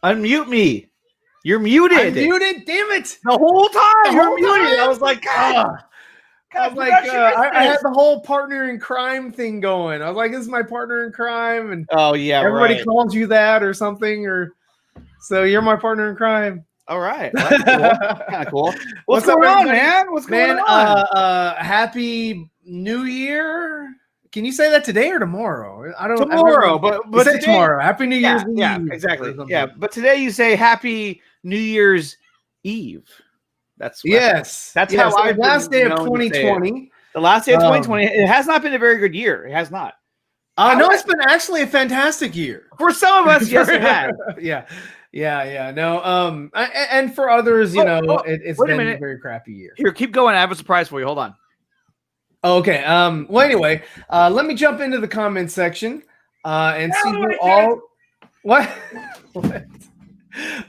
Unmute me. You're muted. I'm muted. Damn it! The whole time. The whole You're muted. time? I was like, God. I was like, I had the whole partner in crime thing going. I was like, this is my partner in crime, and Oh yeah, everybody right. calls you that or something, or so you're my partner in crime. All right, well, that's cool. Kind of cool. What's up, going on, everybody? man? What's going on? Happy New Year. Can you say that today or tomorrow? I don't. Tomorrow, but say today, tomorrow. Happy New Year's Eve. Yeah, exactly. Yeah, but today you say Happy New Year's Eve. That's That's how the I've last been day of known to say it. 2020. The last day of 2020. It has not been a very good year. It has not. No, it's been actually a fantastic year for some of us. Yes, it has. Yeah. No, and for others, it's been a very crappy year. Here, keep going. I have a surprise for you. Hold on. Okay. Well, anyway, let me jump into the comment section and see who all. What?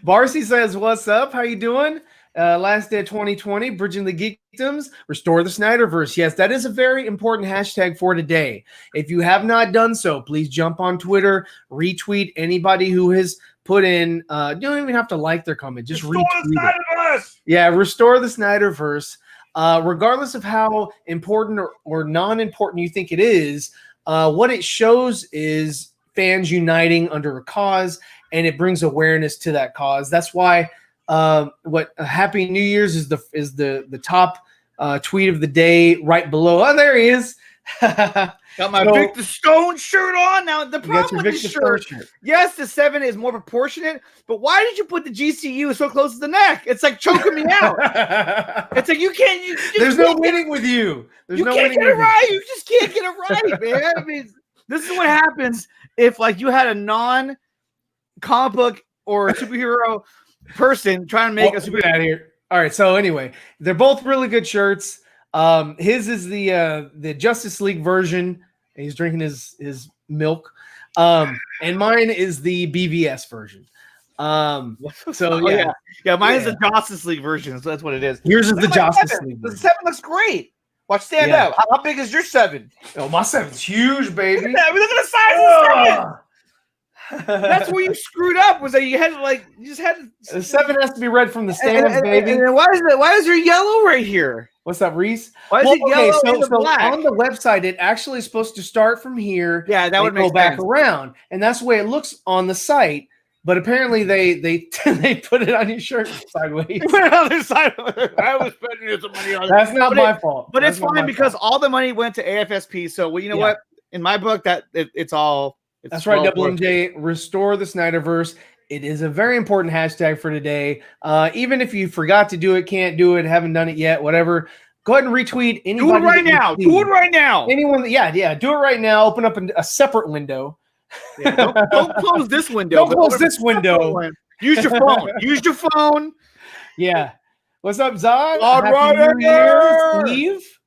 Barcy says, "What's up? How you doing? Last day of 2020, bridging the geekdoms, restore the Snyderverse." Yes, that is a very important hashtag for today. If you have not done so, please jump on Twitter, retweet anybody who has put in. You don't even have to like their comment, just retweet it. Yeah, restore the Snyderverse. Regardless of how important or non-important you think it is, what it shows is fans uniting under a cause, and it brings awareness to that cause. That's why. Happy New Year's is the top tweet of the day right below. Oh, there he is. Got my Victor Stone shirt on. Now the problem with the shirt, yes, the 7 is more proportionate, but why did you put the GCU so close to the neck? It's like choking me out. It's like you can't. There's no winning with you. You can't get it right. You just can't get it right, man. I mean, this is what happens if like you had a non-comic book or superhero person trying to make a super out of here. All right, so anyway, they're both really good shirts. His is the Justice League version. He's drinking his milk. And mine is the BVS version. Yeah, mine is the Justice League version, so that's what it is. Yours is the Justice League version. The 7 looks great. Watch, stand up. How big is your 7? Oh, my 7's huge, baby. Look at the size of the 7. That's where you screwed up. Was that you had to the 7 has to be read from the stands, baby. And why is there yellow right here? What's up, Reese? Why is it yellow so on the website, it actually is supposed to start from here. Yeah, that would go back around, and that's the way it looks on the site. But apparently, they put it on your shirt sideways. Put it on the side. I was spending some money on. That's not my fault. But it's fine because all the money went to AFSP. So you know what? In my book, it's all. That's right, WMJ. Restore the Snyderverse. It is a very important hashtag for today. Even if you forgot to do it, can't do it, haven't done it yet, whatever, go ahead and retweet anybody. Do it right now. Do it right now. Anyone? Yeah. Do it right now. Open up a separate window. Yeah, don't close this window. Don't close this window. Use your phone. Use your phone. Yeah. What's up, Zod? All right, New Year's Eve.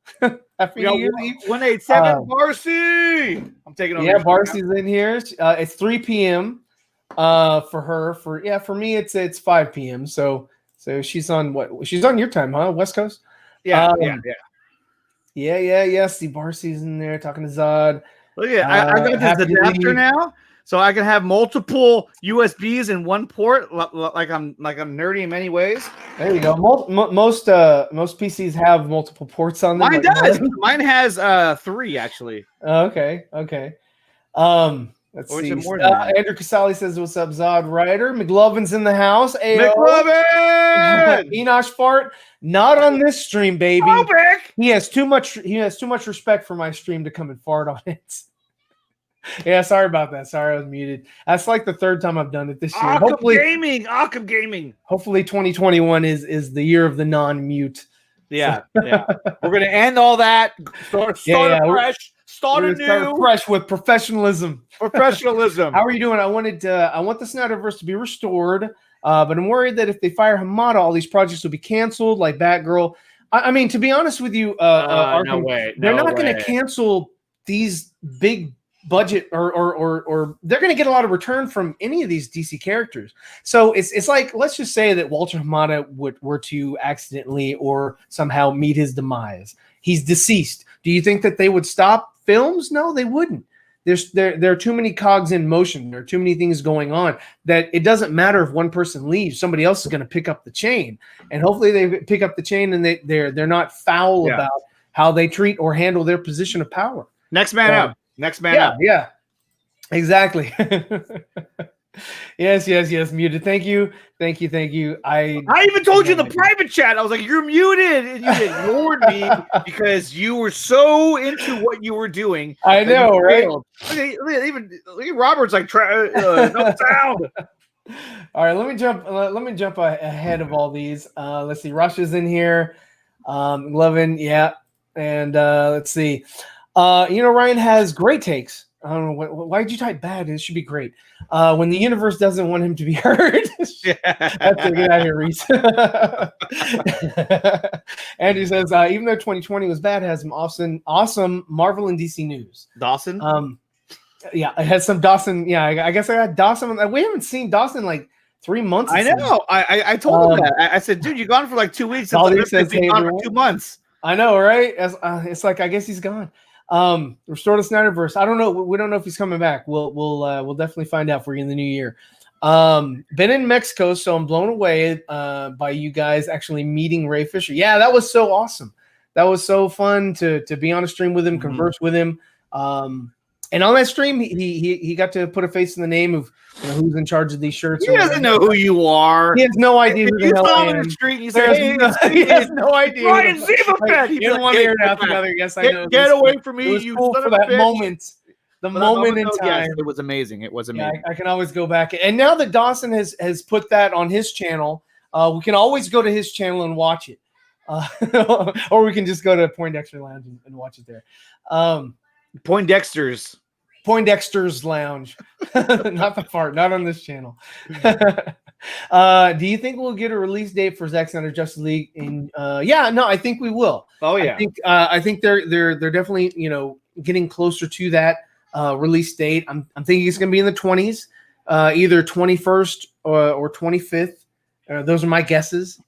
Happy New Year's Eve. 187 Barcy. I'm taking over. Yeah, Barcy's in here. It's 3 p.m. For her. For me, it's 5 p.m. So she's on what? She's on your time, huh? West Coast. Yeah. See, Barcy's in there talking to Zod. Look at I got this adapter now, so I can have multiple USBs in one port. Like I'm nerdy in many ways. There you go. Most PCs have multiple ports on them. Mine does. Mine has 3 actually. Okay. Let's see. Andrew Casali says, "What's up, Zod Ryder?" McLovin's in the house. McLovin! Enosh Fart, not on this stream, baby. Oh, he has too much respect for my stream to come and fart on it. Yeah, sorry about that. Sorry, I was muted. That's like the 3rd time I've done it this year. Occam Gaming. Hopefully, 2021 is the year of the non-mute. Yeah. We're gonna end all that. Start fresh. Start fresh with professionalism. How are you doing? I want the Snyderverse to be restored, but I'm worried that if they fire Hamada, all these projects will be canceled, like Batgirl. I mean, to be honest with you, no way. They're not going to cancel these big budget or they're going to get a lot of return from any of these DC characters. So it's like, let's just say that Walter Hamada were to accidentally or somehow meet his demise. He's deceased. Do you think that they would stop films? No, they wouldn't. there are too many cogs in motion. There are too many things going on that it doesn't matter if one person leaves, somebody else is going to pick up the chain, and hopefully they pick up the chain and they're not foul about how they treat or handle their position of power. Next man up. Next man up. Yeah, exactly. Yes, muted. Thank you. I even told you in the private chat. I was like, "You're muted," and you ignored me because you were so into what you were doing. I know, right? Look at Robert's like, no sound. All right, let me jump ahead of all these. Let's see. Rush is in here. Lovin, yeah, and let's see. Ryan has great takes. I don't know why did you type bad? It should be great. When the universe doesn't want him to be heard. Get out of here, Reese. Andrew says, even though 2020 was bad, it has some awesome Marvel and DC news. Dawson? Yeah, it has some Dawson. Yeah, I guess I got Dawson. We haven't seen Dawson like 3 months. I know. I told him that. I said, dude, you're gone for like 2 weeks. He says, hey, gone for 2 months. I know, right? It's like, I guess he's gone. Restore the Snyderverse. I don't know. We don't know if he's coming back. We'll definitely find out for you in the new year. Been in Mexico, so I'm blown away by you guys actually meeting Ray Fisher. Yeah, that was so awesome. That was so fun to be on a stream with him, converse with him. And on that stream, he got to put a face in the name of who's in charge of these shirts. He doesn't know who you are. He has no idea who the hell I am. The street, he says, he has no idea. Ryan Zeeverfett. You don't want to hear it out together. Yes, I know. Get away from me, you cool son for of a that bitch. moment. The moment in time. Yes, it was amazing. It was amazing. Yeah, I can always go back. And now that Dawson has put that on his channel, we can always go to his channel and watch it. Or we can just go to Poindexter Lounge and watch it there. Poindexter's Lounge. Not the fart, not on this channel. Do you think we'll get a release date for Zack Snyder Justice League? I think we will. Oh yeah. I think they're definitely getting closer to that release date. I'm thinking it's going to be in the 20s, either 21st or 25th. Those are my guesses.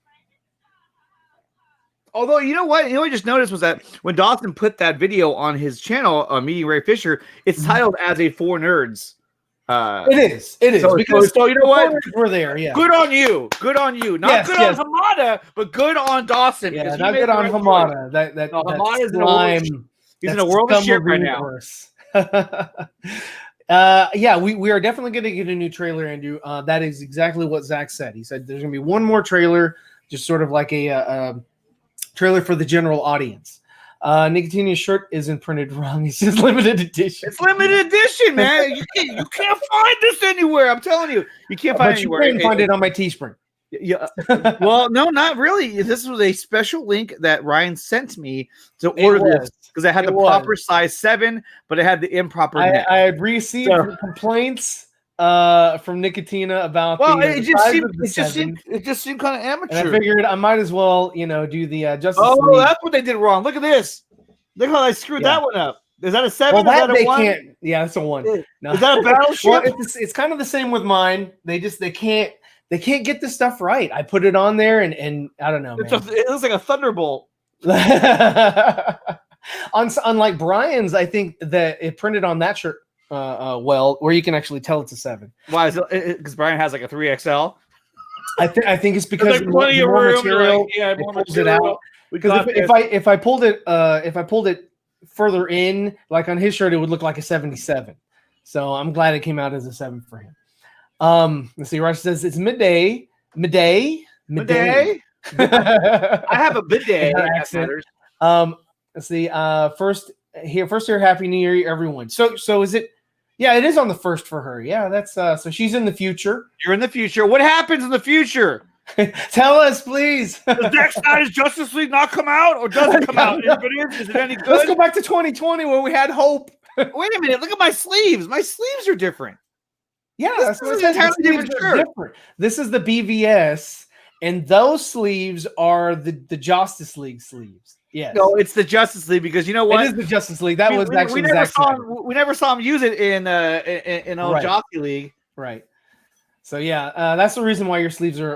Although, you know what I just noticed was that when Dawson put that video on his channel, meeting Ray Fisher, it's titled as a Four Nerds. It is. So you know what? We're there. Yeah. Good on you. Not good on Hamada, but good on Dawson. Yeah, not good on Hamada. Hamada's in a world. He's in a world of shit right now. We are definitely going to get a new trailer, Andrew. That is exactly what Zach said. He said there's going to be one more trailer, just sort of like a trailer for the general audience. Nicotinia's shirt isn't printed wrong. It's just limited edition. It's limited edition, man. You can't find this anywhere. I'm telling you, you can't find it anywhere. You can find it on my Teespring. Yeah. Well, no, not really. This was a special link that Ryan sent me to order this because it had the proper size 7, but it had the improper. I had received complaints from Nicotina about it just seemed kind of amateur. And I figured I might as well do the Justice League. That's what they did wrong. Look at this. Look how they screwed that one up. Is that a 7? Well, is that a 1? It's a 1. No. Is that a battleship? Well, it's kind of the same with mine. They can't get this stuff right. I put it on there and I don't know. It looks like a thunderbolt. Unlike Brian's, I think that it printed on that shirt where you can actually tell it's a 7. Why is it? Because Brian has like a 3XL. I think it's because like more material. It pulls it out. Because if I pulled it further in, like on his shirt, it would look like a 77. So I'm glad it came out as a 7 for him. Let's see. Rush says it's midday. I have a bidet. Let's see. First here. Happy New Year, everyone. So is it? Yeah, it is on the 1st for her. Yeah, that's so she's in the future. You're in the future. What happens in the future? Tell us, please. Does Zack Snyder's Justice League not come out, or does it come out? If it is it any good? Let's go back to 2020 where we had hope. Wait a minute. Look at my sleeves. My sleeves are different. Yeah, this is an entirely different shirt. This is the BVS, and those sleeves are the Justice League sleeves. Yes. No, it's the Justice League because you know what? It is the Justice League. That was actually we never saw him use it in old Jockey League. Right. So yeah, that's the reason why your sleeves are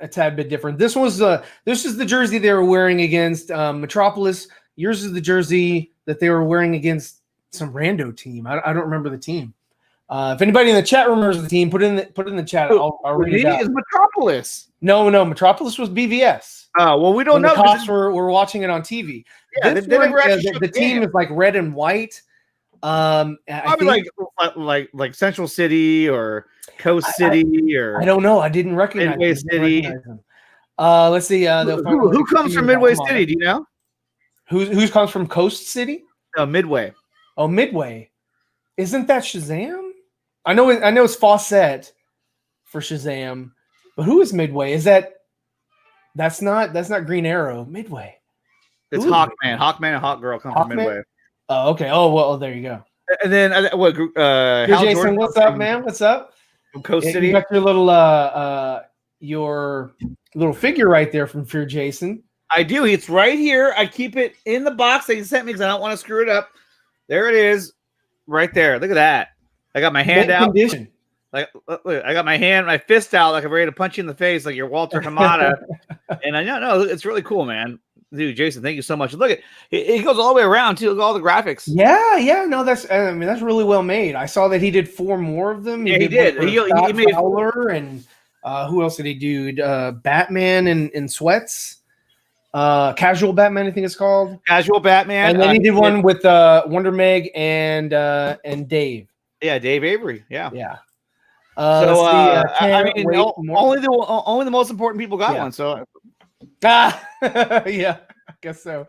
a tad bit different. This is the jersey they were wearing against Metropolis. Yours is the jersey that they were wearing against some rando team. I don't remember the team. If anybody in the chat remembers the team, put in the chat. I'll read it out. Is Metropolis? No, Metropolis was BVS. Oh, well, we don't know. The cops were watching it on TV. Yeah, the team is like red and white. Probably like Central City or Coast City or I don't know. I didn't recognize Midway City. Let's see. Who comes from Midway City? Do you know? Who comes from Coast City? Midway. Oh, Midway. Isn't that Shazam? I know it's Fawcett for Shazam, but who is Midway? That's not Green Arrow. Midway. It's Hawkman. Hawkman and Hawkgirl come from Midway. Oh, okay. Oh, well, there you go. And then Hal Jason, Jordan, what's up, man? What's up? From Coast City. You got your little figure right there from Fear Jason. I do. It's right here. I keep it in the box that you sent me because I don't want to screw it up. There it is, right there. Look at that. I got my hand out. Condition. Like, look, I got my fist out like I'm ready to punch you in the face, like you're Walter Hamada. And I know, it's really cool, man. Dude, Jason, thank you so much. Look, it goes all the way around too. Look at all the graphics. Yeah. No, that's really well made. I saw that he did 4 more of them. He did. He made Fowler and who else did he do? Batman in sweats. Casual Batman, I think it's called. Casual Batman. And then he did one with Wonder Meg and Dave. Yeah, Dave Avery. Yeah. Only the most important people got one. So, yeah, I guess so.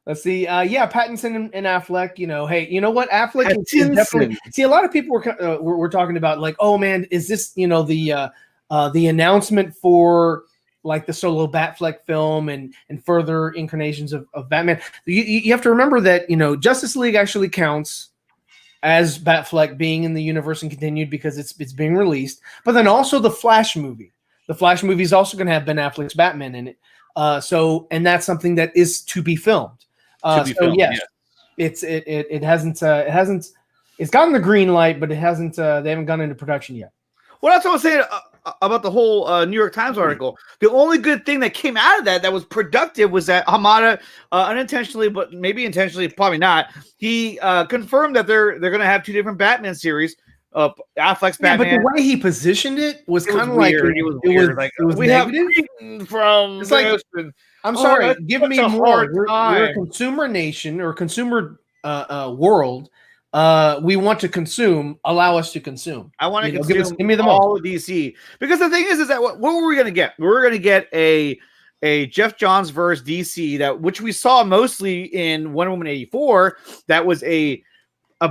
Let's see. Pattinson and Affleck. Hey, you know what? Affleck is definitely. See, a lot of people were talking about like, oh man, is this the announcement for like the solo Batfleck film and further incarnations of Batman? You have to remember that Justice League actually counts as Batfleck being in the universe and continued because it's being released. But then also the Flash movie. The Flash movie is also going to have Ben Affleck's Batman in it. And that's something that is to be filmed. It's gotten the green light, but it hasn't. They haven't gone into production yet. Well, that's what I was saying about the whole New York Times article. The only good thing that came out of that was productive was that Hamada, unintentionally, but maybe intentionally, probably not, he confirmed that they're going to have 2 different Batman series. Affleck's Batman. But the way he positioned it was kind of like it was weird. It was negative. From it's like, I'm sorry, give me more. We're a consumer nation or consumer world. We want to consume. Allow us to consume. I want to consume. Give me them all of DC, because the thing is that what were we going to get? We were going to get a Jeff Johns verse DC which we saw mostly in Wonder Woman 84. That was a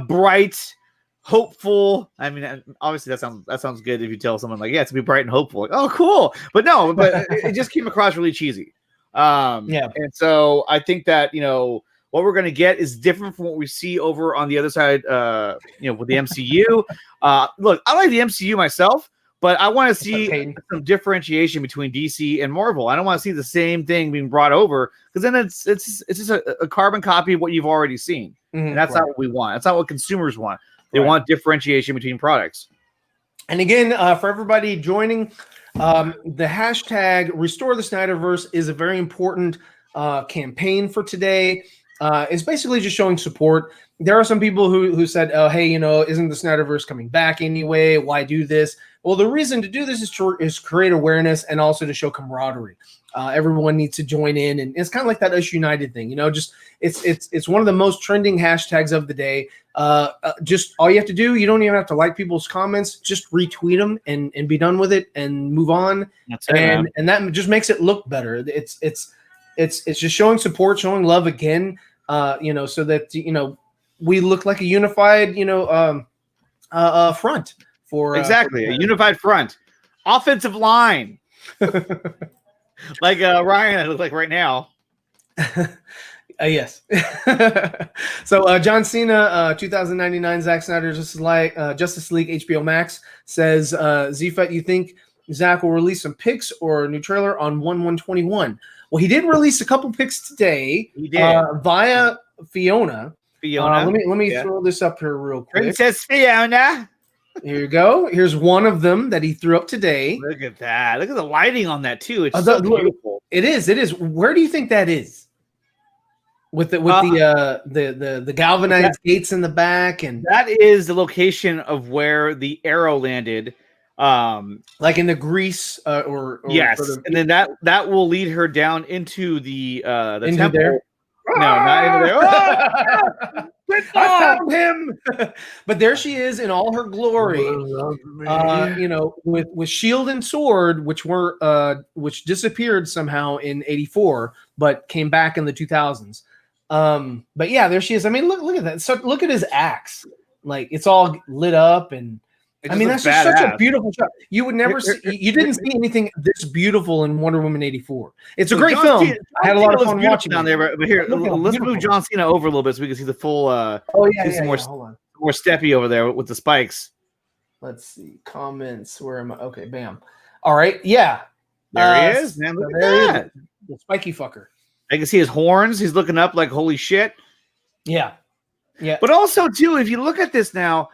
bright, hopeful. I mean, obviously that sounds good if you tell someone like, yeah, it's to be bright and hopeful. Like, oh, cool. But no, it just came across really cheesy. And so I think that what we're going to get is different from what we see over on the other side, with the MCU. Look, I like the MCU myself, but I want to see some differentiation between DC and Marvel. I don't want to see the same thing being brought over, because then it's just a carbon copy of what you've already seen. Mm-hmm, and that's not what we want. That's not what consumers want. They want differentiation between products. And again, for everybody joining, the hashtag Restore the Snyderverse is a very important campaign for today. It's basically just showing support. There are some people who said, oh, hey, isn't the Snyderverse coming back anyway? Why do this? Well, the reason to do this is create awareness and also to show camaraderie. Everyone needs to join in, and it's kind of like that Us United thing, just it's one of the most trending hashtags of the day. Just all you have to do, you don't even have to like people's comments, just retweet them and be done with it and move on. That's it, and that just makes it look better. It's just showing support, showing love again, so that we look like a unified front for exactly a unified front, offensive line. Like Ryan, I look like right now. Yes. So John Cena, 2099, Zack Snyder Justice League HBO Max says, Zeeverfett, you think Zack will release some pics or a new trailer on 1/1/21? Well, he did release a couple pics today. He did via Fiona. Let me throw this up here real quick. Princess Fiona. Here you go. Here's one of them that he threw up today. Look at that. Look at the lighting on that too. It's so beautiful. It is. Where do you think that is? with the galvanized gates in the back, and that is the location of where the arrow landed. Like in the grease, or yes, sort of, and then that will lead her down into the into temple. there. No, not into there. I found him. But there she is in all her glory. You know, with shield and sword, which disappeared somehow in '84, but came back in the 2000s. But yeah, there she is. I mean, look at that. So look at his axe. Like, it's all lit up, and I mean, that's just such a beautiful shot. You would never see. You didn't see anything this beautiful in Wonder Woman '84. It's a great film. I had a lot of fun watching down there. But here, let's move John Cena over a little bit so we can see the full. Hold on. More steppy over there with the spikes. Let's see comments. Where am I? Okay, bam. All right, yeah. There he is, man. Look at that. The spiky fucker. I can see his horns. He's looking up like holy shit. Yeah, yeah. But also too, if you look at this now,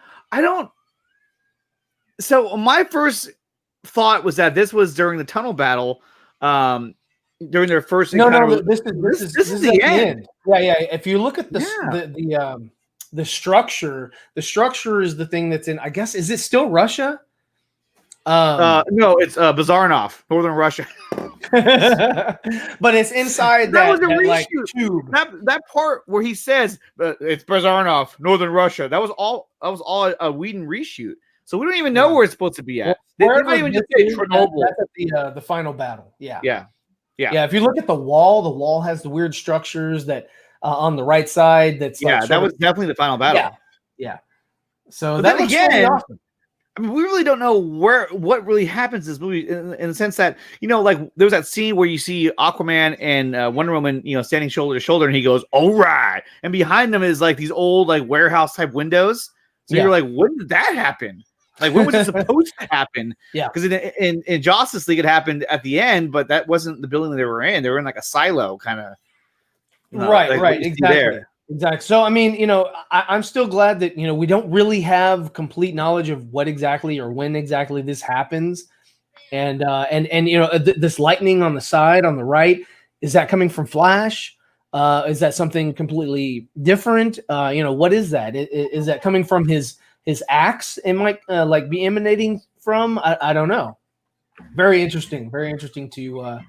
So my first thought was that this was during the tunnel battle, during their first encounter. No, this is the end. Yeah. If you look at the structure, the structure is the thing that's in. I guess, is it still Russia? No, it's Bazarnov, northern Russia. But it's inside that was a reshoot. Like, tube. That part where he says it's Bazarnov, northern Russia. That was all a Whedon reshoot. So we don't even know where it's supposed to be at. They might even just say Chernobyl. That's at the final battle. Yeah. If you look at the wall has the weird structures that on the right side. That was definitely the final battle. Yeah. So but that then again, really awesome. I mean, we really don't know what really happens in this movie in the sense that, you know, like there was that scene where you see Aquaman and Wonder Woman, you know, standing shoulder to shoulder, and he goes, "All right," and behind them is like these old like warehouse type windows. So you're like, when did that happen? Like, when was it supposed to happen? Yeah, because in Justice League it happened at the end, but that wasn't the building they were in. They were in like a silo kind of. Right, exactly. So I mean, you know, I'm still glad that, you know, we don't really have complete knowledge of what exactly or when exactly this happens, and you know, this lightning on the side on the right, is that coming from Flash? Is that something completely different? You know, what is that? Is that coming from his axe? It might like be emanating from. I don't know. Very interesting to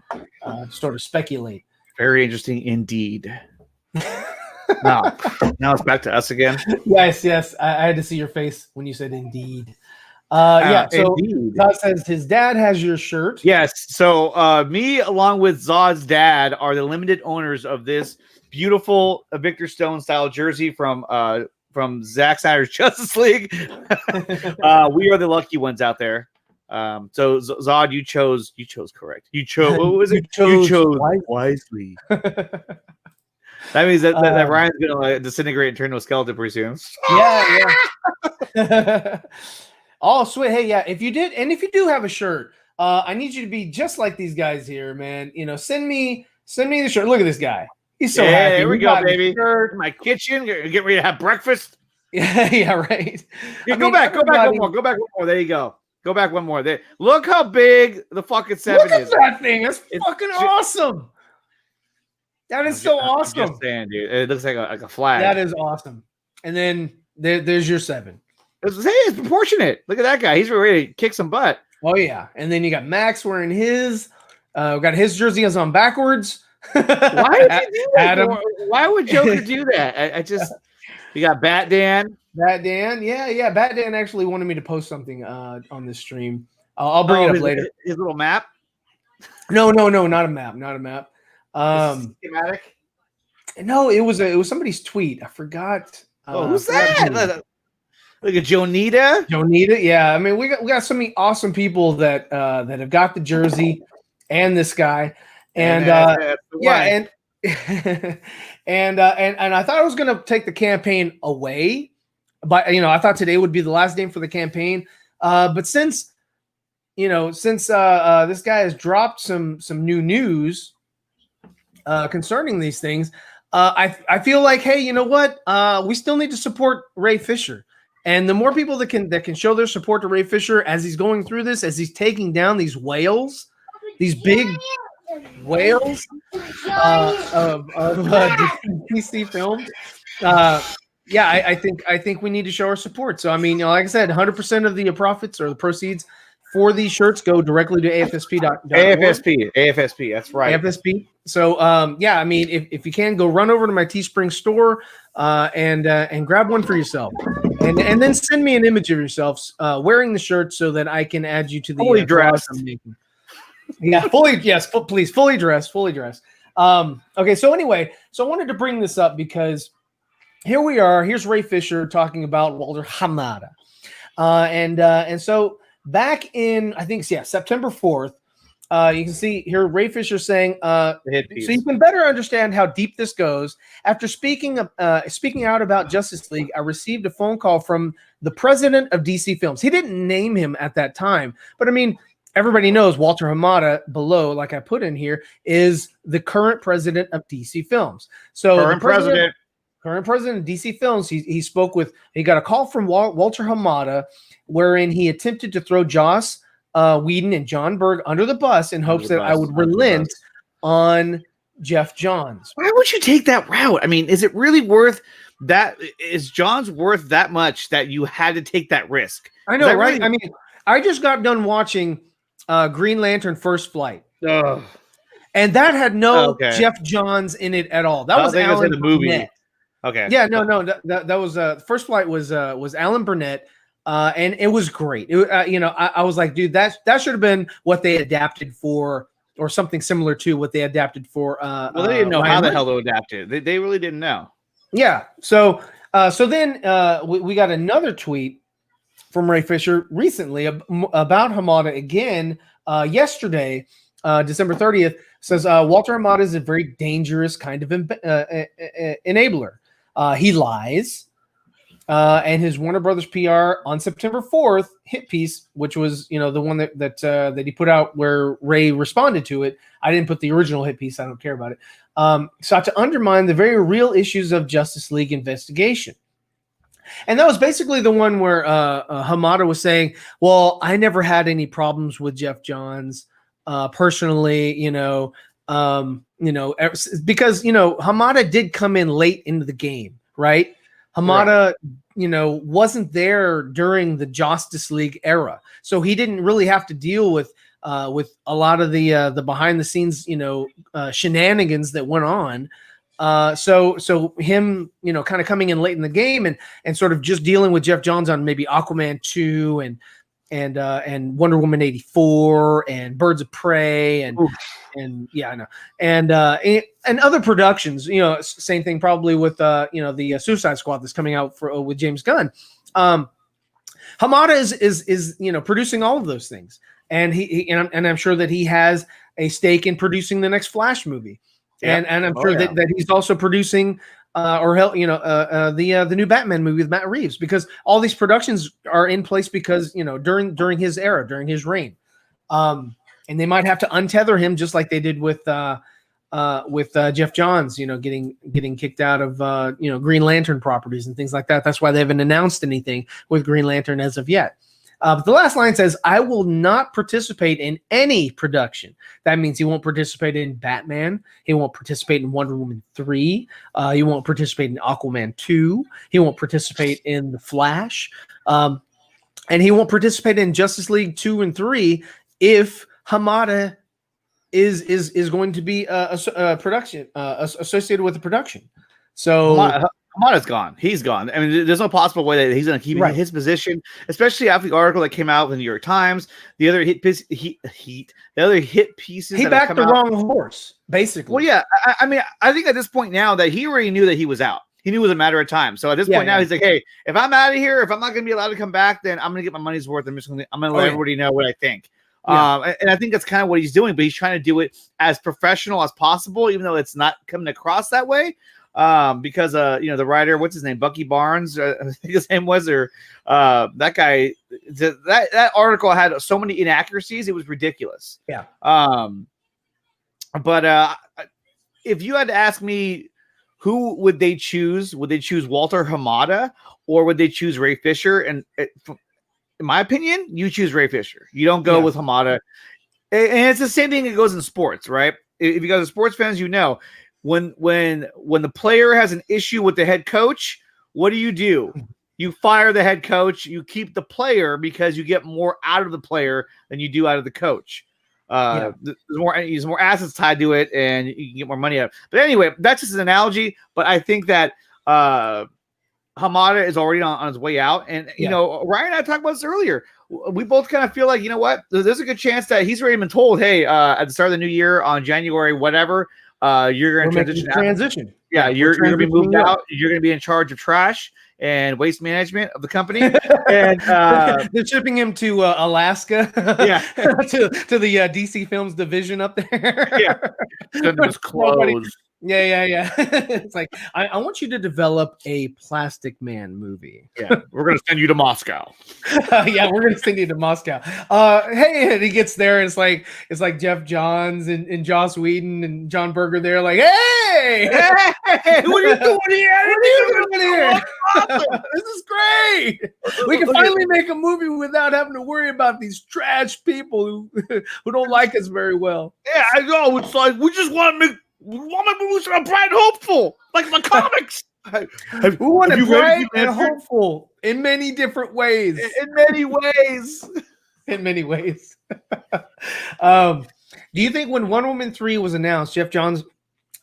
sort of speculate. Very interesting indeed. Now it's back to us again. Yes. I had to see your face when you said indeed. So Zod says his dad has your shirt. Yes. So me along with Zod's dad are the limited owners of this beautiful Victor Stone style jersey from Zack Snyder's Justice League. We are the lucky ones out there. So Zod, you chose correct. You chose what was it? You chose wisely. That means that Ryan's gonna like disintegrate and turn into a skeleton pretty soon. Yeah. Oh, sweet. Hey, yeah. If you do have a shirt, I need you to be just like these guys here, man. You know, send me the shirt. Look at this guy. He's so happy. Here we go, baby. In my kitchen, get ready to have breakfast. Yeah, right. Yeah, go back one more. There you go. Go back one more. There. Look how big the fucking 7 is. Look at that thing. That's fucking awesome. That is so awesome. I'm just saying, dude. It looks like a flag. That is awesome. And then there's your 7. It's proportionate. Look at that guy. He's ready to kick some butt. Oh yeah. And then you got Max wearing his. We got his jersey on backwards. Why did you do that? Adam? Why would Joker do that? I just. You got Bat Dan. Yeah. Bat Dan actually wanted me to post something on this stream. I'll bring it up later. His little map. No, not a map. Schematic. No, it was somebody's tweet. I forgot. Who's that? Look at Jonita. Yeah. I mean, we got so many awesome people that have got the jersey, and this guy, and and I thought I was gonna take the campaign away, but you know, I thought today would be the last day for the campaign. But since this guy has dropped some new news concerning these things, I feel like, hey, you know what? We still need to support Ray Fisher. And the more people that can show their support to Ray Fisher as he's going through this, as he's taking down these whales, these big whales of DC films. Yeah, I think we need to show our support. So I mean, like I said, 100% of the profits or the proceeds for these shirts go directly to AFSP.org. AFSP, that's right. AFSP. So yeah, I mean, if you can, go run over to my Teespring store and grab one for yourself, and then send me an image of yourself wearing the shirt so that I can add you to the fully dressed. Yeah, please, fully dressed. Okay, so anyway, so I wanted to bring this up because here we are. Here's Ray Fisher talking about Walter Hamada, and so back in September 4th, you can see here Ray Fisher saying, so you can better understand how deep this goes. After speaking out about Justice League, I received a phone call from the president of DC Films. He didn't name him at that time, but I mean, everybody knows Walter Hamada below, like I put in here, is the current president of DC Films. So current president of DC Films, he got a call from Walter Hamada, wherein he attempted to throw Joss Whedon and John Berg under the bus in hopes that I would relent on Jeff Johns. Why would you take that route? I mean, is it really worth that? Is Johns worth that much that you had to take that risk? I know, right? Really? I mean, I just got done watching Green Lantern First Flight. And that had no Jeff Johns in it at all. That was Alan the movie. Burnett. Okay. Yeah, no, that was First Flight was Alan Burnett, and it was great. I was like, dude, that should have been what they adapted for, or something similar to what they adapted for. Well, they didn't know how the hell to adapt it. They really didn't know. Yeah. So then we got another tweet from Ray Fisher recently about Hamada again yesterday, December 30th. Says Walter Hamada is a very dangerous kind of enabler. He lies, and his Warner Brothers PR on September 4th hit piece, which was the one that he put out where Ray responded to it. I didn't put the original hit piece. I don't care about it. Sought to undermine the very real issues of Justice League investigation. And that was basically the one where Hamada was saying, well, I never had any problems with Jeff Johns personally, because, Hamada did come in late into the game, right? Hamada, wasn't there during the Justice League era. So he didn't really have to deal with a lot of the behind the scenes, shenanigans that went on. So him, kind of coming in late in the game and sort of just dealing with Jeff Johns on maybe Aquaman 2 and Wonder Woman 84 and Birds of Prey and yeah, I know. And other productions, same thing probably with the Suicide Squad that's coming out with James Gunn. Hamada is producing all of those things, and I'm sure that he has a stake in producing the next Flash movie. Yeah. And I'm sure that he's also producing the new Batman movie with Matt Reeves, because all these productions are in place because during his era, during his reign, and they might have to untether him just like they did with Jeff Johns, getting kicked out of Green Lantern properties and things like that. That's why they haven't announced anything with Green Lantern as of yet. But the last line says, I will not participate in any production. That means he won't participate in Batman. He won't participate in Wonder Woman 3. He won't participate in Aquaman 2. He won't participate in The Flash. And he won't participate in Justice League 2 and 3 if Hamada is going to be a production associated with the production. So Hamada's gone. He's gone. I mean, there's no possible way that he's going to keep his position, especially after the article that came out in the New York Times. The other hit pieces. He backed the wrong horse, basically. Well, yeah. I mean, I think at this point now that he already knew that he was out. He knew it was a matter of time. So at this point now, he's like, hey, if I'm out of here, if I'm not going to be allowed to come back, then I'm going to get my money's worth. I'm going to let everybody know what I think. Yeah. And I think that's kind of what he's doing, but he's trying to do it as professional as possible, even though it's not coming across that way. Because the writer, what's his name, Bucky Barnes, I think his name was, or that guy, that article had so many inaccuracies, it was ridiculous. Yeah. But if you had to ask me, who would they choose? Would they choose Walter Hamada or would they choose Ray Fisher? And in my opinion, you choose Ray Fisher. You don't go with Hamada. And it's the same thing that goes in sports, right? if you guys are sports fans, you know, when the player has an issue with the head coach, what do? You fire the head coach. You keep the player because you get more out of the player than you do out of the coach. There's more assets tied to it, and you can get more money out. But anyway, that's just an analogy. But I think that Hamada is already on his way out, and you know, Ryan and I talked about this earlier. We both kind of feel like, you know what, there's a good chance that he's already been told, hey, at the start of the new year on January, whatever, you're going to transition. Yeah, you're going to be moved out. You're going to be in charge of trash and waste management of the company. And they're shipping him to Alaska. to the DC Films division up there. His clothes. Yeah. It's like, I want you to develop a Plastic Man movie. Yeah, we're going to send you to Moscow. We're going to send you to Moscow. Hey, and he gets there, and it's like Jeff Johns and Joss Whedon and John Berger there, like, hey, what are you doing here? What are you doing here? This is great. We can finally make a movie without having to worry about these trash people who don't like us very well. Yeah, I know. It's like, we just want to make movies that are bright and hopeful, like my comics. We want to bright and hopeful in many different ways. In many ways. In many ways. Do you think when Wonder Woman 3 was announced, Jeff Johns'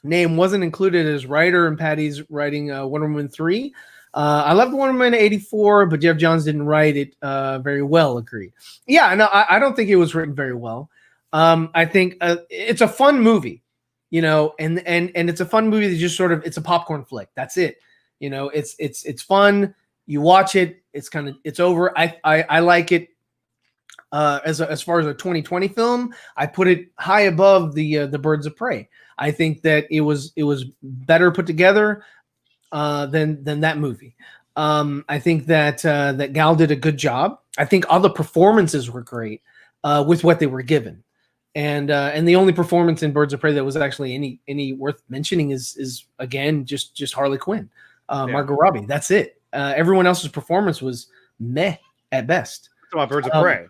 name wasn't included as writer in Patty's writing Wonder Woman 3? I loved Wonder Woman 84, but Jeff Johns didn't write it very well, agreed. Yeah, no, I don't think it was written very well. I think it's a fun movie. You know, and it's a fun movie that just sort of, it's a popcorn flick. That's it. You know, it's fun. You watch it. It's over. I like it. As far as a 2020 film, I put it high above the Birds of Prey. I think that it was better put together than that movie. I think that Gal did a good job. I think all the performances were great with what they were given. And the only performance in Birds of Prey that was actually any worth mentioning is again just Harley Quinn, Margot Robbie. That's it. Everyone else's performance was meh at best. Talking about Birds of Prey.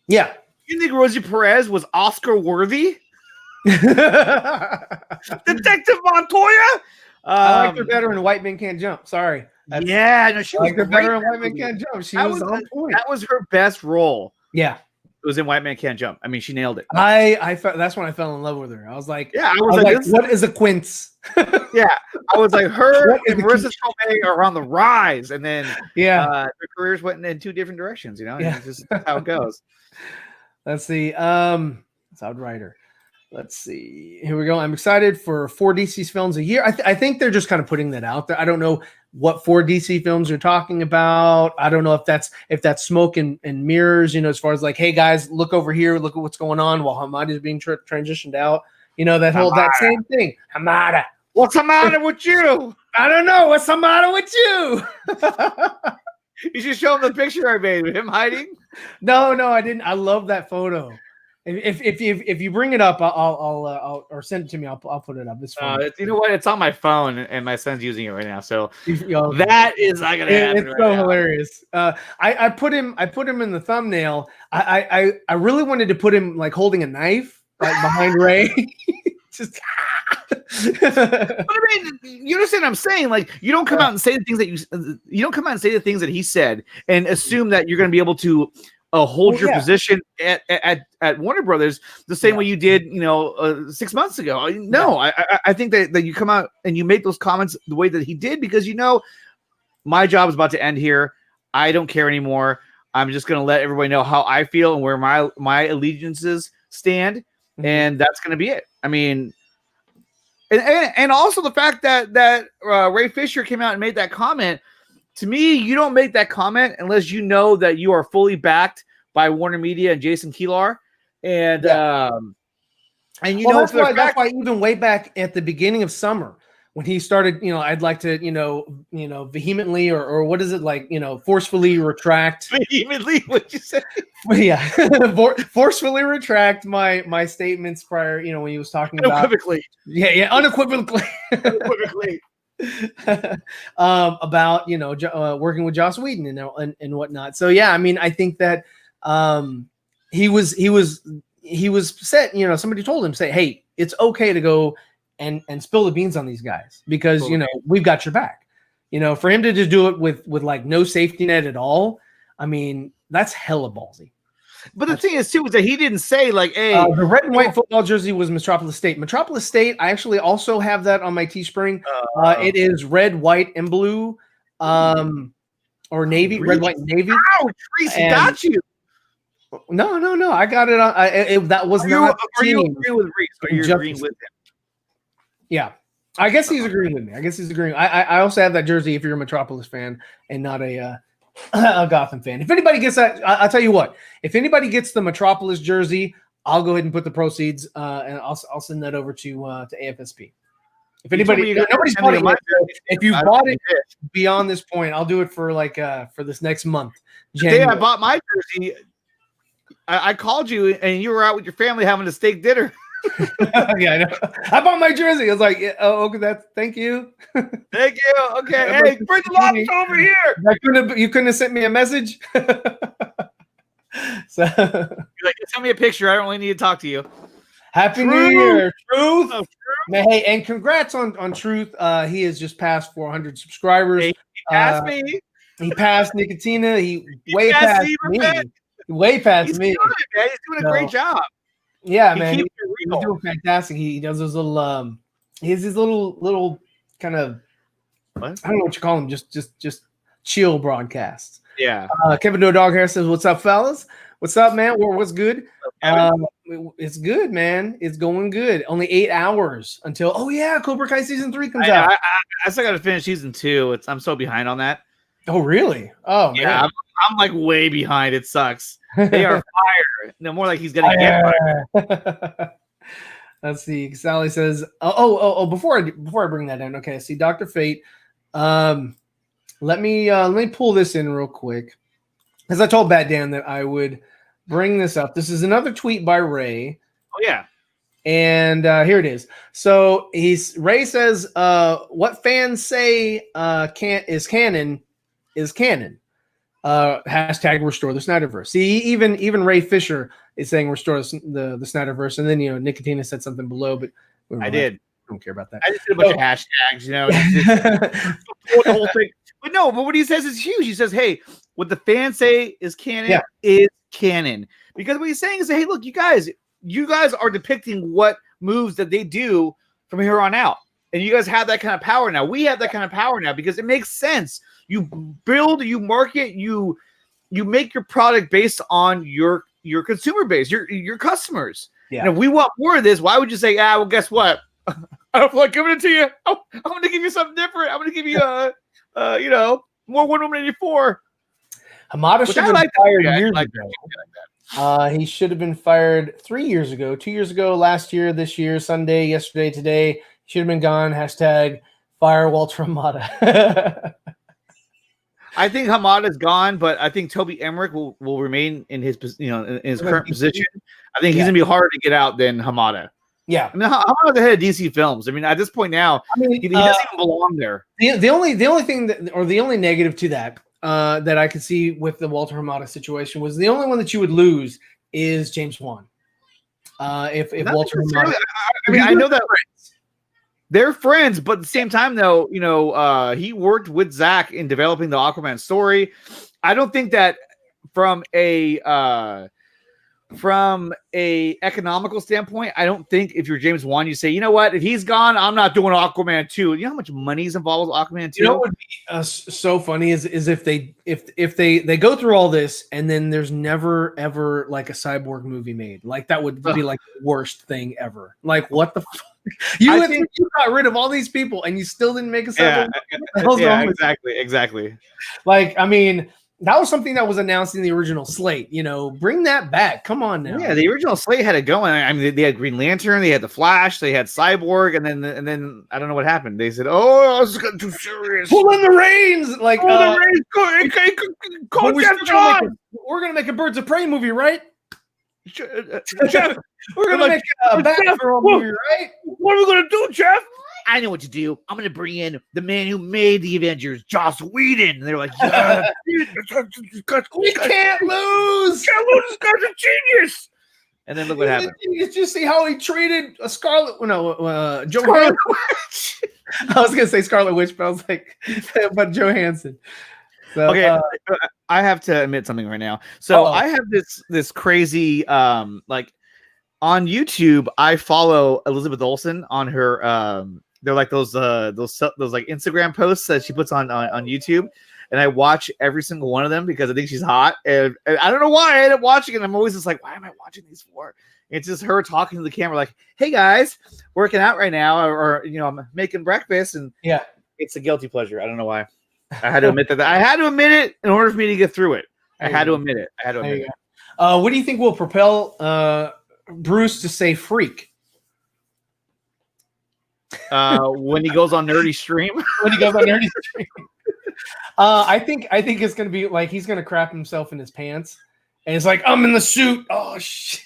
Yeah. You think Rosie Perez was Oscar worthy? Detective Montoya. I liked her better in White Men Can't Jump. Sorry. She was better in White Men Can't Jump. She was on point. That was her best role. Yeah. It was in White Man Can't Jump. I mean, she nailed it. That's when I fell in love with her. I was like, I was like, what is a quince? I was like, her and Marissa Tomei are on the rise, and then their careers went in two different directions. You know, it's just how it goes. Let's see. Outrider. Let's see. Here we go. I'm excited for 4 DC films a year. I think they're just kind of putting that out there. I don't know what 4 DC films you're talking about. I don't know if that's smoke and mirrors, you know, as far as like, hey guys, look over here, look at what's going on while Hamada is being transitioned out. You know, that same thing. Hamada. What's the matter with you? I don't know. What's the matter with you? You should show him the picture I made of him hiding. No, I didn't. I love that photo. If you bring it up, I'll or send it to me. I'll put it up. It's fun. You know what? It's on my phone, and my son's using it right now. So that is not gonna happen. It's so hilarious. I put him in the thumbnail. I really wanted to put him like holding a knife like behind Ray. Just. But I mean, you understand what I'm saying? Like, you don't come out and say the things that you don't come out and say the things that he said and assume that you're going to be able to hold your position at Warner Brothers the same way you did, 6 months ago. No, I think that you come out and you make those comments the way that he did because my job is about to end here. I don't care anymore. I'm just going to let everybody know how I feel and where my allegiances stand, and that's going to be it. I mean. And also the fact that Ray Fisher came out and made that comment, to me, you don't make that comment unless you know that you are fully backed by Warner Media and Jason Kilar. And that's why even way back at the beginning of summer when he started, I'd like to, vehemently or what is it like, forcefully retract. Vehemently, what'd you say? Yeah, forcefully retract my statements prior, when he was talking unequivocally. Unequivocally. About working with Joss Whedon and whatnot. So yeah, I mean, I think that he was set. Somebody told him, say, hey, it's okay to go and spill the beans on these guys because we've got your back. For him to just do it with like no safety net at all, I mean, that's hella ballsy. But the thing is, too, is that he didn't say, like, hey. The red and white football jersey was Metropolis State. Metropolis State, I actually also have that on my Teespring. It is red, white, and blue, or navy, red, white, and navy. Ow, Tracy got you. No. I got it on. That was not. Are you agreeing with Reese? Are you agreeing with him? Yeah. I guess he's agreeing with me. I also have that jersey if you're a Metropolis fan and not a Gotham fan. If anybody gets that, I'll tell you what. If anybody gets the Metropolis jersey, I'll go ahead and put the proceeds and I'll send that over to AFSP. If anybody, nobody's bought it. If you bought it beyond this point, I'll do it for for this next month. January. The day I bought my jersey, I called you and you were out with your family having a steak dinner. Yeah, I know. I bought my jersey. I was like, okay, thank you. Thank you. Okay, hey, bring the lobster over here. You couldn't have sent me a message. So you're like, send me a picture. I don't really need to talk to you. Happy New Year, Truth. Man, hey, and congrats on Truth. He has just passed 400 subscribers. He passed me. He passed Nicotina. He way passed me. Way past me. He's doing a great job. Yeah, man, he's doing fantastic. He does those little he has these little kind of I don't know what you call them, just chill broadcasts. Yeah. Kevin No Dog Hair says, "What's up, fellas? What's up, man? What's good? It's good, man. It's going good. Only 8 hours until Cobra Kai season 3 comes out. I still got to finish season 2. I'm so behind on that. Oh, really? Oh, yeah. Man. I'm like way behind. It sucks. They are fire. No, more like he's gonna get fired. Let's see. Sally says, before I bring that in, okay. See, Dr. Fate. Let me pull this in real quick, because I told Bat Dan that I would bring this up. This is another tweet by Ray. Oh yeah. And here it is. So Ray says, what fans say is canon is canon. Hashtag restore the Snyderverse. See, even Ray Fisher is saying restore the Snyderverse, and then Nicotina said something below, but I don't care about that. I just did a bunch of hashtags, the whole thing. But what he says is huge. He says, "Hey, what the fans say is canon is canon," because what he's saying is, "Hey, look, you guys are depicting what moves that they do from here on out, and you guys have that kind of power now. We have that kind of power now because it makes sense." You build, you market, you make your product based on your consumer base, your customers. Yeah. And if we want more of this, why would you say, well, guess what? I don't feel like giving it to you. I'm going to give you something different. I'm going to give you, more Wonder Woman 84. Hamada should have been fired years ago. He should have been fired 3 years ago, 2 years ago, last year, this year, Sunday, yesterday, today. He should have been gone. Hashtag fire Walter Hamada. I think Hamada's gone, but I think Toby Emmerich will remain in his in his current position. I think he's gonna be harder to get out than Hamada. Yeah, I mean, Hamada's the head of DC Films. I mean, at this point now, he doesn't even belong there. The only thing the only negative to that that I could see with the Walter Hamada situation was the only one that you would lose is James Wan. If Walter Hamada, I know that. They're friends, but at the same time, though, he worked with Zach in developing the Aquaman story. I don't think that from a economical standpoint, I don't think if you're James Wan, you say, you know what, if he's gone, I'm not doing Aquaman 2. You know how much money is involved with Aquaman 2? What would be so funny is if they go through all this and then there's never ever like a Cyborg movie made. Like that would be like the worst thing ever. Like what the fuck? You got rid of all these people and you still didn't make a Cyborg movie? Yeah, exactly. Like, I mean, that was something that was announced in the original slate. Bring that back. Come on now. Yeah, the original slate had it going. I mean, they had Green Lantern, they had the Flash, they had Cyborg, and then I don't know what happened. They said, "Oh, this is getting too serious. Pull in the reins!" Like, pull the reins. Go, Jeff John. We're gonna make a Birds of Prey movie, right? Jeff, we're gonna make a Batgirl movie, right? What are we gonna do, Jeff? I know what to do. I'm going to bring in the man who made the Avengers, Joss Whedon. And they're like, we can't lose. This guy's a genius. And then look what happened. Did you see how he treated a Scarlet? No, Johansson. I was gonna say Scarlet Witch, but I was like, but Johansson. So, okay, I have to admit something right now. So I have this crazy like on YouTube. I follow Elizabeth Olsen on her. They're like those like Instagram posts that she puts on YouTube. And I watch every single one of them because I think she's hot. And I don't know why I end up watching it. I'm always just like, why am I watching these for? It's just her talking to the camera like, hey, guys, working out right now. Or I'm making breakfast. And yeah, it's a guilty pleasure. I don't know why. I had to admit that. I had to admit it in order for me to get through it. I had to admit it. What do you think will propel Bruce to say freak? When he goes on Nerdy Stream. When he goes on Nerdy Stream. I think it's gonna be like he's gonna crap himself in his pants, and it's like I'm in the suit. Oh shit!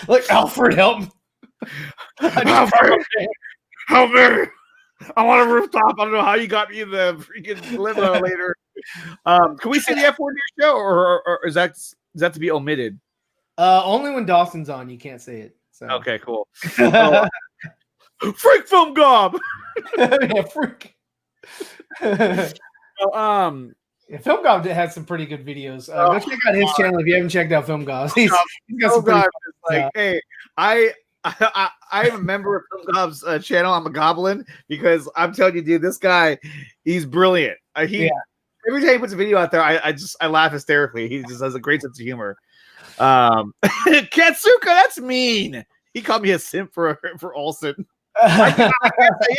Look, Alfred, help me! Alfred, help me! I want a rooftop. I don't know how you got me in the freaking limo later. Can we see the F word in your show, or is that to be omitted? Only when Dawson's on, you can't say it. So. Okay, cool. Freak Film Gob. Yeah, freak. So, Film Gob has some pretty good videos. Go check out his channel if you haven't checked out Film Gob. He's got some pretty like, hey, I am a member of Film Gob's channel. I'm a goblin because I'm telling you, dude, this guy, he's brilliant. Every time he puts a video out there, I laugh hysterically. He just has a great sense of humor. Katsuka, that's mean. He called me a simp for Olsen. I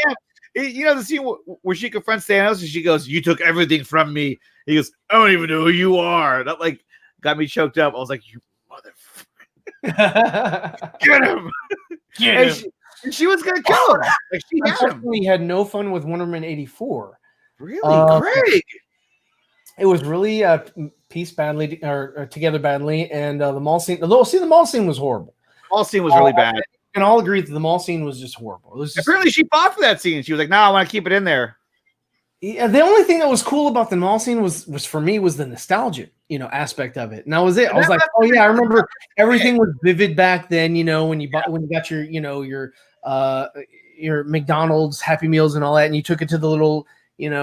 am. The scene where she confronts Thanos and she goes, "You took everything from me." He goes, "I don't even know who you are." That like got me choked up. I was like, "You motherfucker, get him!" And she was gonna kill him. Like she had no fun with Wonder Woman 84. Really, Craig? It was really pieced badly or together badly, and the mall scene. The mall scene was horrible. The mall scene was really bad. And all agree that the mall scene was just horrible. It was just, apparently, she fought for that scene. She was like, "No, I want to keep it in there." Yeah, the only thing that was cool about the mall scene was for me was the nostalgia, aspect of it. And that was it. I was like, "Oh yeah, I remember everything was vivid back then." When you got your McDonald's Happy Meals and all that, and you took it to the little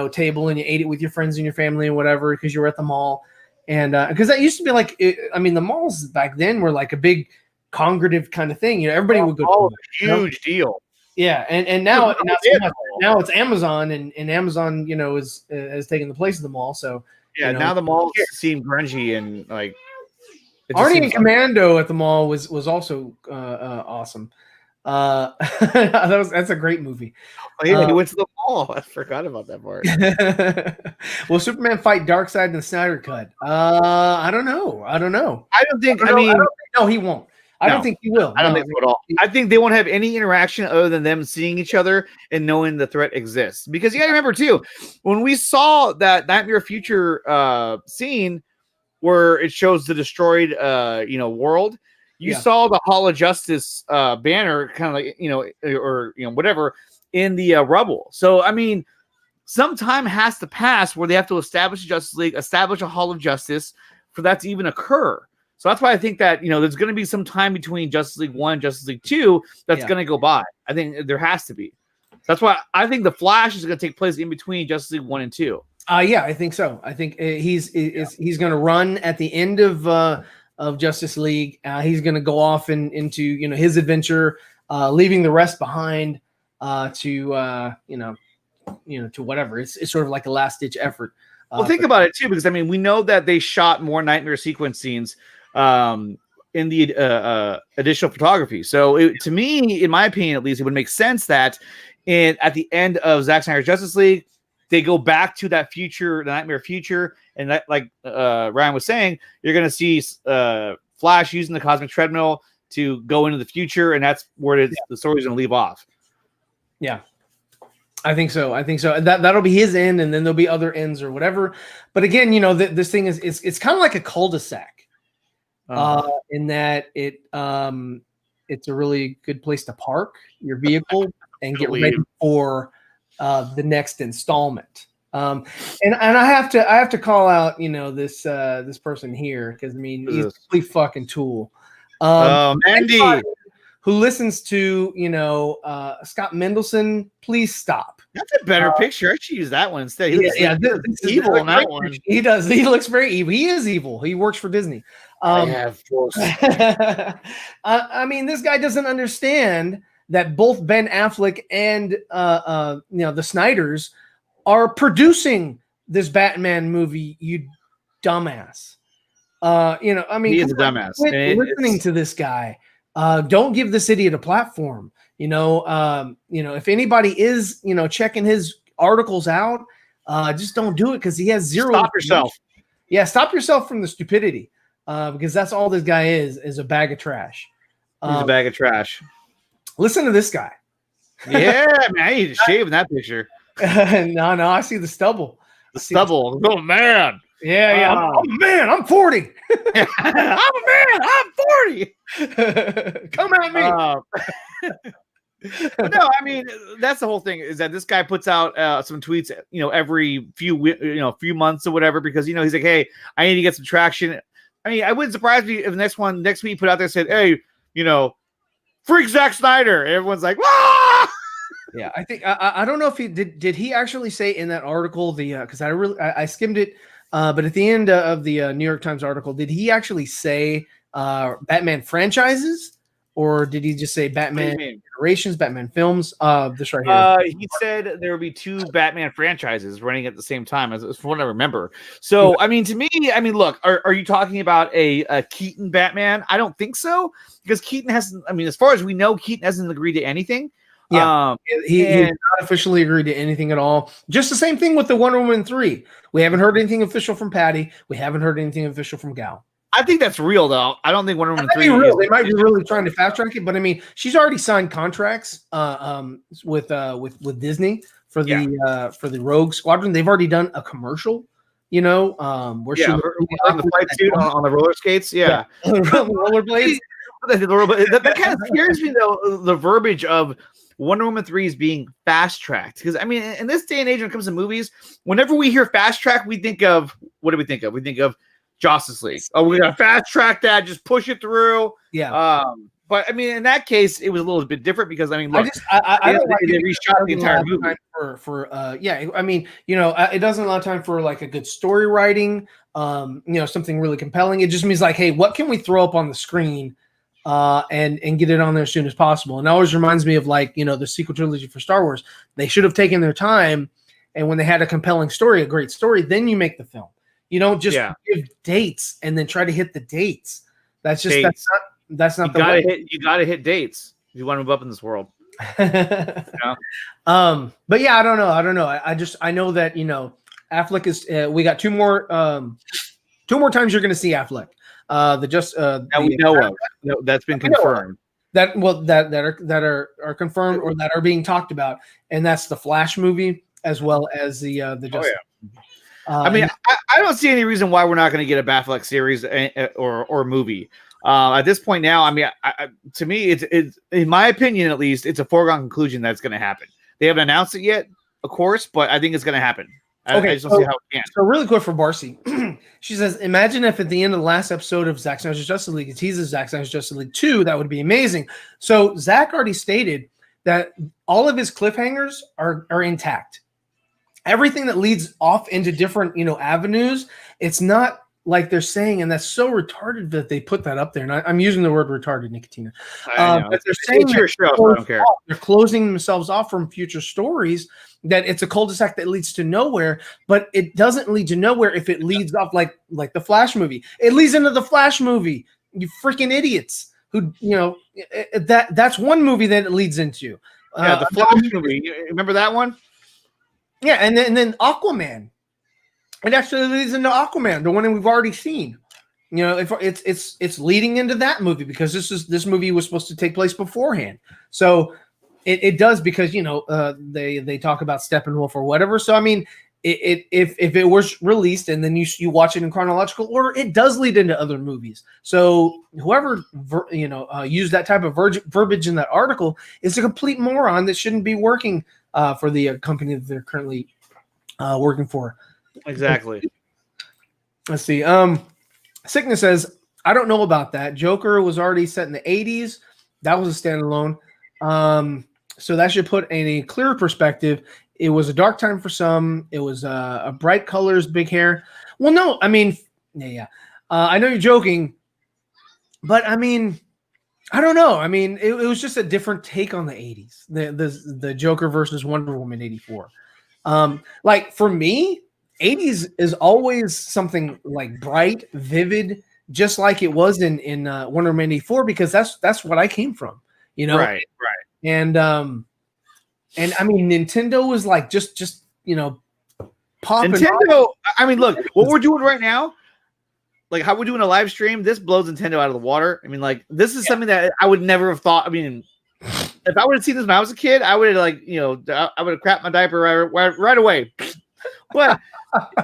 table and you ate it with your friends and your family and whatever because you were at the mall. And because that used to be like, the malls back then were like a big congregative kind of thing. Everybody would go. Huge deal. Yeah, and now it's Amazon, and Amazon, has taken the place of the mall. So now the malls seem grungy and like. Arnie and Commando at the mall was also awesome. That's a great movie. Oh yeah, he went to the mall. I forgot about that part. Will Superman fight Darkseid in the Snyder Cut? I don't know. I don't think. No, he won't. I don't think he will. I don't think so at all. I think they won't have any interaction other than them seeing each other and knowing the threat exists. Because you got to remember too, when we saw that Nightmare Future scene where it shows the destroyed world, you saw the Hall of Justice banner kind of like or whatever in the rubble. So I mean, some time has to pass where they have to establish a Justice League, establish a Hall of Justice for that to even occur. So that's why I think that, there's going to be some time between Justice League 1 and Justice League 2 that's going to go by. I think there has to be. That's why I think the Flash is going to take place in between Justice League 1 and 2. Yeah, I think so. I think he's going to run at the end of Justice League. He's going to go off into his adventure, leaving the rest behind to whatever. It's sort of like a last ditch effort. Well, think about it too, because we know that they shot more nightmare sequence scenes in the additional photography. So to me, in my opinion, at least, it would make sense that at the end of Zack Snyder's Justice League, they go back to that future, the nightmare future, and that, like Ryan was saying, you're going to see Flash using the cosmic treadmill to go into the future, and that's where the story's going to leave off. Yeah. I think so. That'll be his end, and then there'll be other ends or whatever. But again, this thing it's kind of like a cul-de-sac, in that it's a really good place to park your vehicle and get ready for the next installment. And I have to call out, this person here, because I mean he's a complete fucking tool. Mandy, who listens to Scott Mendelson, please stop. That's a better picture. I should use that one instead. This evil in that one. He does. He looks very evil. He is evil. He works for Disney. I mean, this guy doesn't understand that both Ben Affleck and the Snyders are producing this Batman movie. You dumbass. I mean, he is a dumbass. Listening to this guy. Don't give this idiot a platform. If anybody is, checking his articles out, just don't do it, because he has zero. Stop yourself. Yeah, stop yourself from the stupidity, because that's all this guy is a bag of trash. He's a bag of trash. Listen to this guy. Yeah, man, I need to shave in that picture. No, I see the stubble. Stubble. Oh, man. Yeah. I'm a man. I'm 40. I'm a man. I'm 40. Come at me. No, I mean, that's the whole thing, is that this guy puts out some tweets, every few months or whatever, because he's like, hey, I need to get some traction. I mean, I wouldn't surprise me if the next week he put out there said, hey, freak Zack Snyder. Everyone's like, ah! Yeah, I think I don't know if he did he actually say in that article, because I skimmed it, but at the end of the New York Times article, did he actually say Batman franchises, or did he just say Batman iterations, Batman films? This right here. He said there would be 2 Batman franchises running at the same time, as from what I remember. So, I mean, to me, look, are you talking about a Keaton Batman? I don't think so, because Keaton hasn't. I mean, as far as we know, Keaton hasn't agreed to anything. Yeah, he not officially agreed to anything at all. Just the same thing with the Wonder Woman 3. We haven't heard anything official from Patty. We haven't heard anything official from Gal. I think that's real, though. I don't think Wonder Woman 3 real. They might be really trying to fast track it, but I mean, she's already signed contracts with Disney for the Rogue Squadron. They've already done a commercial, where she on the flight suit on the roller skates. Yeah, rollerblades. That kind of scares me, though, the verbiage of Wonder Woman 3 is being fast tracked. Because I mean, in this day and age, when it comes to movies, whenever we hear fast track, we think of, what do we think of? We think of Justice League. Oh, we're gonna fast track that, just push it through. Yeah. But I mean, in that case, it was a little bit different, because I mean, look, I don't like they reshot the entire movie. I mean, it doesn't allow time for like a good story writing, something really compelling. It just means like, hey, what can we throw up on the screen? And get it on there as soon as possible. And it always reminds me of like, the sequel trilogy for Star Wars. They should have taken their time, and when they had a compelling story, a great story, then you make the film. You don't just give dates and then try to hit the dates. That's just that's not the way. You gotta hit dates if you want to move up in this world. But yeah, I don't know. I know that Affleck is. We got 2 more times you're going to see Affleck. That we know of. That's been confirmed. That are confirmed or that are being talked about, and that's the Flash movie as well as the Justice. I mean, I don't see any reason why we're not going to get a Batfleck series or movie. At this point now, I mean, to me, it's in my opinion, at least, it's a foregone conclusion that it's going to happen. They haven't announced it yet, of course, but I think it's going to happen. I just don't see how it can. So really quick for Barcy, she says, imagine if at the end of the last episode of Zack Snyder's Justice League, it teases Zack Snyder's Justice League 2, that would be amazing. So Zack already stated that all of his cliffhangers are intact. Everything that leads off into different, avenues, it's not like they're saying, and that's so retarded that they put that up there. And I'm using the word retarded, Nicotina. But they're saying it's your show, so I don't care. They're closing themselves off from future stories, that it's a cul-de-sac that leads to nowhere, but it doesn't lead to nowhere if it leads off like the Flash movie. It leads into the Flash movie. You freaking idiots who, that's one movie that it leads into. The Flash movie. You remember that one? Yeah, and then Aquaman. It actually leads into Aquaman, the one that we've already seen. If it's leading into that movie, because this movie was supposed to take place beforehand. So it does, because they talk about Steppenwolf or whatever. So I mean, if it was released and then you watch it in chronological order, it does lead into other movies. So whoever used that type of verbiage in that article is a complete moron that shouldn't be working for the company that they're currently working for. Exactly. Let's see. Sickness says, I don't know about that. Joker was already set in the 80s. That was a standalone. So that should put in a clearer perspective. It was a dark time for some. It was a bright colors, big hair. Well, no, I mean, yeah. I know you're joking, but I mean, I don't know. I mean, it was just a different take on the 80s. The Joker versus Wonder Woman 84. Like for me, 80s is always something like bright, vivid, just like it was in Wonder Woman 84, because that's what I came from, you know. Right. And I mean, Nintendo was like just popping. Nintendo. I mean, look, what we're doing right now, like how we're doing a live stream, this blows Nintendo out of the water. I mean, like this is something that I would never have thought. I mean, if I would have seen this when I was a kid, I would have I would have crapped my diaper right away. But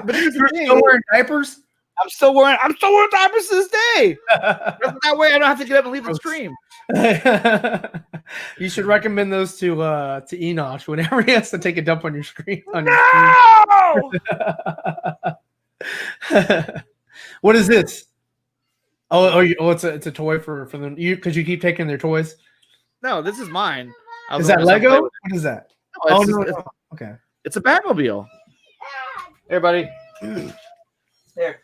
here's the thing. Still wearing diapers? I'm still wearing diapers to this day. That way I don't have to get up and leave the stream. You should recommend those to Enosh whenever he has to take a dump on your screen. What is this? It's a toy for them. Because you keep taking their toys. No, this is mine. Is that Lego? What is that? No, no. Okay. It's a Batmobile. Here, buddy. Here.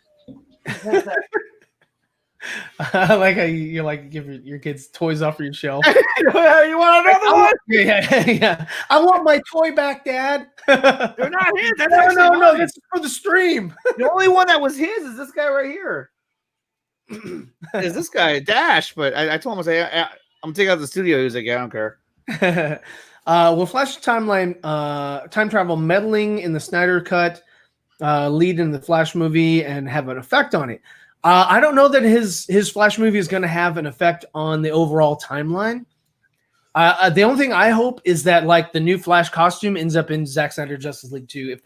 I like how you like give your kids toys off your shelf. You want another one? Yeah. I want my toy back, Dad. They're not his. No. That's for the stream. The only one that was his is this guy right here. Is this guy Dash? But I told him, I'm taking out the studio. He was like, yeah, I don't care. Will Flash timeline time travel meddling in the Snyder Cut lead in the Flash movie and have an effect on it? I don't know that his Flash movie is going to have an effect on the overall timeline. The only thing I hope is that like the new Flash costume ends up in Zack Snyder's Justice League 2.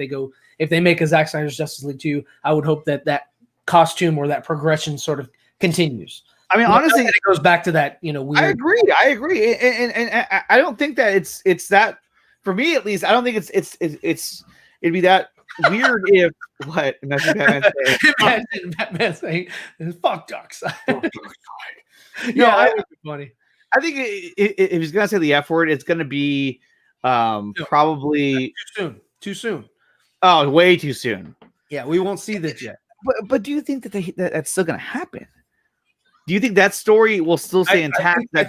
If they make a Zack Snyder's Justice League 2, I would hope that costume or that progression sort of continues. I mean, honestly, it goes back to that, weird. I agree, and I don't think that it's that, for me at least. I don't think it'd be that weird if what imagine Batman saying fuck Darkseid. Yeah, I think funny. I think if he's gonna say the F word, it's gonna be probably too soon. Oh, way too soon. Yeah, we won't see this yet. But do you think that that's still gonna happen? Do you think that story will still stay intact? I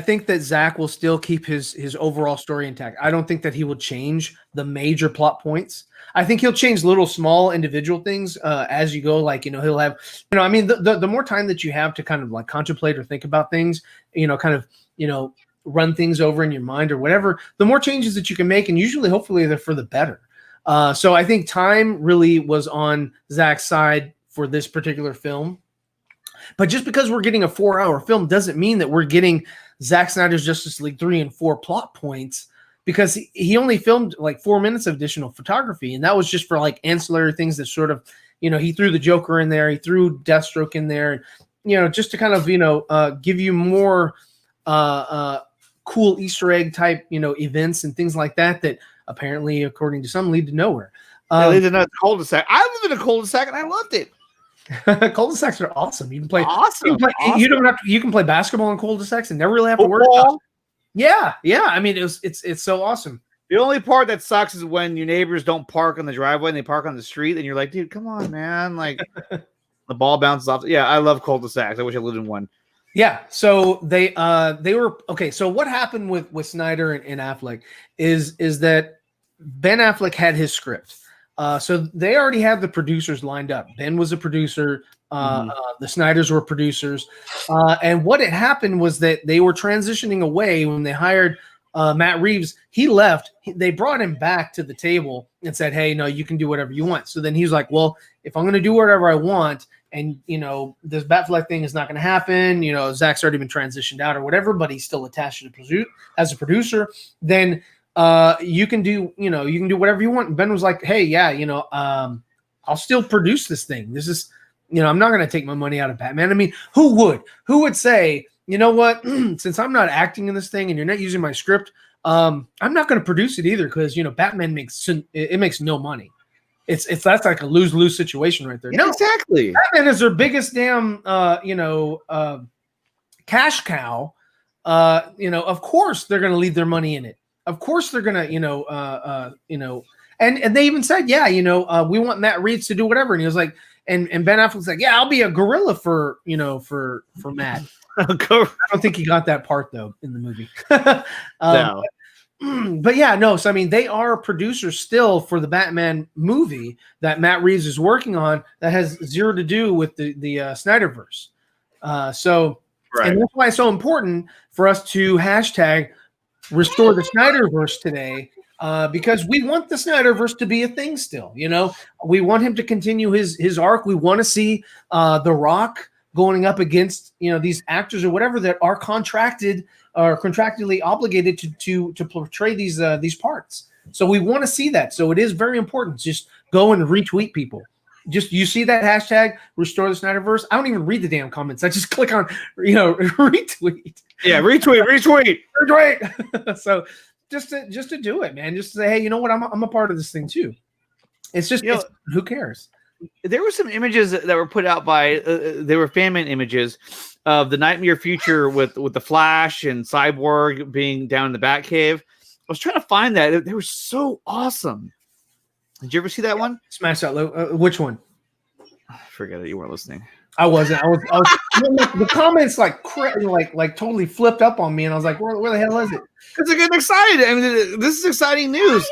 think that Zach will still keep his overall story intact. I don't think that he will change the major plot points. I think he'll change little small individual things as you go. Like, he'll have, I mean, the more time that you have to kind of like contemplate or think about things, run things over in your mind or whatever, the more changes that you can make. And usually, hopefully, they're for the better. So I think time really was on Zach's side for this particular film. But just because we're getting a 4-hour film doesn't mean that we're getting Zack Snyder's Justice League 3 and 4 plot points, because he only filmed like 4 minutes of additional photography. And that was just for like ancillary things that sort of, he threw the Joker in there, he threw Deathstroke in there, just to kind of, give you more cool Easter egg type, events and things like that apparently, according to some, lead to nowhere. They lead to a cul-de-sac. I lived in a cul-de-sac and I loved it. Cul-de-sacs are awesome. You can play awesome. You can play basketball in cul-de-sacs and never really have to worry about. Yeah. I mean, it's so awesome. The only part that sucks is when your neighbors don't park on the driveway and they park on the street, and you're like, dude, come on, man. Like the ball bounces off. Yeah, I love cul-de-sacs. I wish I lived in one. Yeah. So they were okay. So what happened with Snyder and Affleck is that Ben Affleck had his script. So they already had the producers lined up. Ben was a producer. The Snyders were producers. And what had happened was that they were transitioning away when they hired Matt Reeves. He left. They brought him back to the table and said, hey, no, you can do whatever you want. So then he was like, well, if I'm going to do whatever I want, and, this Batfleck thing is not going to happen, Zach's already been transitioned out or whatever, but he's still attached to the pursuit as a producer, then you can do whatever you want. And Ben was like, hey, yeah, I'll still produce this thing. This is, I'm not going to take my money out of Batman. I mean, who would say, you know what, since I'm not acting in this thing and you're not using my script, I'm not going to produce it either because Batman makes no money. That's like a lose-lose situation right there. Yeah, no, exactly. Batman is their biggest damn cash cow. Of course they're going to leave their money in it. Of course they're going to and they even said, we want Matt Reeves to do whatever, and he was like, and Ben Affleck's like, yeah, I'll be a gorilla for Matt. I don't think he got that part though in the movie. No. But yeah, no. So I mean, they are producers still for the Batman movie that Matt Reeves is working on that has zero to do with the Snyderverse. And that's why it's so important for us to hashtag restore the Snyderverse today, because we want the Snyderverse to be a thing still. We want him to continue his arc. We want to see The Rock going up against these actors or whatever that are contracted or contractually obligated to portray these parts. So we want to see that. So it is very important. Just go and retweet people. Just you see that hashtag restore the Snyderverse. I don't even read the damn comments. I just click on retweet. Yeah, retweet. So just to do it, man. Just to say, hey, you know what? I'm a part of this thing too. It's just who cares? There were some images that were put out by they were fan-made images of the Nightmare future with the Flash and Cyborg being down in the Batcave. I was trying to find that. They were so awesome. Did you ever see that one? Smash that low. Which one? Forget it. You weren't listening. I wasn't. I was the comments like totally flipped up on me, and I was like, where the hell is it? Because they're getting excited. I mean, this is exciting news.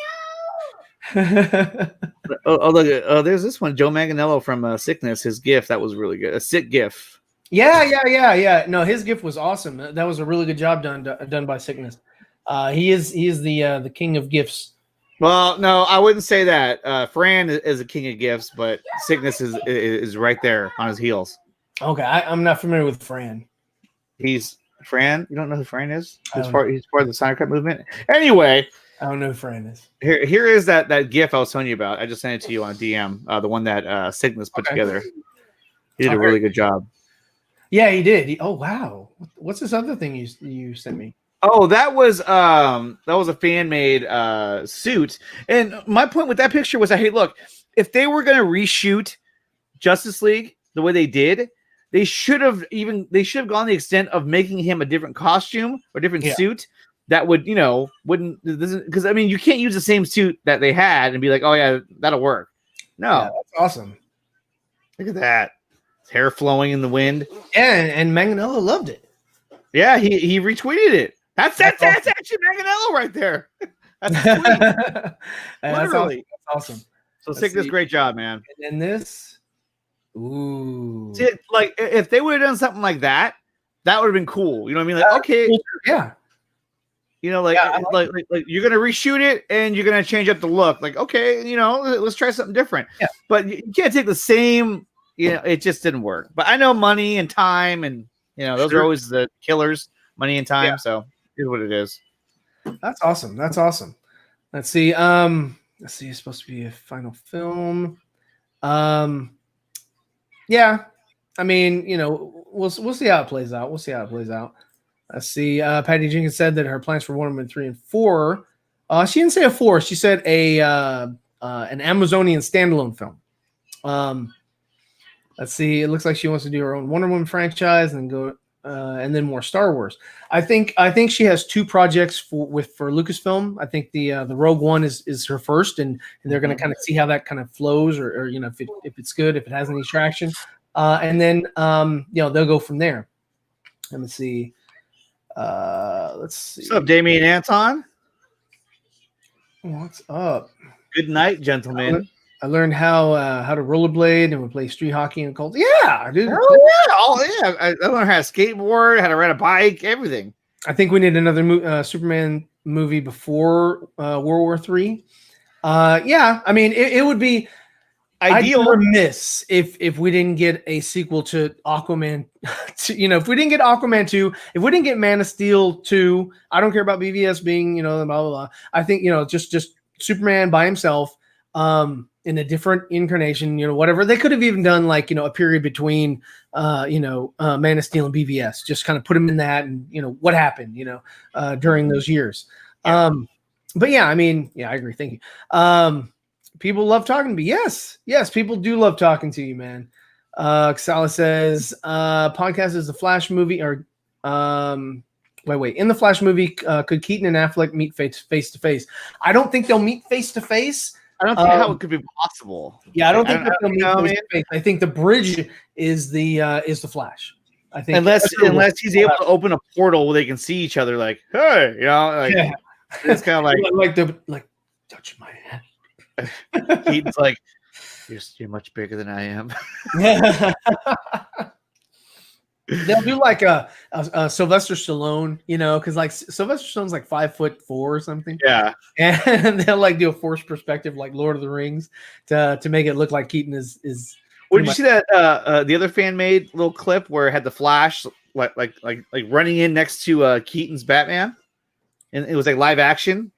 Look! There's this one, Joe Manganiello from Sickness. His GIF that was really good. A sick GIF. Yeah. No, his GIF was awesome. That was a really good job done by Sickness. He is the king of GIFs. Well, no, I wouldn't say that. Fran is a king of GIFs, but Sickness is right there on his heels. Okay, I'm not familiar with Fran. He's Fran. You don't know who Fran is? He's part of the Snyder Cut movement. Anyway. I don't know who Fran is. Here is that GIF I was telling you about. I just sent it to you on DM. The one that Cygnus put together. He did a really good job. Yeah, he did. Oh wow! What's this other thing you sent me? Oh, that was a fan made suit. And my point with that picture was, hey, look, if they were going to reshoot Justice League the way they did, they should have gone the extent of making him a different costume or different suit. That would, because I mean, you can't use the same suit that they had and be like, oh yeah, that'll work. No, that's awesome. Look at that, his hair flowing in the wind. Yeah, and Manganiello loved it. Yeah, he retweeted it. That's awesome. Actually Manganiello right there. That's sweet. Literally, that's awesome. So Sickness, great job, man. And then this, ooh, see, like if they would have done something like that, that would have been cool. You know what I mean? Like, okay, yeah. Like you're gonna reshoot it and you're gonna change up the look. Like, okay, let's try something different. Yeah. But you can't take the same. It just didn't work. But I know money and time, and those are always the killers. Money and time. Yeah. So here's what it is. That's awesome. Let's see. It's supposed to be a final film. Yeah. I mean, we'll see how it plays out. Let's see. Patty Jenkins said that her plans for Wonder Woman 3 and 4. She didn't say a 4. She said an Amazonian standalone film. Let's see. It looks like she wants to do her own Wonder Woman franchise and go and then more Star Wars. I think she has 2 projects for Lucasfilm. I think the Rogue One is her first, and they're going to kind of see how that kind of flows, or if it's good, if it has any traction, and then they'll go from there. Let me see. Let's see. What's up, Damien Anton? What's up? Good night, gentlemen. I learned how to rollerblade and we play street hockey and Colts. Yeah, dude. I learned how to skateboard, how to ride a bike, everything. I think we need another Superman movie before World War III. Yeah, I mean, it would be ideal. I'd be remiss if we didn't get a sequel to Aquaman. If we didn't get Aquaman 2, if we didn't get Man of Steel 2, I don't care about BVS being, blah, blah, blah. I think, just Superman by himself, in a different incarnation, whatever. They could have even done like, a period between, Man of Steel and BVS, just kind of put him in that and, what happened, during those years. Yeah. But yeah, I mean, yeah, I agree. Thank you. People love talking to me. Yes, people do love talking to you, man. Xala says, podcast is the Flash movie, or wait. In the Flash movie, could Keaton and Affleck meet face to face? I don't think they'll meet face to face. I don't see how it could be possible. Yeah, I don't think they'll meet face to face. I think the bridge is the Flash. I think unless he's able to open a portal where they can see each other, like, hey, like it's kind of like touch my hand. Keaton's like, you're much bigger than I am. They'll do like a Sylvester Stallone, because like Sylvester Stallone's like 5'4" or something. Yeah, and they'll like do a forced perspective, like Lord of the Rings, to make it look like Keaton is. What did you see that the other fan made little clip where it had the Flash like running in next to Keaton's Batman, and it was like live action.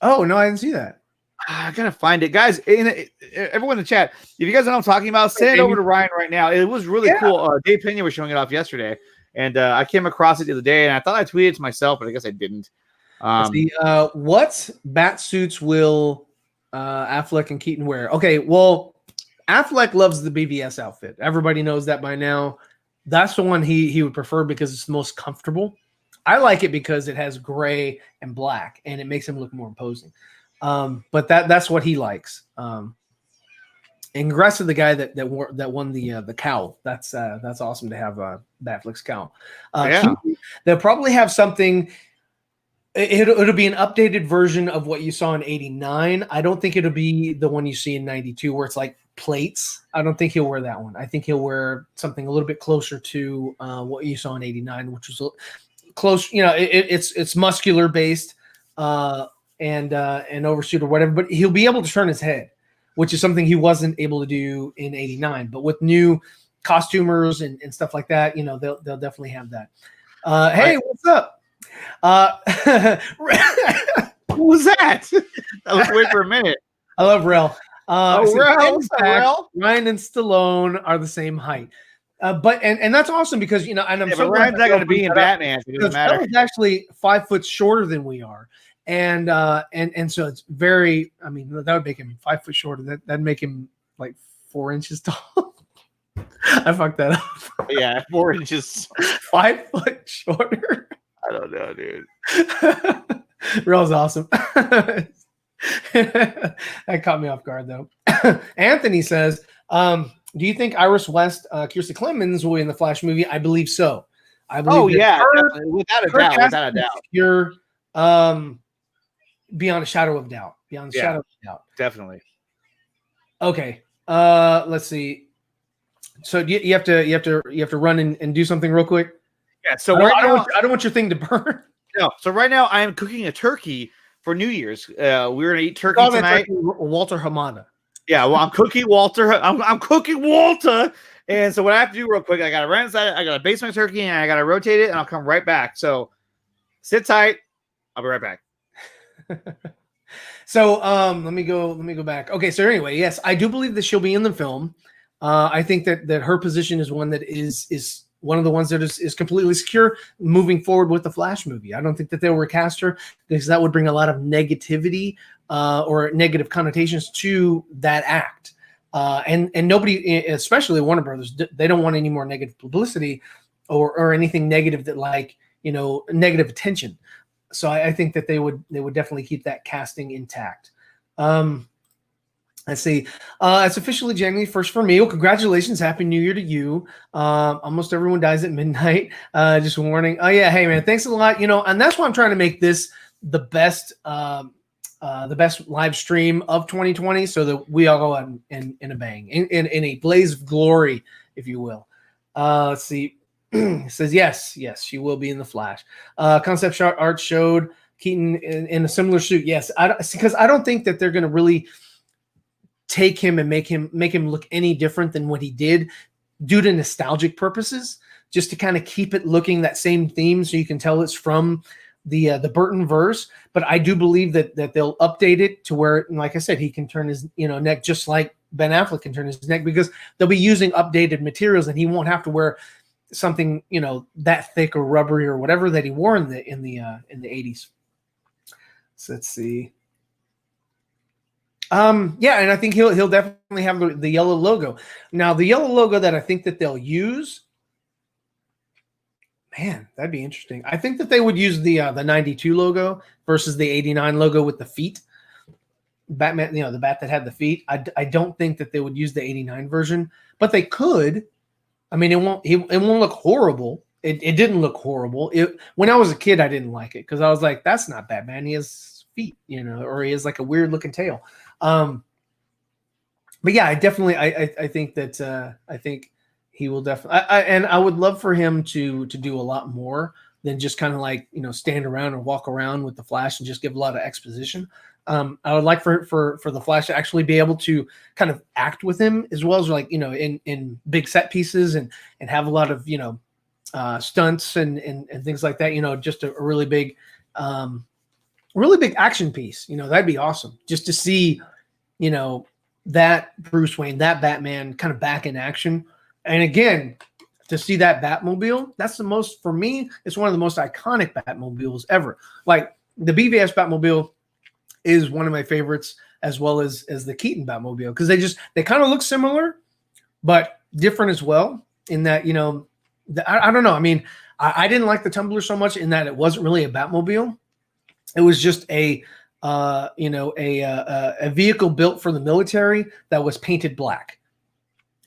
Oh no, I didn't see that. I gotta find it, guys. Everyone in the chat, if you guys know what I'm talking about, send it over to Ryan right now. It was really cool. Dave Pena was showing it off yesterday, and I came across it the other day, and I thought I tweeted it to myself, but I guess I didn't. What bat suits will Affleck and Keaton wear? Okay, well, Affleck loves the BVS outfit. Everybody knows that by now. That's the one he would prefer because it's the most comfortable. I like it because it has gray and black, and it makes him look more imposing. But that's what he likes. And congrats to the guy that won the cowl. That's awesome to have Batfleck's cowl. They'll probably have something. It'll be an updated version of what you saw in '89. I don't think it'll be the one you see in '92 where it's like plates. I don't think he'll wear that one. I think he'll wear something a little bit closer to what you saw in '89, which was close. It's muscular based. And overshoot or whatever, but he'll be able to turn his head, which is something he wasn't able to do in '89. But with new costumers and stuff like that, they'll definitely have that. Hey, what's up? Who was that? I was waiting for a minute. I love Rel. Rel, what's up, Rel? Ryan and Stallone are the same height. But that's awesome because and I'm so Ryan's not going to be in Batman. So it doesn't matter. He's actually 5 foot shorter than we are. And so it's very, I mean, that would make him 5 foot shorter. That'd make him like 4 inches tall. I fucked that up. Yeah, 4 inches. 5 foot shorter. I don't know, dude. Real's awesome. That caught me off guard though. Anthony says, do you think Iris West, Kiersey Clemens will be in the Flash movie? I believe so. Definitely. Without a doubt. You're beyond a shadow of doubt. Definitely. Okay. Let's see. So you have to run and do something real quick. Yeah. So I don't want your thing to burn. No. So right now I am cooking a turkey for New Year's. We're gonna eat turkey tonight. Walter Hamada. Yeah. Well, I'm cooking Walter. I'm cooking Walter. And so what I have to do real quick, I gotta run inside. I gotta baste my turkey and I gotta rotate it, and I'll come right back. So sit tight. I'll be right back. So let me go back. Okay, so anyway, yes, I do believe that she'll be in the film. I think that her position is one that is one of the ones that is completely secure moving forward with the Flash movie. I don't think that they'll recast her because that would bring a lot of negativity or negative connotations to that act. And nobody, especially Warner Brothers, they don't want any more negative publicity or anything negative that negative attention. So I think that they would definitely keep that casting intact. Let's see. It's officially January 1st for me. Well, congratulations. Happy New Year to you. Almost everyone dies at midnight. Just a warning. Oh yeah. Hey man, thanks a lot. And that's why I'm trying to make this the best live stream of 2020 so that we all go out in a bang, in a blaze of glory, if you will. Let's see. It says yes, she will be in the Flash. Concept art showed Keaton in a similar suit. Yes, because I don't think that they're going to really take him and make him look any different than what he did, due to nostalgic purposes, just to kind of keep it looking that same theme, so you can tell it's from the Burtonverse. But I do believe that they'll update it to where, like I said, he can turn his neck just like Ben Affleck can turn his neck, because they'll be using updated materials and he won't have to wear something that thick or rubbery or whatever that he wore in the 80s. let's see. Yeah, and I think he'll definitely have the yellow logo. Now, the yellow logo that I think that they'll use, man, that'd be interesting. I think that they would use the 92 logo versus the 89 logo with the feet. Batman, the bat that had the feet. I don't think that they would use the 89 version, but they could. I mean, it won't look horrible. It didn't look horrible. When I was a kid, I didn't like it because I was like, that's not Batman. He has feet, or he has like a weird looking tail. But yeah, I think that I think he will definitely. And I would love for him to do a lot more than just kind of like stand around or walk around with the Flash and just give a lot of exposition. I would like for the Flash to actually be able to kind of act with him as well as like in big set pieces and have a lot of stunts and things like that. Just a really big action piece. That'd be awesome just to see that Bruce Wayne, that Batman kind of back in action. And again, to see that Batmobile, that's for me, it's one of the most iconic Batmobiles ever. Like the BVS Batmobile is one of my favorites, as well as the Keaton Batmobile, because they kind of look similar, but different as well in that, I don't know. I mean, I didn't like the Tumbler so much in that it wasn't really a Batmobile. It was just a vehicle built for the military that was painted black.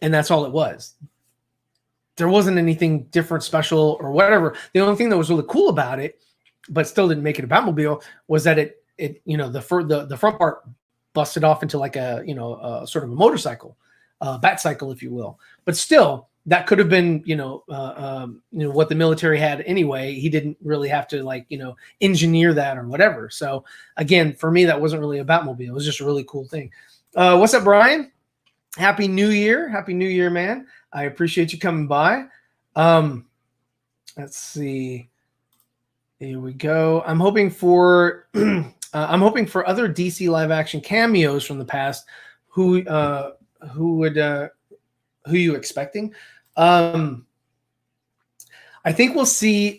And that's all it was. There wasn't anything different, special, or whatever. The only thing that was really cool about it, but still didn't make it a Batmobile, was that the front part busted off into like a sort of a motorcycle, bat cycle, if you will. But still, that could have been what the military had anyway. He didn't really have to engineer that or whatever. So again, for me, that wasn't really a Batmobile. It was just a really cool thing. What's up, Brian? Happy New Year, man. I appreciate you coming by. Let's see. Here we go. I'm hoping for other DC live action cameos from the past. Who you expecting? I think we'll see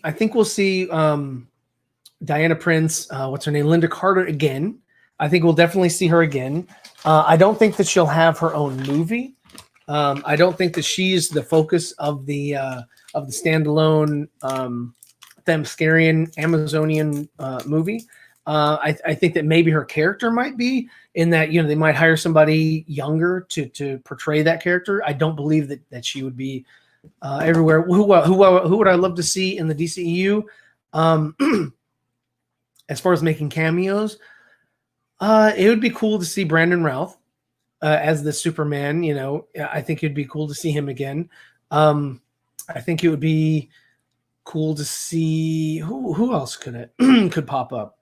Diana Prince, what's her name? Linda Carter again. I think we'll definitely see her again. I don't think that she'll have her own movie. I don't think that she's the focus of the standalone Themyscirian Amazonian movie. I think that maybe her character might be in that, they might hire somebody younger to portray that character. I don't believe that she would be everywhere. Who would I love to see in the DCEU? As far as making cameos, it would be cool to see Brandon Routh as the Superman. I think it'd be cool to see him again. I think it would be cool to see who else could pop up.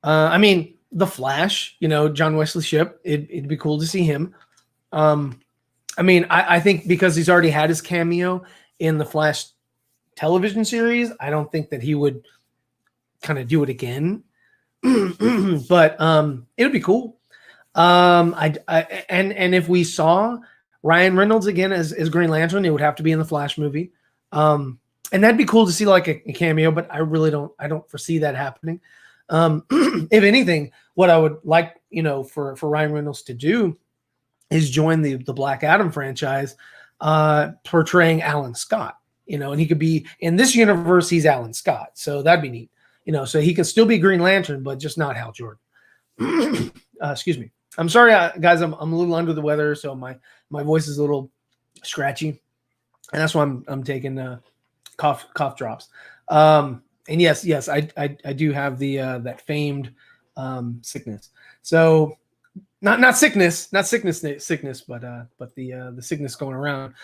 I mean, the Flash, John Wesley Shipp, it'd be cool to see him. I mean, I think because he's already had his cameo in the Flash television series, I don't think that he would kind of do it again. But it would be cool. And if we saw Ryan Reynolds again as Green Lantern, it would have to be in the Flash movie. And that'd be cool to see like a cameo, but I don't foresee that happening. If anything, what I would like, for Ryan Reynolds to do is join the Black Adam franchise, portraying Alan Scott, and he could be in this universe. He's Alan Scott. So that'd be neat, so he can still be Green Lantern, but just not Hal Jordan. Excuse me. I'm sorry, guys. I'm a little under the weather. So my voice is a little scratchy, and that's why I'm taking cough drops. And yes, I do have the that famed sickness. So not sickness, but the sickness going around.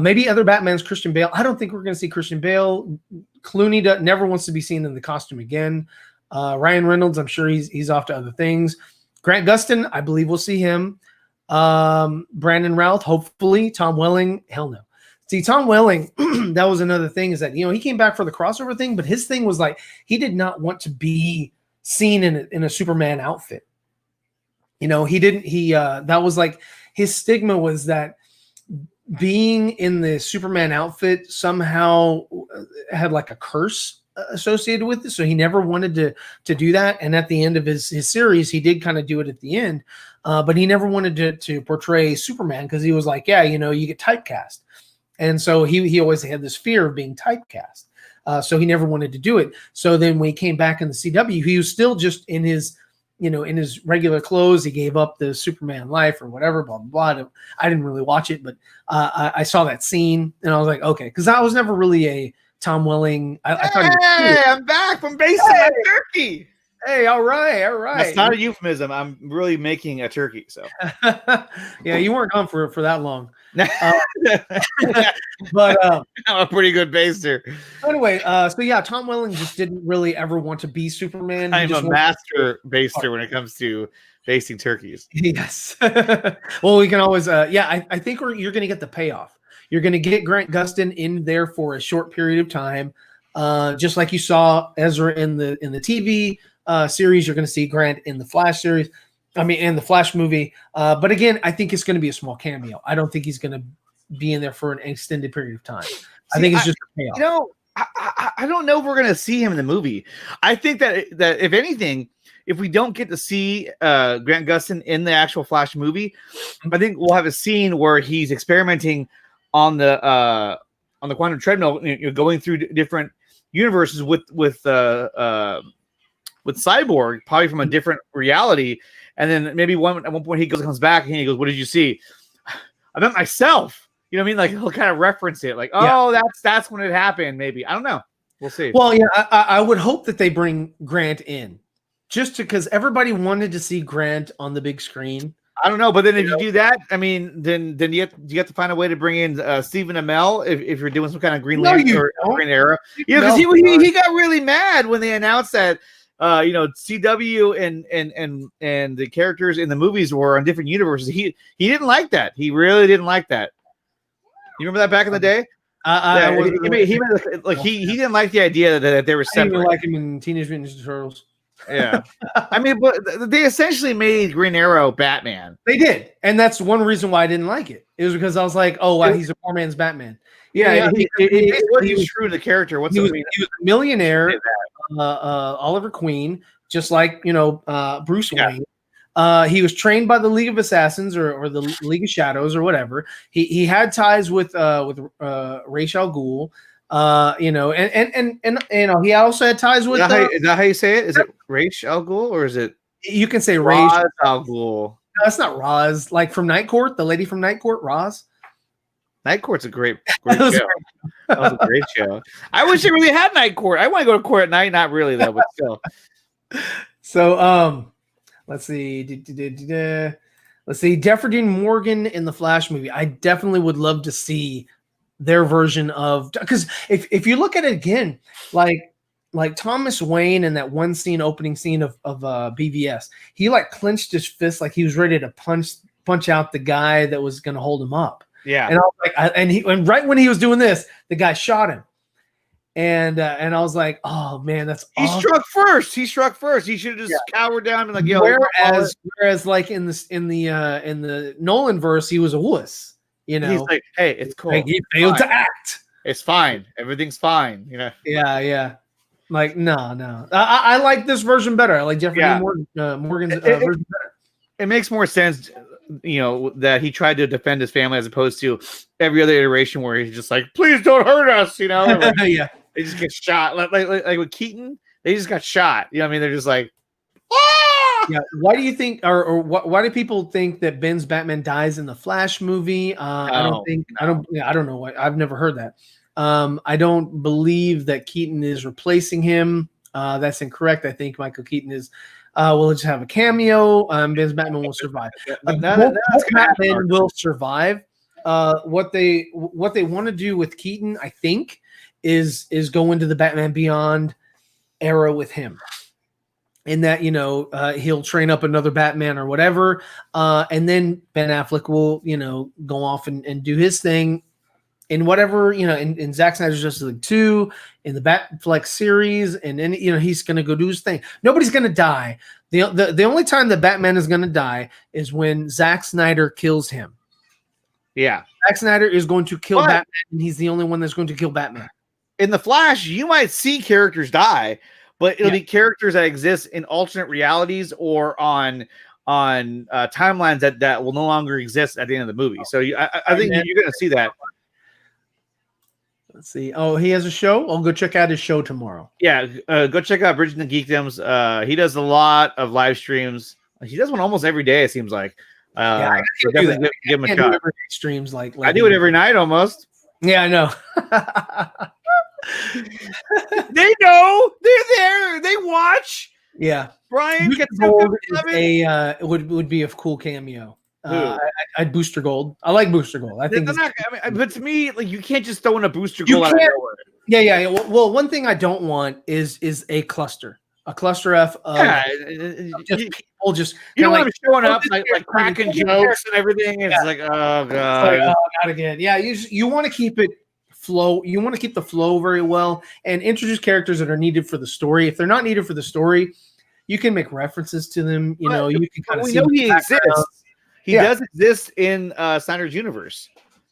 Maybe other Batman's Christian Bale. I don't think we're going to see Christian Bale. Clooney never wants to be seen in the costume again. Ryan Reynolds, I'm sure he's off to other things. Grant Gustin, I believe we'll see him. Brandon Routh, hopefully. Tom Welling, hell no. See, Tom Welling, that was another thing, is that, he came back for the crossover thing, but his thing was like, he did not want to be seen in a Superman outfit. That was like, his stigma was that being in the Superman outfit somehow had like a curse associated with it, so he never wanted to do that. And at the end of his series, he did kind of do it at the end, but he never wanted to portray Superman because he was like, yeah, you get typecast, and so he always had this fear of being typecast. So he never wanted to do it. So then when he came back in the CW, he was still just in his regular clothes. He gave up the Superman life or whatever, blah, blah, blah. I didn't really watch it, but I saw that scene and I was like, okay, because I was never really a Tom Welling. I thought I'm back from basing my turkey. Hey, all right. That's not a euphemism. I'm really making a turkey. So yeah, you weren't gone for that long. But I'm a pretty good baster. Anyway, so yeah, Tom Welling just didn't really ever want to be Superman. I'm a master baster when it comes to basting turkeys. Yes. Well, we can always I think you're going to get the payoff. You're going to get Grant Gustin in there for a short period of time, just like you saw Ezra in the TV series. You're going to see Grant in the Flash series. I mean, in the Flash movie. But again, I think it's going to be a small cameo. I don't think he's going to be in there for an extended period of time. I think it's just a payoff. I don't know if we're going to see him in the movie. I think that if anything, if we don't get to see Grant Gustin in the actual Flash movie, I think we'll have a scene where he's experimenting on the quantum treadmill, going through different universes with Cyborg, probably from a different reality. And then maybe at one point he comes back and he goes, "What did you see?" I met myself. You know what I mean? Like he'll kind of reference it, like, "Oh, that's when it happened." Maybe, I don't know. We'll see. Well, yeah, I would hope that they bring Grant in, just because everybody wanted to see Grant on the big screen. I don't know, but then if you do that, I mean, then you have to find a way to bring in Stephen Amell if you're doing some kind of Green Lantern or Green Arrow. Yeah, because he got really mad when they announced that. CW and the characters in the movies were on different universes. He didn't like that. He really didn't like that. You remember that back in the day? He didn't like the idea that they were separate. I didn't like him in Teenage Mutant Ninja Turtles. Yeah, I mean, but they essentially made Green Arrow Batman. They did, and that's one reason why I didn't like it. It was because I was like, "Oh, wow, he's a poor man's Batman." Yeah, he was true to the character. He was a millionaire. Oliver Queen, just like Bruce Wayne. He was trained by the League of Assassins or the League of Shadows or whatever. He had ties with Ra's al Ghul. And he also had ties with. Is that how you say it? Is it Ra's al Ghul or is it? You can say Ra's al Ghul. No, it's not Roz. Like from Night Court, the lady from Night Court, Roz. Night Court's a great show. That was a great show. I wish it really had Night Court. I want to go to court at night. Not really though, but still. So let's see. Let's see. Defordine Morgan in the Flash movie. I definitely would love to see their version of, because if you look at it again, like Thomas Wayne in that one opening scene of BVS, he like clenched his fist like he was ready to punch out the guy that was going to hold him up. Yeah, and I was like, and right when he was doing this, the guy shot him, and I was like, oh man, that's awesome. He struck first. He should have just cowered down and like, yo. Whereas like in the Nolan verse, he was a wuss. He's like, hey, it's cool. Like, he failed to act. It's fine. Everything's fine. Yeah. Like no. I like this version better. I like Jeffrey Morgan's version better. It makes more sense. That he tried to defend his family as opposed to every other iteration where he's just like, please don't hurt us, Yeah, they just get shot like with Keaton, they just got shot. You know what I mean? They're just like, ah! Yeah. Why do you think, or why do people think that Ben's Batman dies in the Flash movie? I don't know why. I've never heard that. I don't believe that Keaton is replacing him. That's incorrect. I think Michael Keaton is. We'll just have a cameo. Ben's Batman will survive. Batman will survive. What they want to do with Keaton, I think, is go into the Batman Beyond era with him. In that, he'll train up another Batman or whatever, and then Ben Affleck will, go off and do his thing. In whatever, in Zack Snyder's Justice League 2, in the Batfleck series, and then, he's going to go do his thing. Nobody's going to die. The only time that Batman is going to die is when Zack Snyder kills him. Yeah. Zack Snyder is going to kill Batman, and he's the only one that's going to kill Batman. in the Flash, you might see characters die, but it'll be characters that exist in alternate realities or on timelines that will no longer exist at the end of the movie. So I think you're going to see that. Let's see. Oh, he has a show. I'll go check out his show tomorrow. Yeah, go check out Bridging the Geekdoms. He does a lot of live streams. He does one almost every day, it seems like. So definitely give him a shot. Streams like I do it every night almost. Yeah, I know. They know. They're there. They watch. Yeah. Brian gets would be a cool cameo. I'd Booster Gold. I like Booster Gold. I think but to me, like, you can't just throw in a Booster Gold out of nowhere. Yeah. Well, one thing I don't want is a cluster F of people just you don't want them showing up like cracking jokes and everything. It's like, oh god, not again. Yeah, you want to keep it flow. You want to keep the flow very well and introduce characters that are needed for the story. If they're not needed for the story, you can make references to them. You can kind of see. He exists. He does exist in Snyder's universe,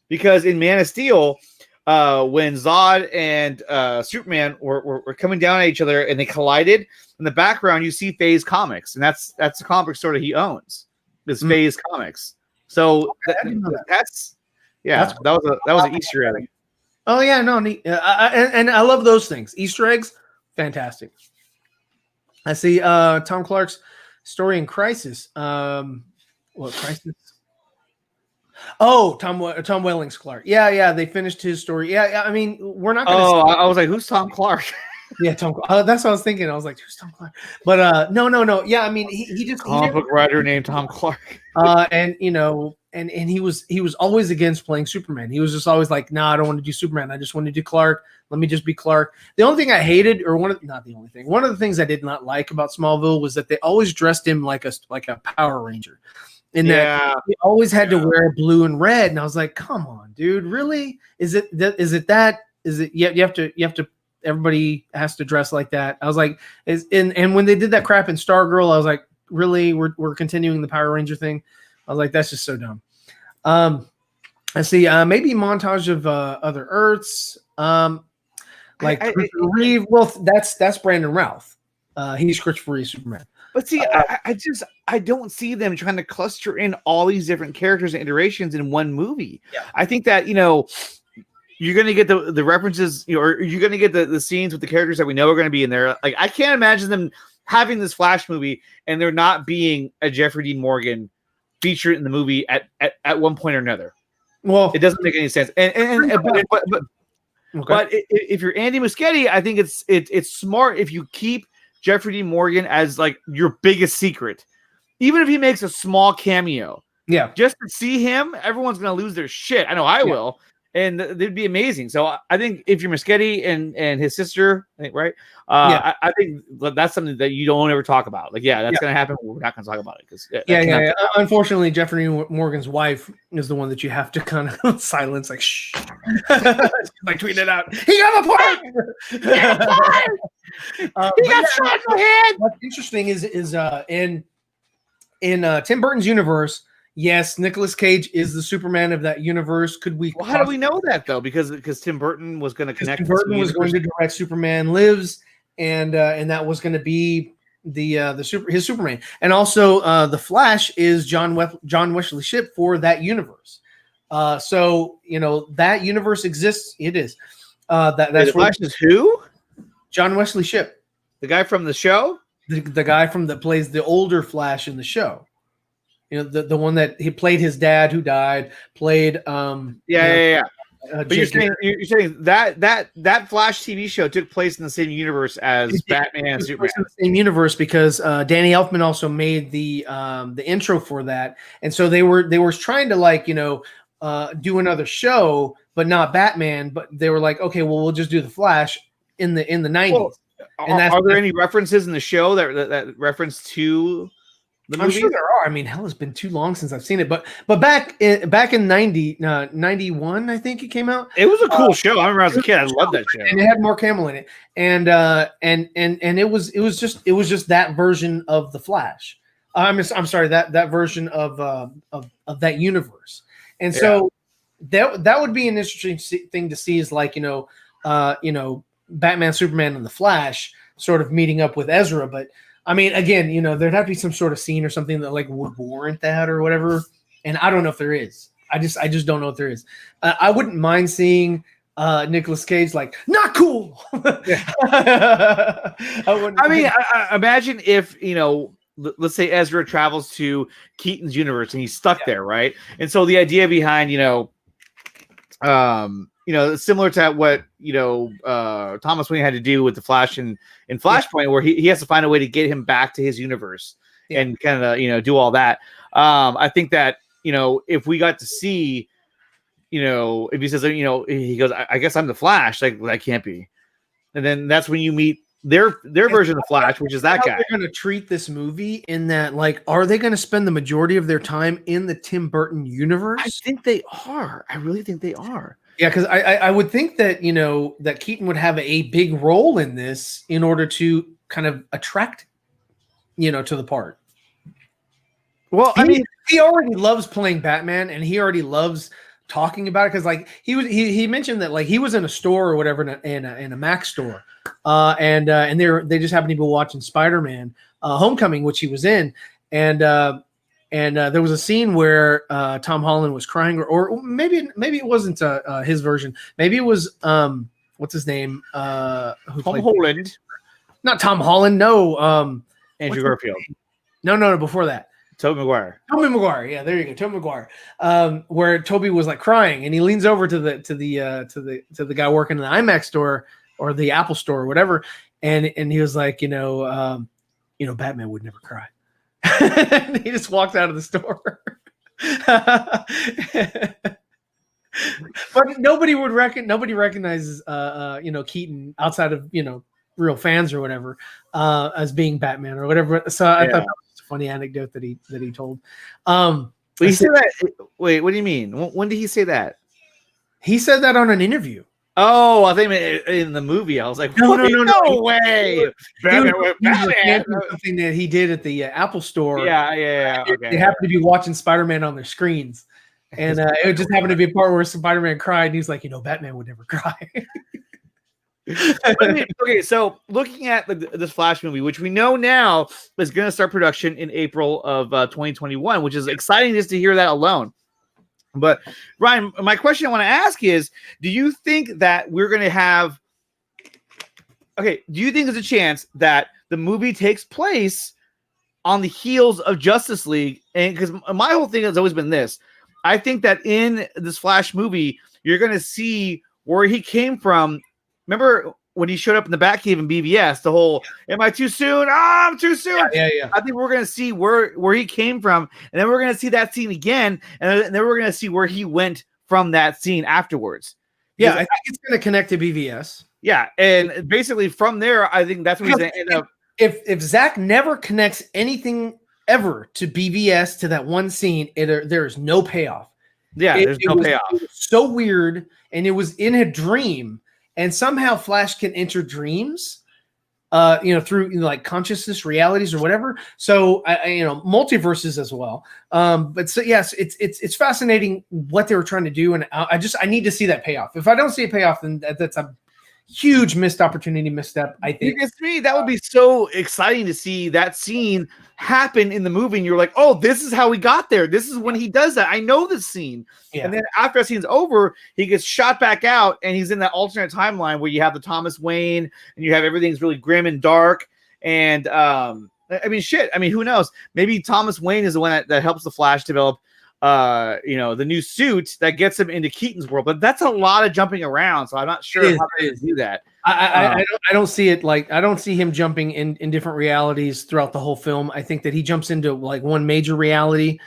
because in Man of Steel, when Zod and Superman were coming down at each other and they collided, in the background you see Phase Comics, and that's the comic store that he owns. It's Phase Comics. So that was an Easter egg. Oh yeah, no, neat. And I love those things. Easter eggs, fantastic. I see Tom Clark's story in Crisis. What Crisis? Oh, Tom Welling's Clark. Yeah. They finished his story. Yeah. I mean, we're not. I was like, who's Tom Clark? Yeah, Tom. That's what I was thinking. I was like, who's Tom Clark? But no. Yeah, I mean, he just comic book writer named Tom Clark. And he was always against playing Superman. He was just always like, nah, I don't want to do Superman. I just want to do Clark. Let me just be Clark. The only thing I hated, one of the things I did not like about Smallville was that they always dressed him like a Power Ranger. That he always had to wear blue and red, and I was like, "Come on, dude, really? Is it that? You have to? Everybody has to dress like that." I was like, and when they did that crap in Stargirl, I was like, "Really? We're continuing the Power Ranger thing?" I was like, "That's just so dumb." I see. Maybe montage of other Earths, Christopher Reeve. Well, that's Brandon Routh. He's Christopher Reeve Superman. But see, I don't see them trying to cluster in all these different characters and iterations in one movie. Yeah. I think that, you're going to get the references, or you're going to get the scenes with the characters that we know are going to be in there. Like, I can't imagine them having this Flash movie and there not being a Jeffrey Dean Morgan featured in the movie at one point or another. Well, it doesn't make any sense. But if you're Andy Muschietti, I think it's smart if you keep Jeffrey Dean Morgan as like your biggest secret, even if he makes a small cameo. Yeah, just to see him, everyone's gonna lose their shit. I know I will, and they'd be amazing. So I think if you're Muschietti and his sister, I think, right? I think that's something that you don't ever talk about. Like, that's gonna happen. We're not gonna talk about it because Unfortunately, Jeffrey Morgan's wife is the one that you have to kind of silence. Like, shh, like tweet it out. He got a point. He got shot in the head. What's interesting is in Tim Burton's universe. Yes, Nicolas Cage is the Superman of that universe. Could we? Well, how do we know that though? Because Tim Burton was going to connect. Tim Burton was going to direct Superman Lives, and that was going to be his Superman, and also the Flash is John Wesley Shipp for that universe. So that universe exists. It is. That's the Flash is who? John Wesley Shipp, the guy from the show, the guy that plays the older Flash in the show. The one that he played his dad who died, played But you're saying that Flash TV show took place in the same universe as Batman and Superman. In the same universe because Danny Elfman also made the intro for that, and so they were trying to do another show, but not Batman. But they were like, okay, well, we'll just do the Flash in the 90s. Well, are there any references in the show that reference to? I'm sure there are. I mean, hell, it's been too long since I've seen it. But back in 91, I think it came out. It was a cool show. I remember as a kid, I loved that show. And it had Mark Hamill in it. And it was just that version of the Flash. I'm sorry, that version of that universe. And so that would be an interesting thing to see is you know, Batman, Superman, and the Flash sort of meeting up with Ezra. But I mean, again, you know, there'd have to be some sort of scene or something that like would warrant that or whatever. And I don't know if there is. I just don't know if there is. I wouldn't mind seeing Nicolas Cage like not cool. I mean, I imagine if, you know, let's say Ezra travels to Keaton's universe and he's stuck there, right? And so the idea behind, you know, similar to what, you know, Thomas Wayne had to do with the Flash in Flashpoint, where he has to find a way to get him back to his universe and kind of, you know, do all that. I think that, you know, if we got to see, you know, if he says, you know, he goes, I guess I'm the Flash, like that can't be. And then that's when you meet their version of Flash, which is that guy. They're going to treat this movie in that, like, are they going to spend the majority of their time in the Tim Burton universe? I think they are. I really think they are. Yeah, because I would think that, you know, that Keaton would have a big role in this in order to kind of attract, you know, to the part. Well, I mean, he already loves playing Batman, and he already loves talking about it because, like, he mentioned that, like, he was in a store or whatever in a Mac store, and they just happened to be watching Spider-Man Homecoming, which he was in, and there was a scene where Tom Holland was crying, or maybe it wasn't his version. Maybe it was what's his name? Tom Holland, not Tom Holland. No, Andrew Garfield. No, before that. Tobey Maguire. Yeah, there you go. Tobey Maguire. Where Toby was like crying, and he leans over to the guy working in the IMAX store or the Apple store or whatever, and he was like, you know, Batman would never cry. And he just walked out of the store. But nobody recognizes you know, Keaton outside of, you know, real fans or whatever as being Batman or whatever. So I thought that was a funny anecdote that he told. He said that. Wait, what do you mean? When did he say that? He said that on an interview. Oh, I think in the movie. I was like, no way. Batman. Something that he did at the Apple store. Yeah. Okay. They happened to be watching Spider-Man on their screens. And it just happened to be a part where Spider-Man cried, and he's like, you know, Batman would never cry. Okay, so looking at this Flash movie, which we know now is going to start production in April of 2021, which is exciting just to hear that alone. But Ryan, my question I want to ask is, do you think that we're going to have? Okay, do you think there's a chance that the movie takes place on the heels of Justice League? And because my whole thing has always been this, I think that in this Flash movie, you're going to see where he came from. Remember when he showed up in the Batcave in BVS, the whole, am I too soon? I'm too soon. Yeah. I think we're going to see where he came from, and then we're going to see that scene again, and then we're going to see where he went from that scene afterwards. Yeah, I think it's going to connect to BVS. Yeah, and basically from there, I think that's what he's going to end up. If Zach never connects anything ever to BVS, to that one scene, there is no payoff. Yeah, there's no payoff. It was so weird, and it was in a dream. And somehow Flash can enter dreams, you know, through, you know, like consciousness realities or whatever. So, you know, multiverses as well. But so yes, it's fascinating what they were trying to do, and I need to see that payoff. If I don't see a payoff, then that's a huge misstep. I think. Because to me, that would be so exciting to see that scene happen in the movie, and you're like, oh, this is how we got there. This is when he does that. I know this scene. Yeah. And then after that scene's over, he gets shot back out, and he's in that alternate timeline where you have the Thomas Wayne, and you have everything's really grim and dark. And I mean, shit. I mean, who knows? Maybe Thomas Wayne is the one that helps the Flash develop, you know, the new suit that gets him into Keaton's world. But that's a lot of jumping around, so I'm not sure how to do that. I don't see it like, I don't see him jumping in different realities throughout the whole film. I think that he jumps into like one major reality,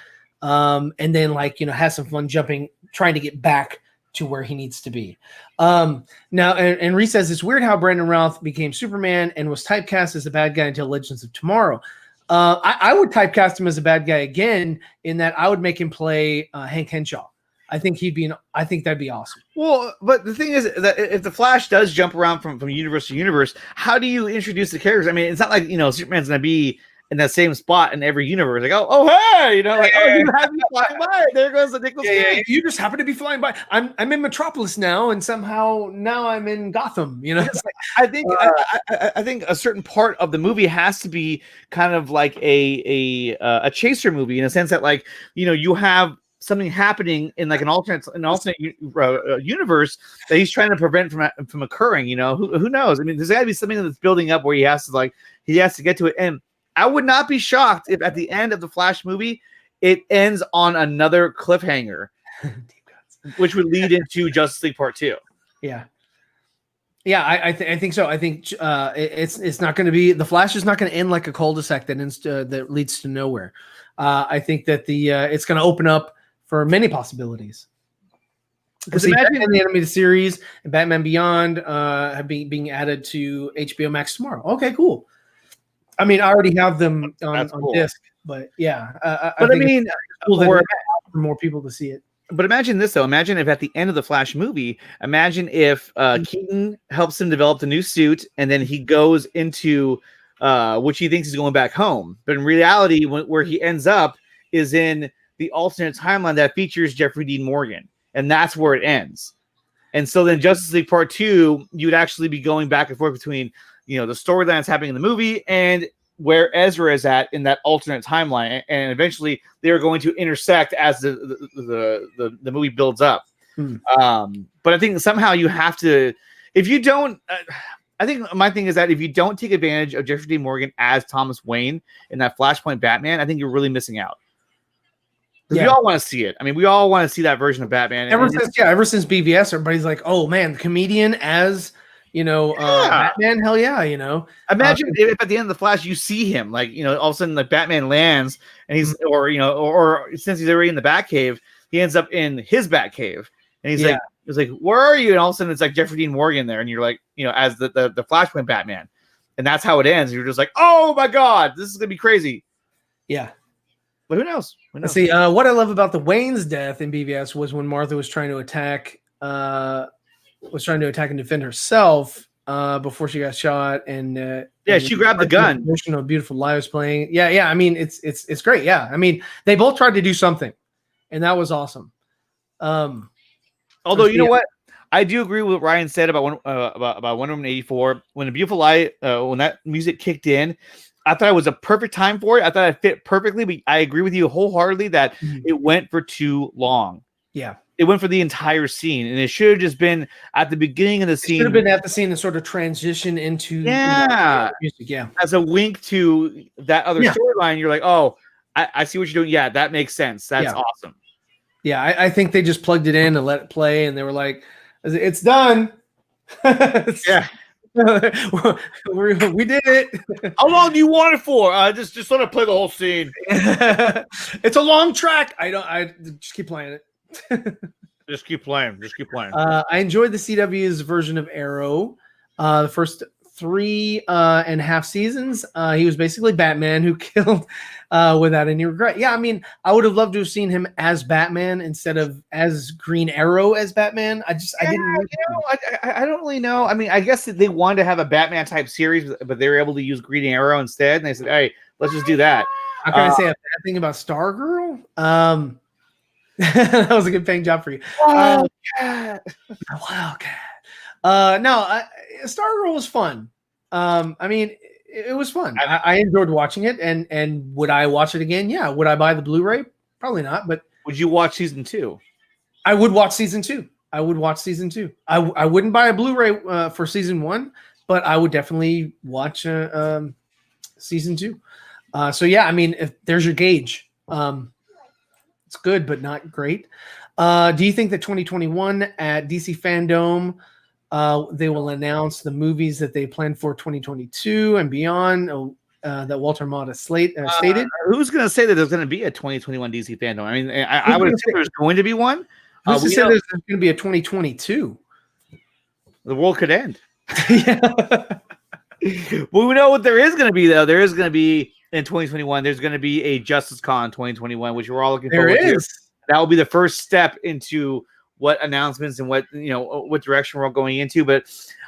and then, like, you know, has some fun trying to get back to where he needs to be. Now, and Reese says it's weird how Brandon Routh became Superman and was typecast as a bad guy until Legends of Tomorrow. I would typecast him as a bad guy again, in that I would make him play Hank Henshaw. I think that'd be awesome. Well, but the thing is that if the Flash does jump around from universe to universe, how do you introduce the characters? I mean, it's not like, you know, Superman's going to be in that same spot in every universe. Like, oh, hey, you know, like, oh, you have me flying by. There goes the Nicolas Cage. You just happen to be flying by. I'm in Metropolis now, and somehow now I'm in Gotham. You know, I think a certain part of the movie has to be kind of like a chaser movie in a sense that, like, you know, you have something happening in like an alternate universe that he's trying to prevent from occurring. You know, who knows? I mean, there's got to be something that's building up where he has to get to it. And I would not be shocked if at the end of the Flash movie it ends on another cliffhanger, which would lead into Justice League Part 2. Yeah. Yeah, I think so. I think it's not going to be, the Flash is not going to end like a cul-de-sac that leads to nowhere. I think that it's going to open up for many possibilities. Because imagine the animated series and Batman Beyond being added to HBO Max tomorrow. Okay, cool. I mean, I already have them on disc, but yeah. I mean, cool for more people to see it. But imagine this, though. Imagine if at the end of the Flash movie, imagine if Keaton helps him develop the new suit, and then he goes into which he thinks he's going back home. But in reality, where he ends up is in the alternate timeline that features Jeffrey Dean Morgan. And that's where it ends. And so then Justice League Part 2, you'd actually be going back and forth between, you know, the storyline that's happening in the movie and where Ezra is at in that alternate timeline. And eventually they're going to intersect as the movie builds up. But I think somehow you have to, if you don't, I think my thing is that if you don't take advantage of Jeffrey Dean Morgan as Thomas Wayne in that Flashpoint Batman, I think you're really missing out. We all want to see it. I mean, we all want to see that version of Batman. Ever since BVS, everybody's like, "Oh man, the comedian as Batman, hell yeah!" You know, imagine if at the end of the Flash you see him, like, you know, all of a sudden like Batman lands and he's, or since he's already in the Batcave, he ends up in his Batcave and he's like, "Where are you?" And all of a sudden it's like Jeffrey Dean Morgan there, and you're like, you know, as the Flashpoint Batman, and that's how it ends. You're just like, "Oh my god, this is gonna be crazy." Yeah. But who knows? Let's see. What I love about the Wayne's death in BVS was when Martha was trying to attack and defend herself before she got shot, and she grabbed the gun. Beautiful Lives playing. Yeah. I mean, it's great. Yeah. I mean, they both tried to do something, and that was awesome. Although you know what, I do agree with what Ryan said about Wonder Woman 84 when the Beautiful Light when that music kicked in. I thought it was a perfect time for it. I thought it fit perfectly, but I agree with you wholeheartedly that it went for too long. Yeah. It went for the entire scene, and it should have just been at the beginning of the scene. It should have been at the scene and sort of transition into music. Yeah. As a wink to that other storyline, you're like, oh, I see what you're doing. Yeah, that makes sense. That's awesome. Yeah, I think they just plugged it in and let it play, and they were like, it's done. Yeah. We did it. How long do you want it for? Just let it play the whole scene. It's a long track. I just keep playing it. Just keep playing. I enjoyed the CW's version of Arrow. The first 3.5 seasons, he was basically Batman who killed without any regret. Yeah, I mean, I would have loved to have seen him as Batman instead of as Green Arrow as Batman. I didn't. I don't really know. I mean, I guess they wanted to have a Batman type series, but they were able to use Green Arrow instead, and they said, "Hey, let's just do that." How can I say a bad thing about Stargirl? That was a good paying job for you. Wildcat. No, Stargirl was fun. I mean, it was fun. I enjoyed watching it, and would I watch it again? Yeah. Would I buy the Blu-ray? Probably not. But would you watch season 2? I would watch season 2. I wouldn't buy a Blu-ray for season 1, but I would definitely watch season 2. So yeah, I mean, if there's your gauge, it's good but not great. Do you think that 2021 at DC Fandom, they will announce the movies that they plan for 2022 and beyond that Walter Hamada stated? Who's going to say that there's going to be a 2021 DC Fandom? I mean, I would assume there's going to be one. Who's to say there's going to be a 2022? The world could end. Well, we know what there is going to be, though. There is going to be, in 2021, there's going to be a Justice Con 2021, which we're all looking forward to. That will be the first step into what announcements and what direction we're all going into. But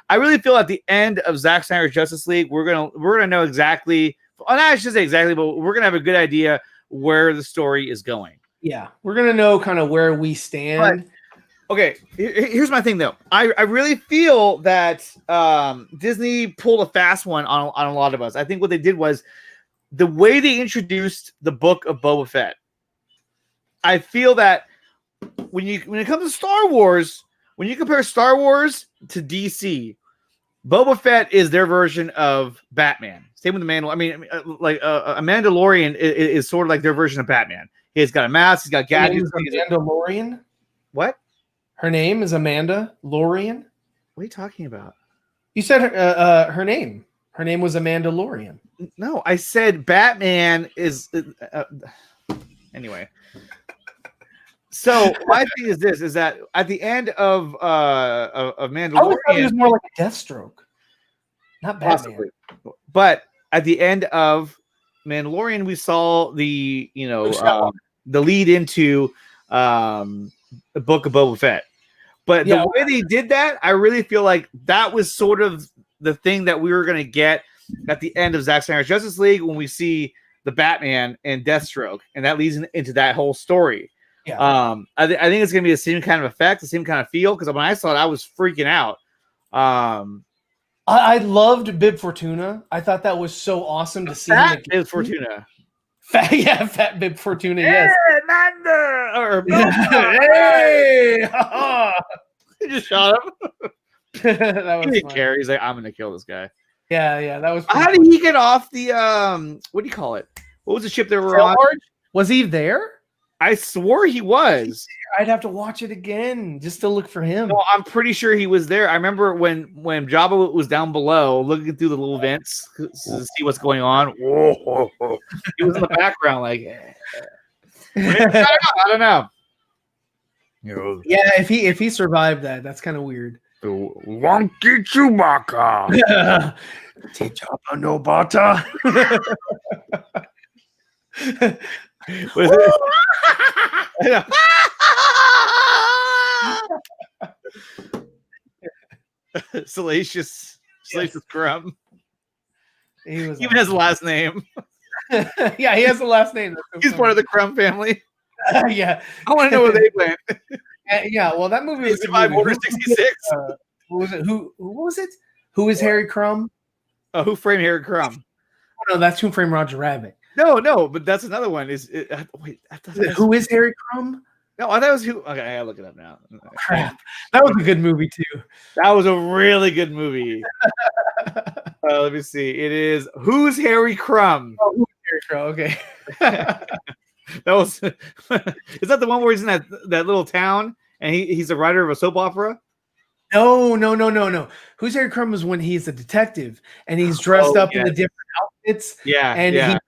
I really feel at the end of Zack Snyder's Justice League, we're gonna know exactly I should say exactly, but we're gonna have a good idea where the story is going. Yeah, we're gonna know kind of where we stand. But, okay, here's my thing though. I really feel that Disney pulled a fast one on a lot of us. I think what they did was the way they introduced the book of Boba Fett. I feel that when it comes to Star Wars, when you compare Star Wars to DC, Boba Fett is their version of Batman. Same with the Mandalorian. I mean, a Mandalorian is sort of like their version of Batman. He's got a mask. He's got gadgets. Mandalorian. What? Her name is Amanda Lorian. What are you talking about? You said her name. Her name was Amanda Lorian. No, I said Batman is. Anyway. So my thing is this: is that at the end of Mandalorian, I thought it was more like a Deathstroke, not Batman. Possibly. But at the end of Mandalorian, we saw the the lead into the book of Boba Fett. But the way they did that, I really feel like that was sort of the thing that we were going to get at the end of Zack Snyder's Justice League when we see the Batman and Deathstroke, and that leads into that whole story. Yeah. I think it's going to be the same kind of effect, the same kind of feel, because when I saw it, I was freaking out. I loved Bib Fortuna. I thought that was so awesome to see him. Bib Fortuna. Fat Bib Fortuna, yes. Hey, Amanda! Or hey! He just shot him. That was he didn't care. He's like, I'm going to kill this guy. Yeah, that was. How did he get off the, what do you call it? What was the ship they were on? Was he there? I swore he was. I'd have to watch it again just to look for him. No, I'm pretty sure he was there. I remember when Jabba was down below looking through the little vents to see what's going on. Whoa. He was in the background like, I don't know. Yeah, if he survived that, that's kind of weird. Wonky Chewbacca. Jabba no bata. Was it? Salacious Crumb. He was even has a last name. Yeah, he has a last name. So he's part of the Crumb family. Yeah, I want to know where they went. Yeah, well, that movie was survived Order 66. What was it? Who was it? Who is Harry Crumb? Who Framed Harry Crumb? Oh, no, that's Who Framed Roger Rabbit. No, but that's another one. Who is Harry Crumb? No, I thought it was who. Okay, I gotta look it up now. Crap, that was a good movie too. That was a really good movie. Let me see. It is Who's Harry Crumb? Oh, Who's Harry Crumb? Okay. That was. Is that the one where he's in that little town and he's a writer of a soap opera? No. Who's Harry Crumb is when he's a detective and he's dressed up in the different outfits. Yeah, and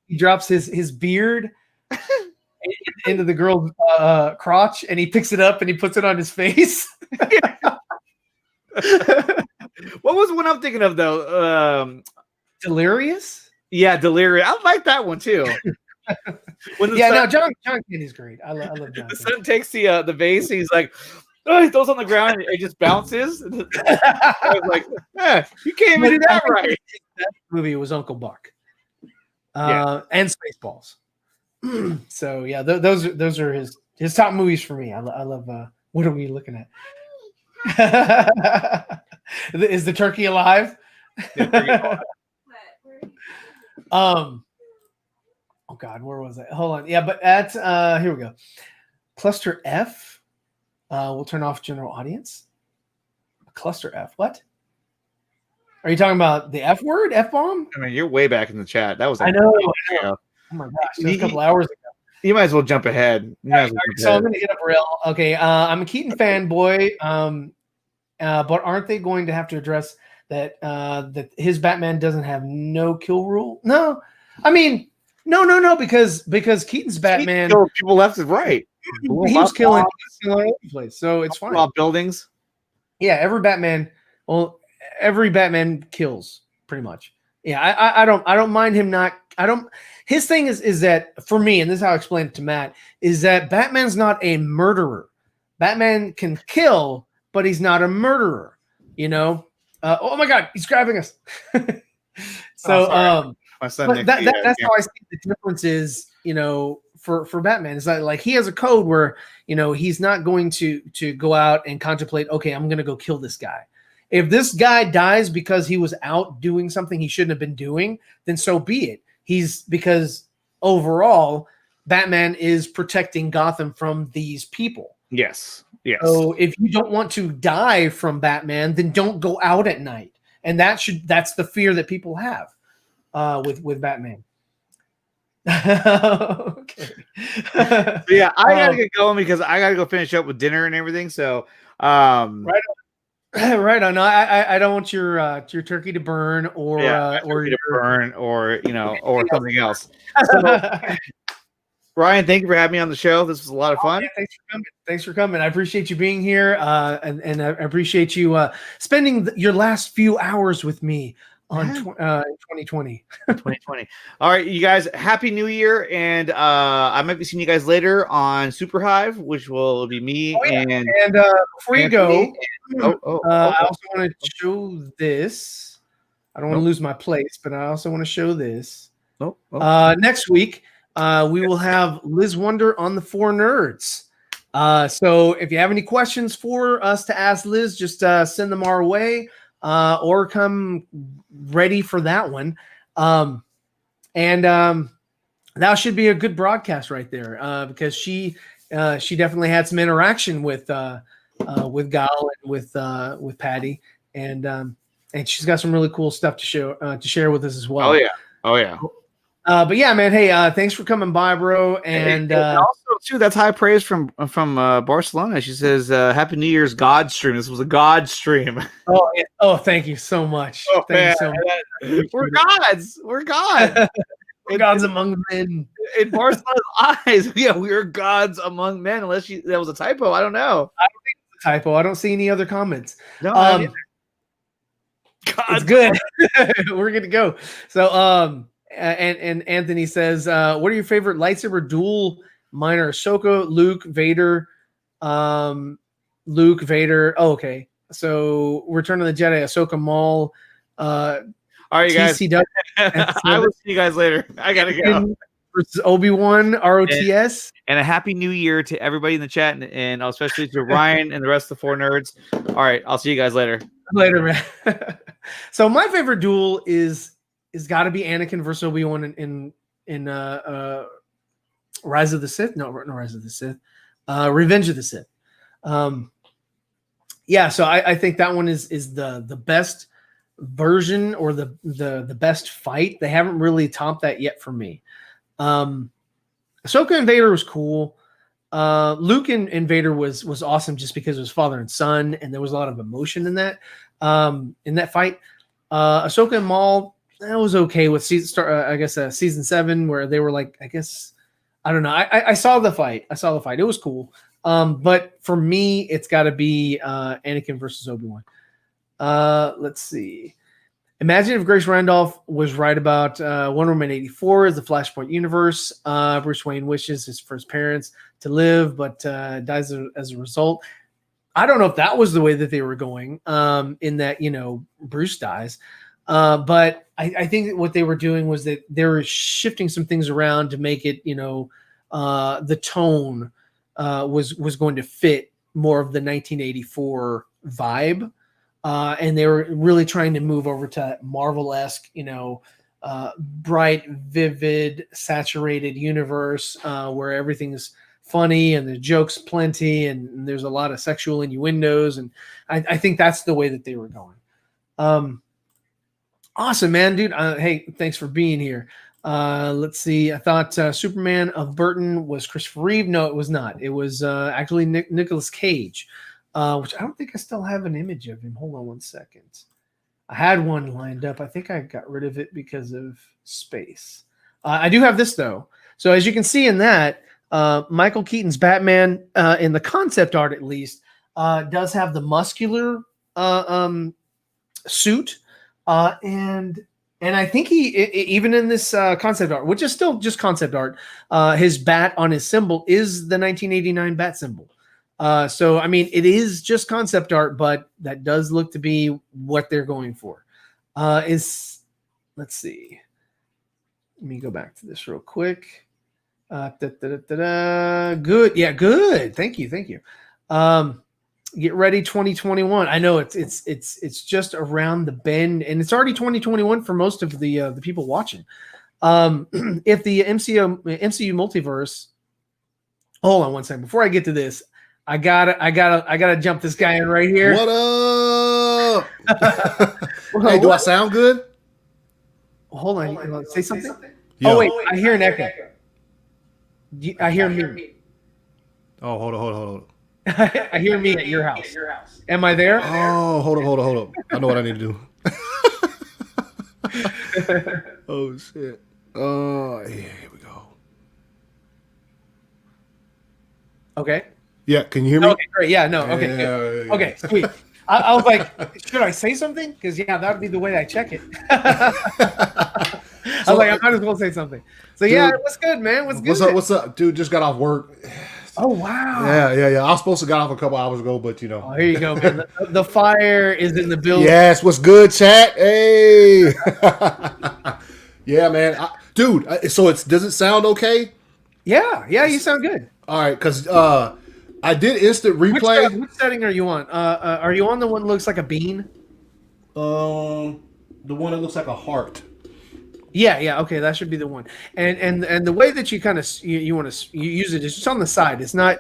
he drops his beard into the girl's crotch, and he picks it up and he puts it on his face. What was one I'm thinking of though? Delirious. Yeah, Delirious. I like that one too. John Candy's great. I love John. The son takes the vase. And he's like, he throws on the ground and it just bounces. I was like, you can't even do that right. That movie was Uncle Buck, and Spaceballs. So yeah, those are his top movies for me. I love. What are we looking at? Is the turkey alive? Oh God, where was it? Hold on. Yeah, but at here we go. Cluster F. We'll turn off general audience. Cluster F. What? Are you talking about the F word? F bomb? I mean, you're way back in the chat. That was like I know. Oh my gosh, that was a couple hours ago. You might as well jump ahead. So I'm gonna get up real. Okay, I'm a Keaton fanboy. But aren't they going to have to address that that his Batman doesn't have no kill rule? No, I mean, no, because Keaton's Batman killed people left and right. He was killing all over the place, so it's fine. Buildings. Yeah, every Batman kills pretty much. Yeah, I don't mind him not. His thing is that for me, and this is how I explained it to Matt, is that Batman's not a murderer. Batman can kill, but he's not a murderer. You know. Oh my God, he's grabbing us. So my son. That's how I see the difference is, for Batman is that like he has a code where he's not going to go out and contemplate. Okay, I'm going to go kill this guy. If this guy dies because he was out doing something he shouldn't have been doing, then so be it. Because overall, Batman is protecting Gotham from these people. Yes. So if you don't want to die from Batman, then don't go out at night. And that's the fear that people have with Batman. Okay. So yeah, I gotta get going because I gotta go finish up with dinner and everything. So right on. I don't want your turkey to burn or something else. So, Ryan, thank you for having me on the show. This was a lot of fun. Yeah, thanks for coming. I appreciate you being here, and I appreciate you spending your last few hours with me on 2020. 2020. All right, you guys, happy New Year, and I might be seeing you guys later on Super Hive, which will be me and before you go, I also want to show this. I don't want to lose my place, but I also want to show this. Next week. We will have Liz Wonder on the Four Nerds. So if you have any questions for us to ask Liz, just send them our way or come ready for that one. And that should be a good broadcast right there because she definitely had some interaction with Gal and with Patty, and she's got some really cool stuff to share with us as well. Oh yeah. But yeah, man. Hey, thanks for coming by, bro. And also too, that's high praise from Barcelona. She says, "Happy New Year's, God stream." This was a God stream. Oh, thank you so much. Thank you so much. We're gods. We're gods. We're gods among men. In Barcelona's eyes, yeah, we are gods among men. Unless that was a typo. I don't know. I don't think it's a typo. I don't see any other comments. No, it's good. We're good to go. So, and Anthony says, what are your favorite lightsaber duel? Mine are Ahsoka, Luke, Vader. Oh, okay. So Return of the Jedi, Ahsoka, Maul. All right, you guys. I will see you guys later. I gotta go. Versus Obi-Wan, ROTS. And a happy New Year to everybody in the chat, and especially to Ryan and the rest of the Four Nerds. All right, I'll see you guys later. Later, man. So my favorite duel is got to be Anakin versus Obi-Wan in Rise of the Sith. No, Rise of the Sith. Revenge of the Sith. Yeah, so I think that one is the best version or the best fight. They haven't really topped that yet for me. Ahsoka and Vader was cool. Luke and Vader was awesome just because it was father and son, and there was a lot of emotion in that fight. Ahsoka and Maul, that was okay with season 7 where they were like, I guess, I don't know. I saw the fight. It was cool. But for me, it's got to be Anakin versus Obi-Wan. Let's see. Imagine if Grace Randolph was right about Wonder Woman 84 is the Flashpoint universe. Bruce Wayne wishes for his parents to live, but dies as a result. I don't know if that was the way that they were going in that, Bruce dies. But I think that what they were doing was that they were shifting some things around to make it, the tone was going to fit more of the 1984 vibe. And they were really trying to move over to that Marvel-esque, bright, vivid, saturated universe where everything's funny and the jokes plenty and there's a lot of sexual innuendos. And I think that's the way that they were going. Awesome, man, dude. Hey, thanks for being here. Let's see. I thought Superman of Burton was Christopher Reeve. No, it was not. It was actually Nicolas Cage. Which I don't think I still have an image of him. Hold on one second. I had one lined up. I think I got rid of it because of space. I do have this, though. So as you can see in that, Michael Keaton's Batman, in the concept art at least, does have the muscular suit. And I think he, even in this concept art, which is still just concept art, his bat on his symbol is the 1989 bat symbol. So, I mean, it is just concept art, but that does look to be what they're going for. Let's see. Let me go back to this real quick. Good. Yeah, good. Thank you. Get ready 2021. I know it's just around the bend, and it's already 2021 for most of the people watching. If the MCU multiverse, hold on one second. Before I get to this, I gotta jump this guy in right here. What up? Hey, do I sound good? Hold on. You want to say something? Yo. Oh wait, I hear an echo. I hear me. Oh, hold on. I hear me at your house. Am I there? Oh, hold up. I know what I need to do. Oh shit. Here we go. Okay. Yeah, can you hear me? Okay, great. Yeah, no. Okay. Yeah. Okay, sweet. I was like, should I say something? Because that would be the way I check it. I was like, I might as well say something. So dude, what's good, man? What's good? What's up? Dude, just got off work. Oh wow. Yeah. I was supposed to get off a couple hours ago, but you know. Oh, here you go, man. The fire is in the building. Yes, what's good, chat? Hey. Yeah, man. Dude, so does it sound okay? Yeah, you sound good. All right, because I did instant replay. Which setting are you on? Are you on the one that looks like a bean? The one that looks like a heart. Yeah. Okay, that should be the one. And the way that you kind of you want to use it is just on the side. It's not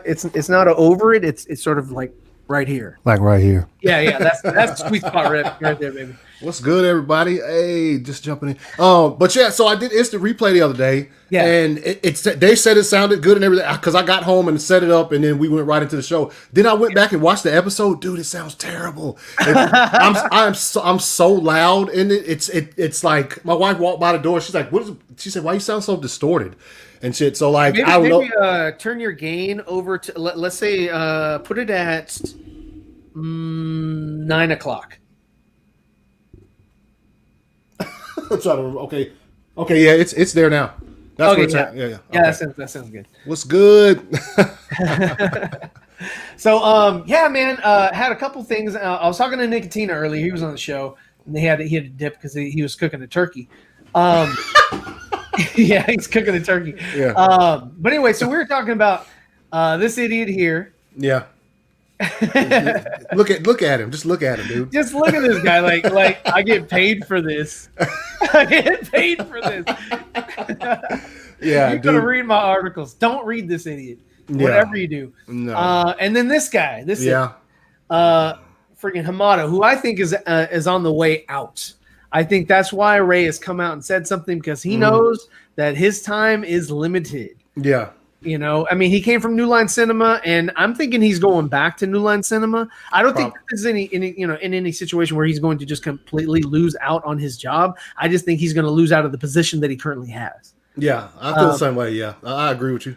over it. It's sort of like right here. Like right here. Yeah. That's the sweet spot right there, baby. What's good, everybody? Hey, just jumping in. But yeah, so I did instant replay the other day. Yeah. And they said it sounded good and everything because I got home and set it up and then we went right into the show. Then I went back and watched the episode. Dude, it sounds terrible. I'm so loud in it. It's like my wife walked by the door. She's like, "What is it?" She said, "Why you sound so distorted?" And shit. So like, I don't know. Turn your gain over to let's say put it at 9 o'clock. I'm trying to okay, yeah, it's there now. That's okay, where it's at. Yeah. Okay. That sounds good. What's good? So man, had a couple things. I was talking to Nicotina earlier. He was on the show, and he had to dip because he was cooking a turkey. Yeah, he's cooking a turkey. Yeah. But anyway, so we were talking about this idiot here. Yeah. Look at him. Just look at him, dude. Just look at this guy. Like I get paid for this. I get paid for this. Yeah, you're gonna read my articles. Don't read this idiot. Whatever you do. No. And then this guy. Freaking Hamada, who I think is on the way out. I think that's why Ray has come out and said something because he knows that his time is limited. Yeah. You know, I mean, he came from New Line Cinema, and I'm thinking he's going back to New Line Cinema. I don't think there's in any situation where he's going to just completely lose out on his job. I just think he's going to lose out of the position that he currently has. Yeah, I feel the same way. Yeah, I agree with you.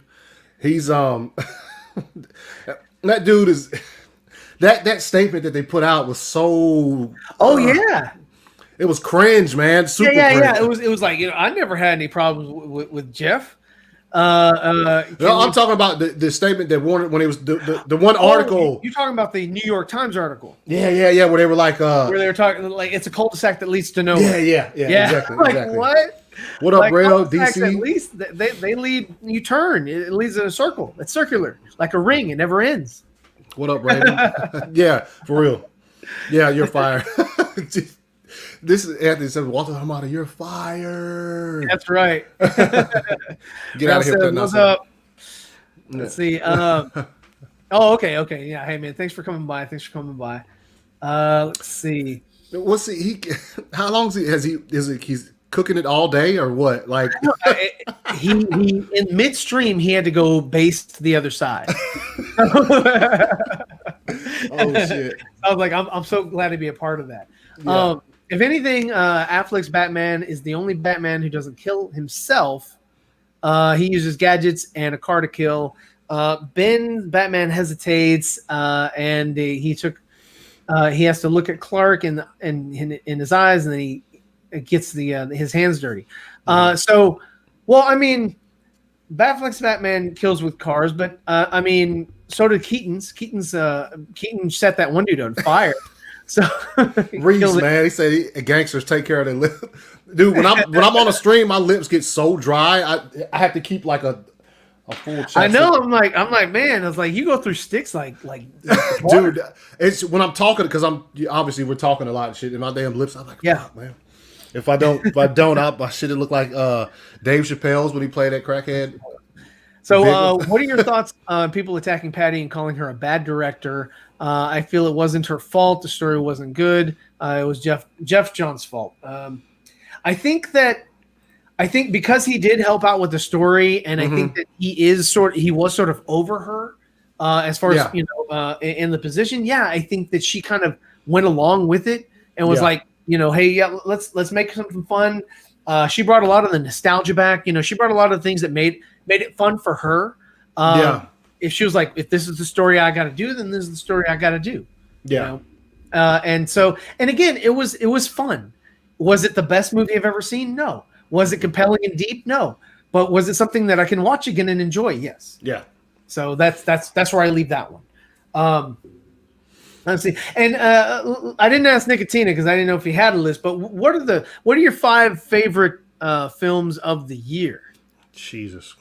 He's that dude is that statement that they put out was so. Oh yeah. It was cringe, man. Super cringe. Yeah. It was like I never had any problems with Jeff. I'm talking about the statement that Warner when it was the one article. You're talking about the New York Times article. Yeah. Where they were like, where they were talking like it's a cul-de-sac that leads to nowhere. Yeah. Exactly. Like exactly. what? What up, Rayo? DC. At least they lead. You turn. It leads in a circle. It's circular, like a ring. It never ends. What up, Raven? Yeah, for real. Yeah, you're fired. This is Anthony said, Walter Hamada, you're fired. That's right. Get out of here. What's up? Let's see. Okay. Yeah. Hey, man. Thanks for coming by. Let's see. What's he? How long he's cooking it all day or what? Like he in midstream he had to go baste the other side. Oh shit! I was like, I'm so glad to be a part of that. Yeah. If anything, Affleck's Batman is the only Batman who doesn't kill himself. He uses gadgets and a car to kill. Batman hesitates, and he has to look at Clark in his eyes, and then he gets his hands dirty. So, I mean, Batfleck's Batman kills with cars, but I mean, so did Keaton's. Keaton set that one dude on fire. So Reese, man, he said gangsters take care of their lips. Dude, when I'm on a stream, my lips get so dry. I have to keep like a full chest. I know. I'm like, man. I was like, you go through sticks like dude. It's when I'm talking because obviously we're talking a lot of shit in my damn lips. I'm like, fuck, man. If I don't, I should have looked like Dave Chappelle's when he played that crackhead. So, what are your thoughts on people attacking Patty and calling her a bad director? I feel it wasn't her fault. The story wasn't good. It was Jeff John's fault. I think because he did help out with the story, and I think that he was sort of over her as far as in the position. Yeah, I think that she kind of went along with it and was like, hey, let's make something fun. She brought a lot of the nostalgia back. She brought a lot of things that made it fun for her. If she was like, if this is the story I got to do, then this is the story I got to do. Yeah. And again, it was fun. Was it the best movie I've ever seen? No. Was it compelling and deep? No. But was it something that I can watch again and enjoy? Yes. Yeah. So that's where I leave that one. Let's see. And I didn't ask Nicotina because I didn't know if he had a list. But what are your 5 favorite films of the year? Jesus.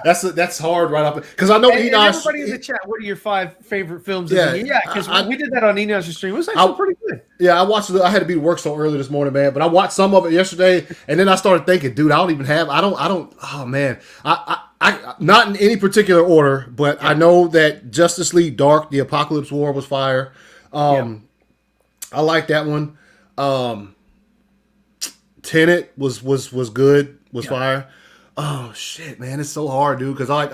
that's hard right up because I know Enos. Everybody in the chat, what are your 5 favorite films of the year? Yeah, because we did that on Enos' stream. It was actually pretty good. Yeah, I watched it. I had to be to work so early this morning, man. But I watched some of it yesterday, and then I started thinking, dude, I don't. Oh man, I not in any particular order, but I know that Justice League Dark, the Apocalypse War was fire. I like that one. Tenet was good. Was fire. Oh shit, man, it's so hard, dude. Because I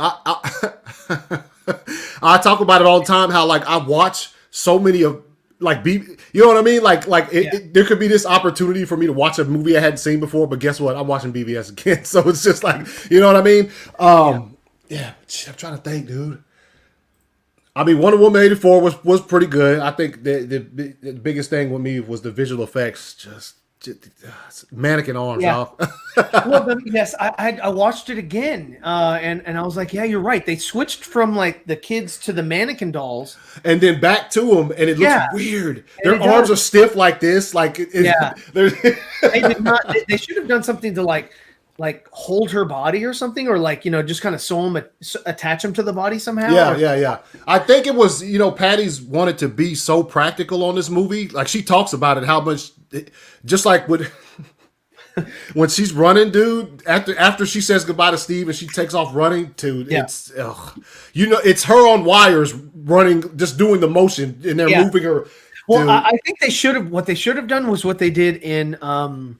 talk about it all the time. How like I watch so many of like you know what I mean? Like there could be this opportunity for me to watch a movie I hadn't seen before, but guess what? I'm watching BVS again, so it's just like you know what I mean? I'm trying to think, dude. I mean, Wonder Woman 84 was pretty good. I think the biggest thing with me was the visual effects, just mannequin arms, y'all. Well, yes, I watched it again, and I was like, yeah, you're right. They switched from like the kids to the mannequin dolls, and then back to them, and it looks weird. Their arms are stiff like this, like they did not. They should have done something to like hold her body or something, or like just kind of sew them, attach them to the body somehow. Yeah. I think it was Patty's wanted to be so practical on this movie. Like she talks about it, how much, just like with when she's running, dude. After she says goodbye to Steve and she takes off running, dude. It's it's her on wires running, just doing the motion, and they're moving her. Well, I think they should have. What they should have done was what they did in what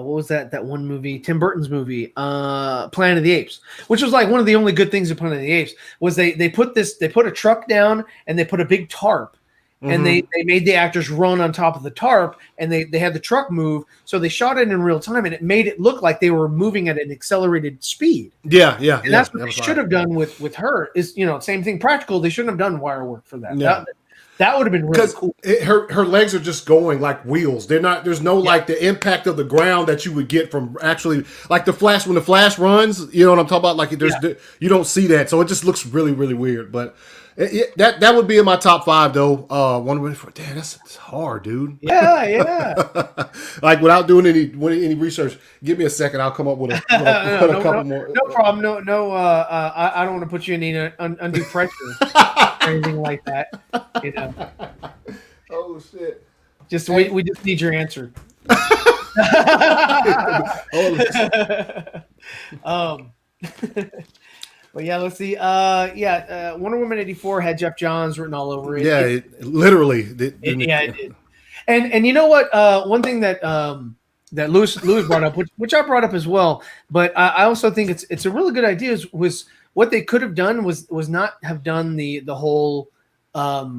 was that one movie, Tim Burton's movie, Planet of the Apes, which was like one of the only good things of Planet of the Apes was they put a truck down and they put a big tarp and they made the actors run on top of the tarp and they had the truck move. So they shot it in real time and it made it look like they were moving at an accelerated speed. Yeah. And that's what they should have done with her is, same thing practical. They shouldn't have done wire work for that. Yeah. That would have been really cool. Her legs are just going like wheels. They're not. There's no like the impact of the ground that you would get from actually like the Flash when the Flash runs. You know what I'm talking about? Like you don't see that, so it just looks really really weird. But that would be in my top 5 though. Wonder Woman 84. Damn, that's hard, dude. Yeah. Like without doing any research, give me a second. I'll come up with a couple more. No problem. No. I don't want to put you in any undue pressure. Or anything like that, Oh shit! We just need your answer. But yeah, let's see. Wonder Woman 84 had Jeff Johns written all over it. Yeah, literally. It did. And you know what? One thing that Lewis brought up, which I brought up as well, but I also think it's a really good idea. Was what they could have done was not have done the whole what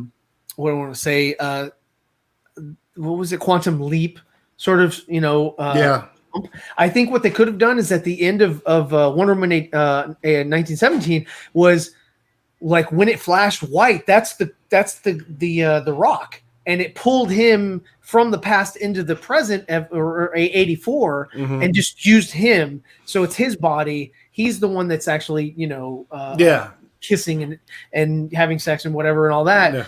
do I want to say what was it, quantum leap sort of I think what they could have done is at the end of Wonder Woman 1917 was like when it flashed white, that's the Rock, and it pulled him from the past into the present or 84 and just used him, so it's his body. He's the one that's actually, kissing and having sex and whatever and all that. Yeah.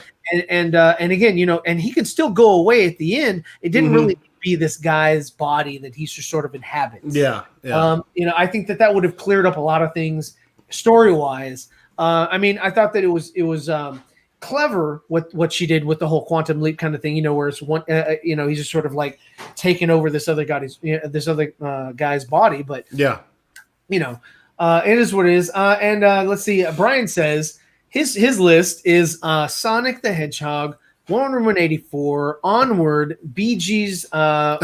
And again, and he could still go away at the end. It didn't really be this guy's body that he just sort of inhabits. Yeah. I think that would have cleared up a lot of things story wise. I thought that it was clever what she did with the whole quantum leap kind of thing. Where it's one, he's just sort of like taking over this other guy's body. But yeah, it is what it is. And let's see. Brian says his list is Sonic the Hedgehog, Wonder Woman 84, Onward, Bee Gees, how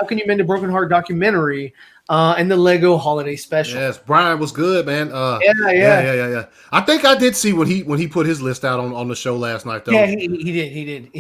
Can You Mend a Broken Heart documentary, and the Lego Holiday Special. Yes, Brian was good, man. Yeah. I think I did see when he put his list out on the show last night, though. Yeah, he did.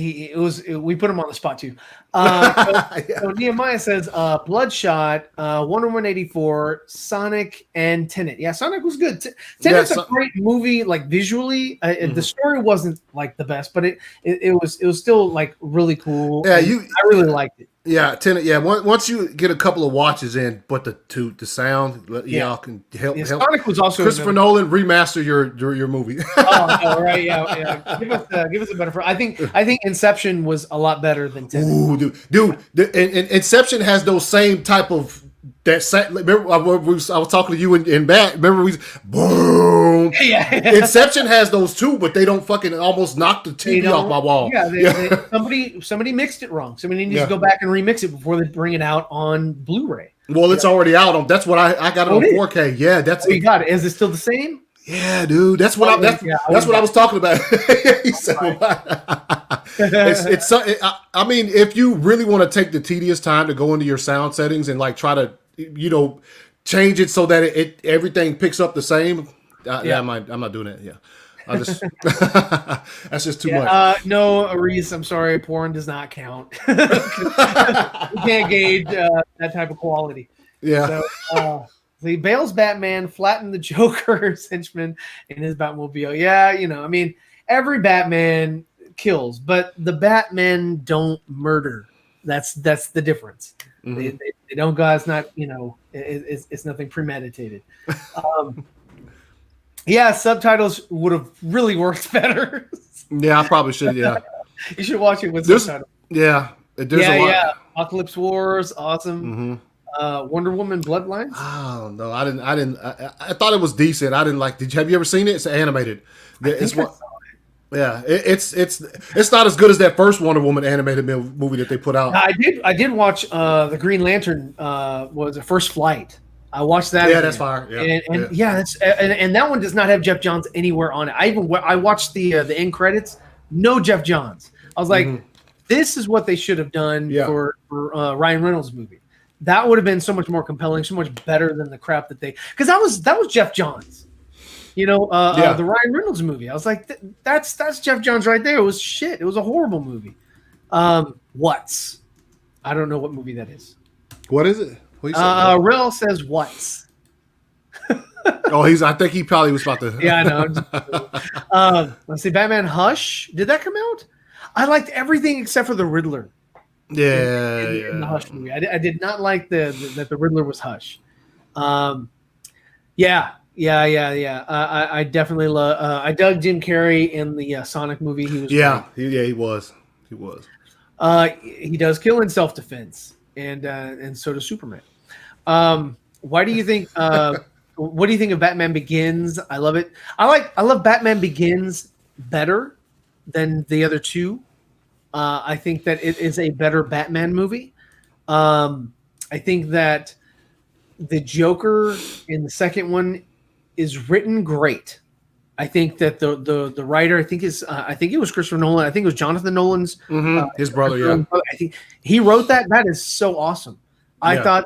We put him on the spot too. So Nehemiah says Bloodshot, Wonder Woman 84, Sonic, and Tenet. Yeah, Sonic was good. Tenet's a great movie, like visually. The story wasn't like the best, but it was still like really cool. Yeah, I really liked it. Yeah, Tenet. Yeah, once you get a couple of watches in, but the sound, y'all can help. Sonic was also Christopher Nolan remaster your movie. Right, yeah. Give us a better. I think Inception was a lot better than Tenet. Ooh, dude, Inception has those same type of remember I was talking to you in back. Remember boom. Yeah. Inception has those too, but they don't fucking almost knock the TV off my wall. Yeah, somebody mixed it wrong. Somebody needs to go back and remix it before they bring it out on Blu-ray. Well, it's already out on. That's what I got it on 4K. Yeah, that's. You got it. Is it still the same? Yeah, dude. That's what that's what I was talking about. He said, I mean, if you really want to take the tedious time to go into your sound settings and like try to, change it so that it everything picks up the same. I'm not doing that. Yeah, I just that's just too much. No, Reese, I'm sorry. Porn does not count. We can't gauge that type of quality. Yeah. So, the Bale's Batman flattened the Joker's henchman in his Batmobile. Yeah, every Batman kills, but the Batmen don't murder. That's the difference. Mm-hmm. They don't go. It's not. It's nothing premeditated. Subtitles would have really worked better. Yeah, I probably should. Yeah, you should watch it with subtitles. Yeah, there's a lot. Yeah. Apocalypse Wars, awesome. Mm-hmm. Wonder Woman Bloodlines. Oh no, I didn't. I thought it was decent. I didn't like. Have you ever seen it? It's animated. It's not as good as that first Wonder Woman animated movie that they put out. I did watch the Green Lantern. Was the First Flight. I watched that. Yeah, that's fire. Yeah, and that one does not have Jeff Johns anywhere on it. I watched the end credits. No Jeff Johns. I was like, this is what they should have done for Ryan Reynolds' movie. That would have been so much more compelling, so much better than the crap that because that was Jeff Johns, the Ryan Reynolds movie. I was like, that's Jeff Johns right there. It was shit. It was a horrible movie. What's? I don't know what movie that is. What is it? Rel says what's. I think he probably was about to. Yeah, I know. Let's see, Batman Hush. Did that come out? I liked everything except for the Riddler. Yeah, in the Hush movie. I did not like that the Riddler was Hush. I definitely love. I dug Jim Carrey in the Sonic movie. He was he was. He does kill in self-defense, and so does Superman. Why do you think? What do you think of Batman Begins? I love it. I love Batman Begins better than the other two. I think that it is a better Batman movie. I think that the Joker in the second one is written great. I think that the writer, I think it was Christopher Nolan. I think it was Jonathan Nolan's his brother. Yeah, I think he wrote that. That is so awesome. I thought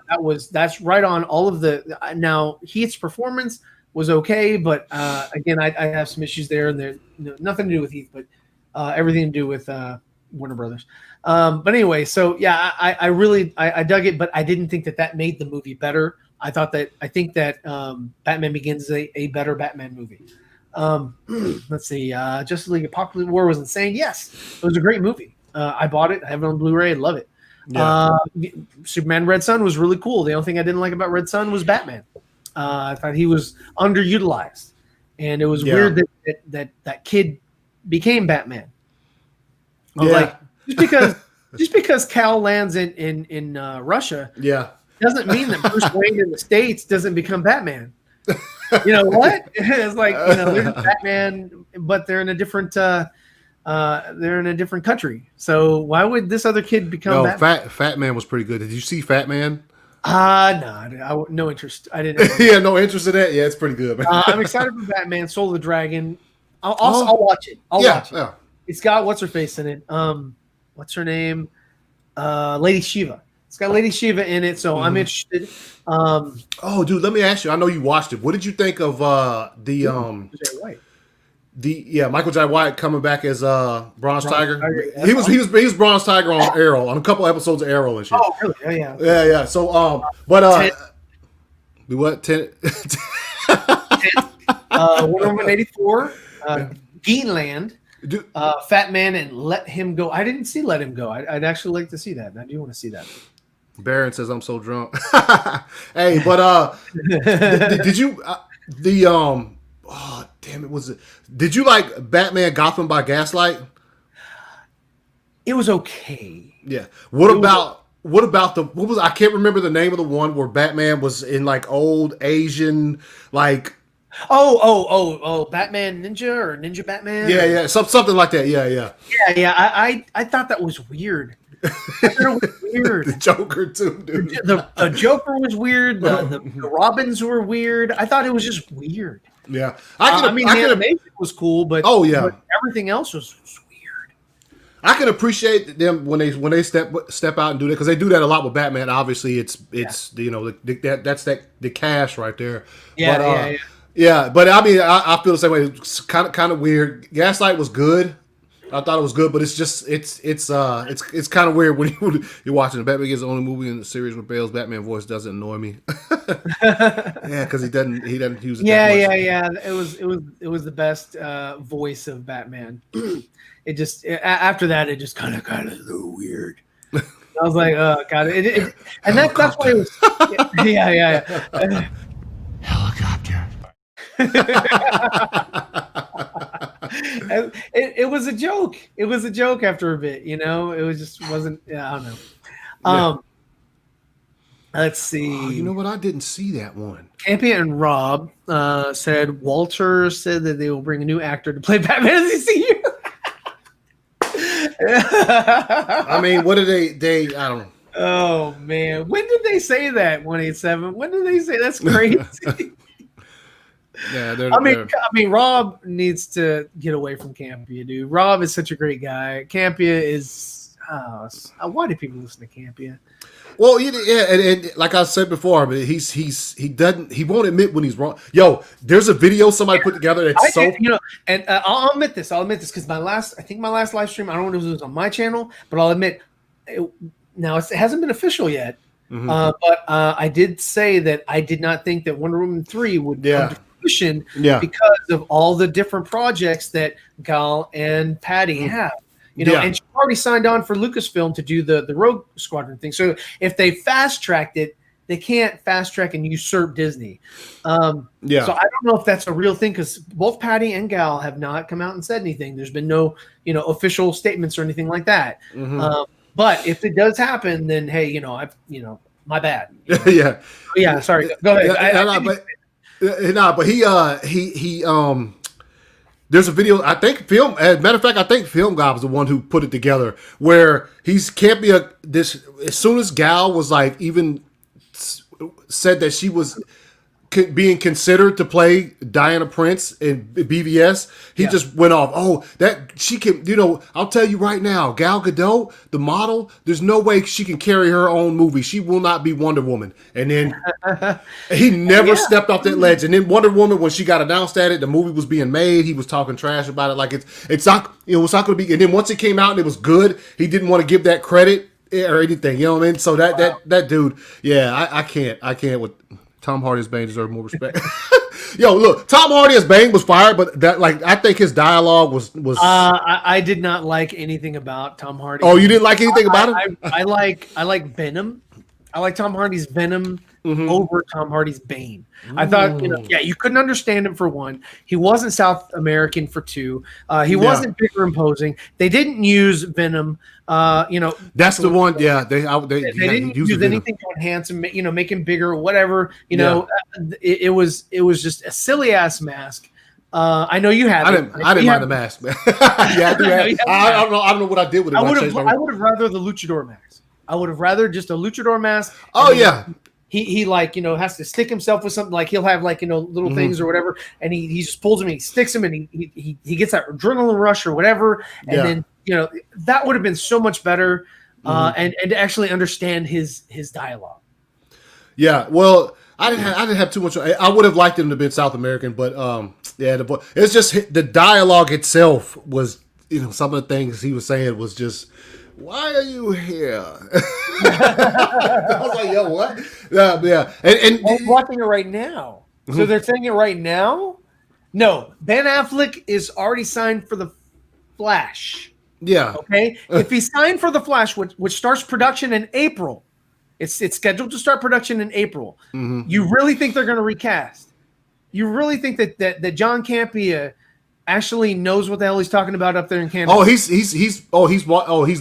that's right on all of the. Now Heath's performance was okay, but again, I have some issues there, and they're nothing to do with Heath, but everything to do with Warner Brothers. But anyway, so yeah, I really dug it, but I didn't think that made the movie better. I think that Batman Begins is a better Batman movie. Let's see, Justice League Apocalypse War was insane. Yes, it was a great movie. I bought it. I have it on Blu-ray. I love it. Yeah. Superman Red Son was really cool. The only thing I didn't like about Red Son was Batman. I thought he was underutilized. and it was weird that kid became Batman. I was like, just because Cal lands in Russia, doesn't mean that Bruce Wayne in the States doesn't become Batman. You know what? It's like, they're Batman, but they're in a different country. So why would this other kid become Batman? Fat Man was pretty good. Did you see Fat Man? No interest. I didn't. Yeah, no interest in that. Yeah, it's pretty good. Man. I'm excited for Batman, Soul of the Dragon. I'll watch it. I'll watch it. Yeah. It's got what's her face in it. What's her name? Lady Shiva. It's got Lady Shiva in it, so I'm interested. Dude, let me ask you. I know you watched it. What did you think of Michael J. White coming back as Bronze Tiger? He was Bronze Tiger on Arrow, on a couple episodes of Arrow and shit. Oh, really? Yeah. So what? 10? Wonder Woman 84, Geenland, Fat Man, and Let Him Go. I didn't see Let Him Go. I'd actually like to see that. I do want to see that. Baron says I'm so drunk. Hey, but did you oh damn it, did you like Batman Gotham by Gaslight? It was okay. Yeah. What about I can't remember the name of the one where Batman was in like old Asian like Batman Ninja or Ninja Batman? Yeah, something like that. Yeah. I thought that was weird. I thought it was weird. The Joker too, dude. The Joker was weird. The Robins were weird. I thought it was just weird. Yeah, the animation was cool, but but everything else was weird. I can appreciate them when they step out and do that, because they do that a lot with Batman. Obviously, it's that's the cash right there. Yeah. But I mean, I feel the same way. It's kind of weird. Gaslight was good. I thought it was good, but it's kind of weird when you're watching it. Batman is the only movie in the series where Bale's Batman voice doesn't annoy me. Yeah, because he doesn't use it. Yeah. It was the best voice of Batman. It just after that it just kind of a little weird. I was like, oh god, and that's why it was. Yeah. Helicopter. It was a joke. It was a joke after a bit, It was just wasn't. Yeah, I don't know. Let's see. Oh, you know what? I didn't see that one. Campia and Rob said Walter said that they will bring a new actor to play Batman as he see you. I mean, what did they? I don't know. Oh man, when did they say that? 187. When did they say that's crazy? Yeah, I mean, Rob needs to get away from Campia, dude. Rob is such a great guy. Campia is. Why do people listen to Campia? Well, and like I said before, but he won't admit when he's wrong. Yo, there's a video somebody put together that's and I'll admit this because my last live stream, I don't know if it was on my channel, but I'll admit now it hasn't been official yet. Mm-hmm. But I did say that I did not think that Wonder Woman 3 would come to fruition because of all the different projects that Gal and Patty have. And she already signed on for Lucasfilm to do the Rogue Squadron thing. So if they fast tracked it, they can't fast track and usurp Disney. So I don't know if that's a real thing because both Patty and Gal have not come out and said anything. There's been no official statements or anything like that. Mm-hmm. But if it does happen, then hey, my bad. Yeah. Sorry. Go ahead. But he there's a video, I think film, as a matter of fact, I think Film Guy was the one who put it together, where can't be as soon as Gal was like even said that she was being considered to play Diana Prince in BVS, he just went off. Oh, that she can, I'll tell you right now, Gal Gadot, the model, there's no way she can carry her own movie. She will not be Wonder Woman. And then he never stepped off that ledge. And then Wonder Woman, when she got announced at it, the movie was being made. He was talking trash about it, like it's not, it's not going to be. And then once it came out and it was good, he didn't want to give that credit or anything. You know what I mean? So that dude, I can't with. Tom Hardy as Bane deserves more respect. Yo, look, Tom Hardy as Bane was fired, but I think his dialogue was. I did not like anything about Tom Hardy. Oh, you didn't like anything about him? I like Venom. I like Tom Hardy's Venom over Tom Hardy's Bane. I thought, you couldn't understand him for one. He wasn't South American for two. He wasn't bigger imposing. They didn't use Venom. That's the one. Yeah, they didn't use anything to enhance him. Make him bigger or whatever. It was just a silly ass mask. I know you have. I didn't mind the mask, man. Yeah, I don't know what I did with it. I would have rather the luchador mask. I would have rather just a luchador mask. Oh yeah. He has to stick himself with something, like he'll have little things or whatever, and he just pulls him and he sticks him and he gets that adrenaline rush or whatever, and then that would have been so much better, and to actually understand his dialogue. Yeah, well, I didn't have too much. I would have liked him to be South American, but it's just the dialogue itself was, some of the things he was saying was just, why are you here? I was like, yo, what? Yeah. And I'm watching it right now. So they're saying it right now? No, Ben Affleck is already signed for The Flash. Yeah. Okay? If he's signed for The Flash, which starts production in April, it's scheduled to start production in April. You really think they're going to recast? You really think that John Campea actually knows what the hell he's talking about up there in Canada? Oh, he's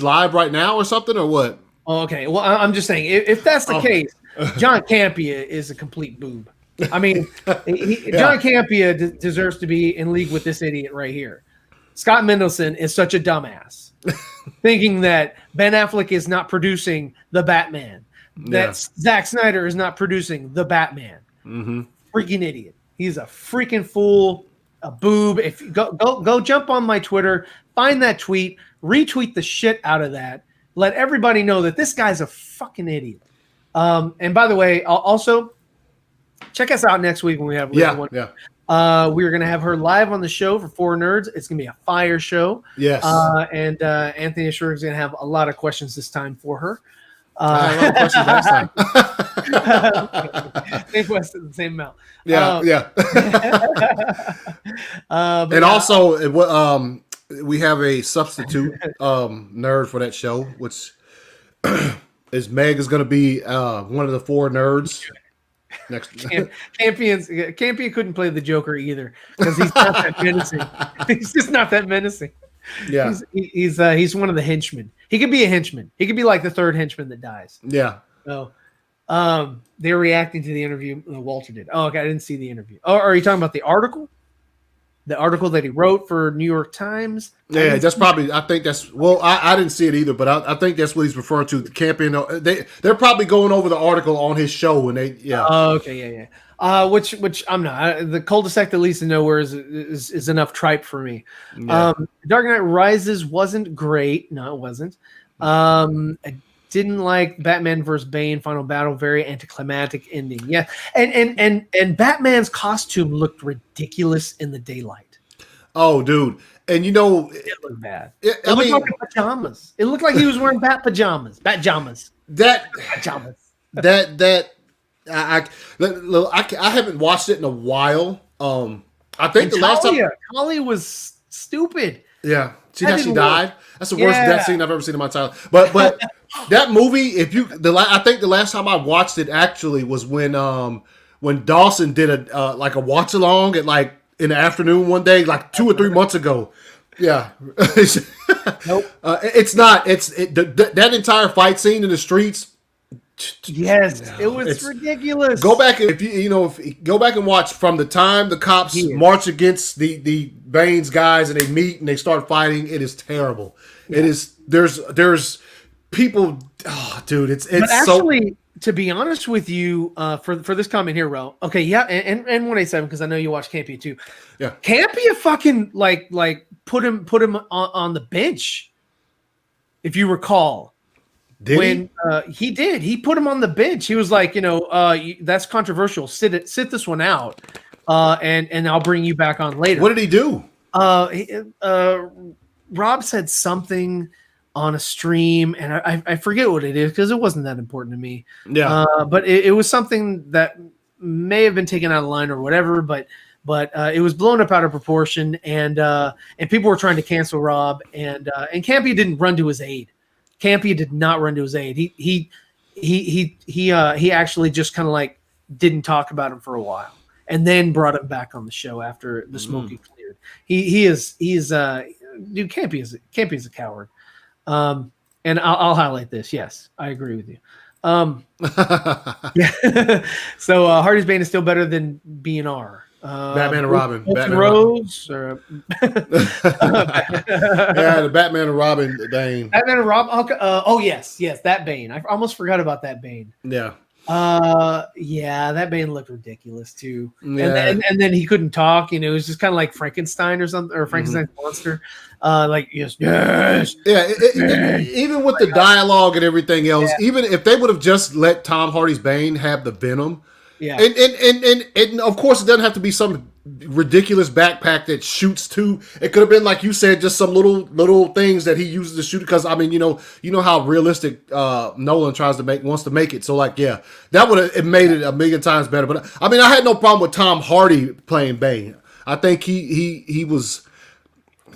live right now or something, or what? Oh, okay. Well, I'm just saying, if that's the case, John Campea is a complete boob. I mean, John Campea deserves to be in league with this idiot right here. Scott Mendelson is such a dumbass, thinking that Ben Affleck is not producing the Batman, that Zack Snyder is not producing the Batman. Freaking idiot. He's a freaking fool. A boob. If you go jump on my Twitter, find that tweet, retweet the shit out of that. Let everybody know that this guy's a fucking idiot. And by the way, also check us out next week when we have one. We're gonna have her live on the show for Four Nerds. It's gonna be a fire show. Yes. And Anthony Asher is gonna have a lot of questions this time for her. I had a lot of questions last time. Same question, same amount. And also, we have a substitute nerd for that show, which is Meg is going to be one of the four nerds. Next, Campion couldn't play the Joker either because he's not that menacing. He's just not that menacing. Yeah, he's one of the henchmen. He could be a henchman. He could be like the third henchman that dies. Yeah. So, they were reacting to the interview Walter did. Oh, okay, I didn't see the interview. Oh, are you talking about the article? The article that he wrote for New York Times? Yeah, that's probably. I think that's. Well, I didn't see it either, but I think that's what he's referring to. The campaign. They're probably going over the article on his show, and they. Yeah. Oh, okay, yeah. Which I'm not. The cul-de-sac that leads to nowhere is enough tripe for me. Yeah. Dark Knight Rises wasn't great. No, it wasn't. I didn't like Batman vs. Bane Final Battle. Very anticlimactic ending. Yeah, and Batman's costume looked ridiculous in the daylight. Oh, dude, and it looked bad. It looked like pajamas. It looked like he was wearing bat pajamas. I haven't watched it in a while. I think the last time Holly was stupid. Yeah, she died. That's the worst death scene I've ever seen in my childhood. But that movie, I think the last time I watched it actually was when Dawson did a watch along at in the afternoon one day, 2 or 3 months ago. Yeah. Nope. It's not. That entire fight scene in the streets. Yes, it was ridiculous. Go back go back and watch from the time the cops march against the Bane's guys and they meet and they start fighting. It is terrible. Yeah. It is. There's people. Oh, dude, it's but actually, to be honest with you, for this comment here, Ro. Okay, yeah, and 187 because I know you watch Campia too. Yeah, Campia fucking like put him on the bench, if you recall. He did. He put him on the bench. He was like, that's controversial. Sit this one out, and I'll bring you back on later. What did he do? Rob said something on a stream, and I forget what it is because it wasn't that important to me. Yeah. But it was something that may have been taken out of line or whatever. But it was blown up out of proportion, and people were trying to cancel Rob, and Campy didn't run to his aid. Campy did not run to his aid. he actually just kind of like didn't talk about him for a while, and then brought him back on the show after the smoking cleared. He's dude, Campy is a coward. And I'll highlight this. Yes, I agree with you. Yeah. So Hardy's Bane is still better than BNR. Batman and Robin. Batman Rose. Or, yeah, the Batman and Robin Bane. Batman and Robin. Oh yes, that Bane. I almost forgot about that Bane. Yeah. Yeah, that Bane looked ridiculous too. Yeah. And then he couldn't talk. It was just kind of like Frankenstein or something, or Frankenstein's monster. Like yes. Yeah. Even with the dialogue and everything else, even if they would have just let Tom Hardy's Bane have the venom. Yeah. And of course it doesn't have to be some ridiculous backpack that shoots too. It could have been, like you said, just some little things that he uses to shoot. Because I mean, you know how realistic Nolan wants to make it. So like, yeah, that would have made it a million times better. But I mean, I had no problem with Tom Hardy playing Bane. I think he was.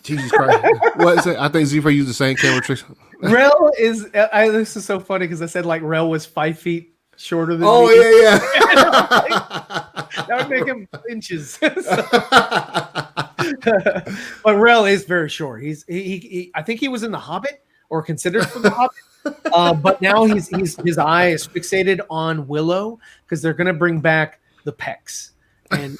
Jesus Christ! What is it? I think Zeeverfett used the same camera tricks. Rel is. This is so funny because I said like Rel was 5 feet shorter than me. Oh yeah. That would make him inches. But Rel is very short. He I think he was in The Hobbit or considered for The Hobbit. But now his eye is fixated on Willow because they're gonna bring back the pecs. And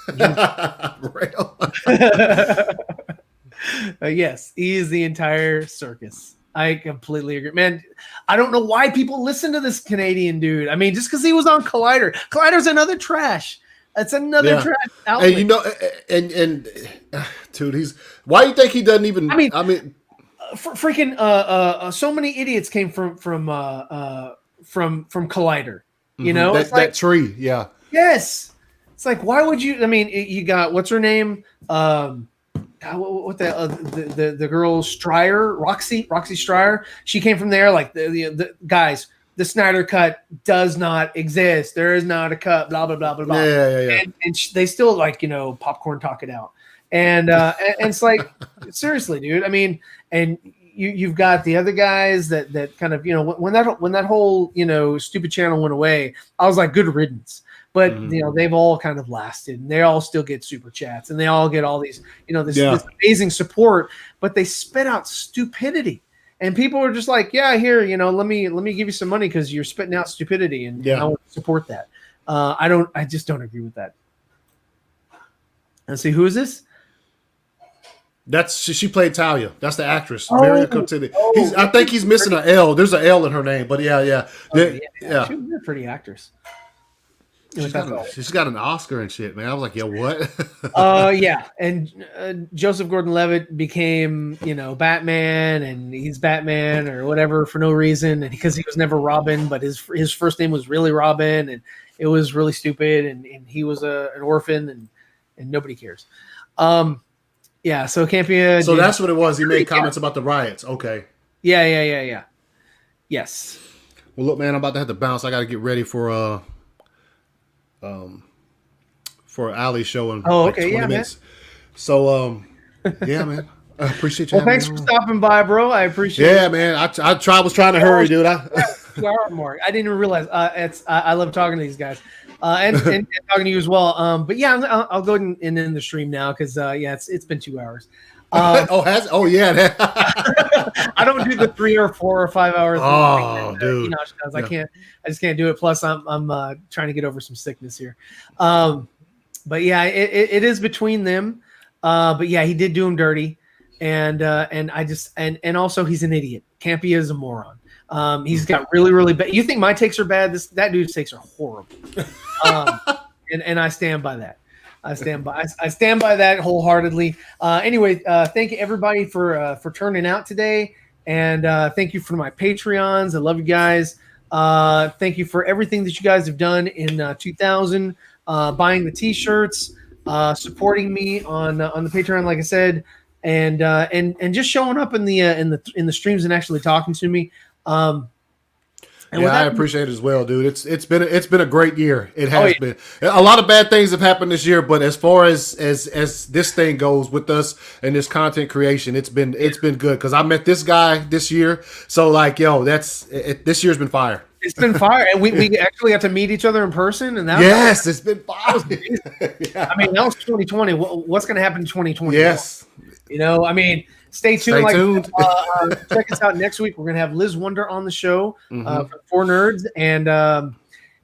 yes, he is the entire circus. I completely agree, man. I don't know why people listen to this Canadian dude. I mean, just because he was on Collider. Collider's another trash. It's another trash outlet. And and dude, why do you think he doesn't even? I mean, freaking so many idiots came from Collider. You know, that tree. Yeah. Yes. It's like, why would you? I mean, you got what's her name? What the girl Stryer, Roxy Stryer. She came from there. Like the guys, the Snyder Cut does not exist. There is not a cut. Blah blah blah blah blah. Yeah. And they still like popcorn talk it out. And it's like seriously, dude. I mean, and you've got the other guys that kind of when that whole stupid channel went away, I was like, good riddance. But they've all kind of lasted, and they all still get super chats, and they all get all these, this amazing support. But they spit out stupidity, and people are just like, "Yeah, here, let me give you some money because you're spitting out stupidity, and I want to support that." I just don't agree with that. Let's see, who is this? That's she played Talia. That's the actress, Maria Cotilli. I think he's missing an L. There's an L in her name, but yeah. She was a pretty actress. She's got an Oscar and shit, man. I was like, yo, what? Yeah. And Joseph Gordon-Levitt became, Batman, and he's Batman or whatever for no reason, and because he was never Robin, but his first name was really Robin, and it was really stupid, and he was an orphan, and nobody cares. Yeah. So it can't be. So that's what it was. He made comments about the riots. Okay. Yeah. Yes. Well, look, man, I'm about to have to bounce. I got to get ready for Ali's show in 20 minutes. Man. So yeah, man. I appreciate you. Well, thanks for stopping by, bro. I appreciate it. Yeah, man. I was trying to hurry, dude. 2 hour mark. I didn't even realize. I love talking to these guys. And talking to you as well. But yeah, I'll go and end the stream now because it's been 2 hours. Yeah. I don't do the 3 or 4 or 5 hours. Dude, I just can't do it. Plus, I'm trying to get over some sickness here. But yeah, it is between them. But yeah, he did do him dirty, and I just and also he's an idiot. Campy is a moron. He's got really bad. You think my takes are bad? That dude's takes are horrible. And I stand by that. I stand by that wholeheartedly. Anyway, thank you everybody for turning out today, and thank you for my Patreons. I love you guys. Thank you for everything that you guys have done in 2000, buying the T-shirts, supporting me on the Patreon, like I said, and just showing up in the streams and actually talking to me. I appreciate it as well, dude. It's been a great year. It has been. A lot of bad things have happened this year, but as far as this thing goes with us and this content creation, it's been good because I met this guy this year. So like, this year's been fire. It's been fire, and we actually got to meet each other in person, and it's been fire. Yeah. I mean, that was 2020. What's going to happen in 2020? Yes. You know, I mean, stay tuned. Stay tuned. Check us out next week. We're going to have Liz Wonder on the show for Four Nerds, and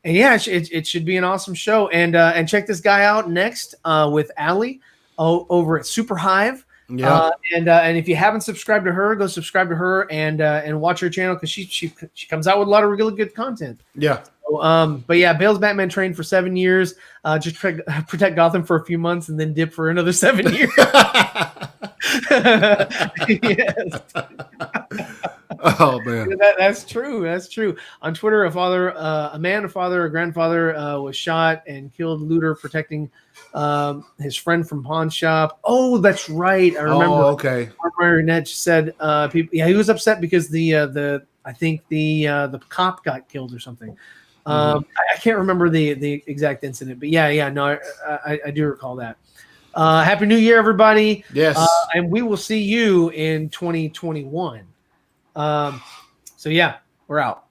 yeah, it should be an awesome show. And check this guy out next with Allie over at Super Hive. Yeah. And if you haven't subscribed to her, go subscribe to her and watch her channel because she comes out with a lot of really good content. Yeah. So, but yeah, Bale's Batman trained for 7 years. Just protect Gotham for a few months and then dip for another 7 years. Yes. Oh man, that's true. That's true. On Twitter, a man, a father, a grandfather was shot and killed looter protecting his friend from pawn shop. Oh, that's right. I remember. Oh, okay. Mark Ned said, he was upset because the cop got killed or something. I can't remember the exact incident, but no, I do recall that. Happy New Year, everybody. Yes. And we will see you in 2021. So yeah, we're out.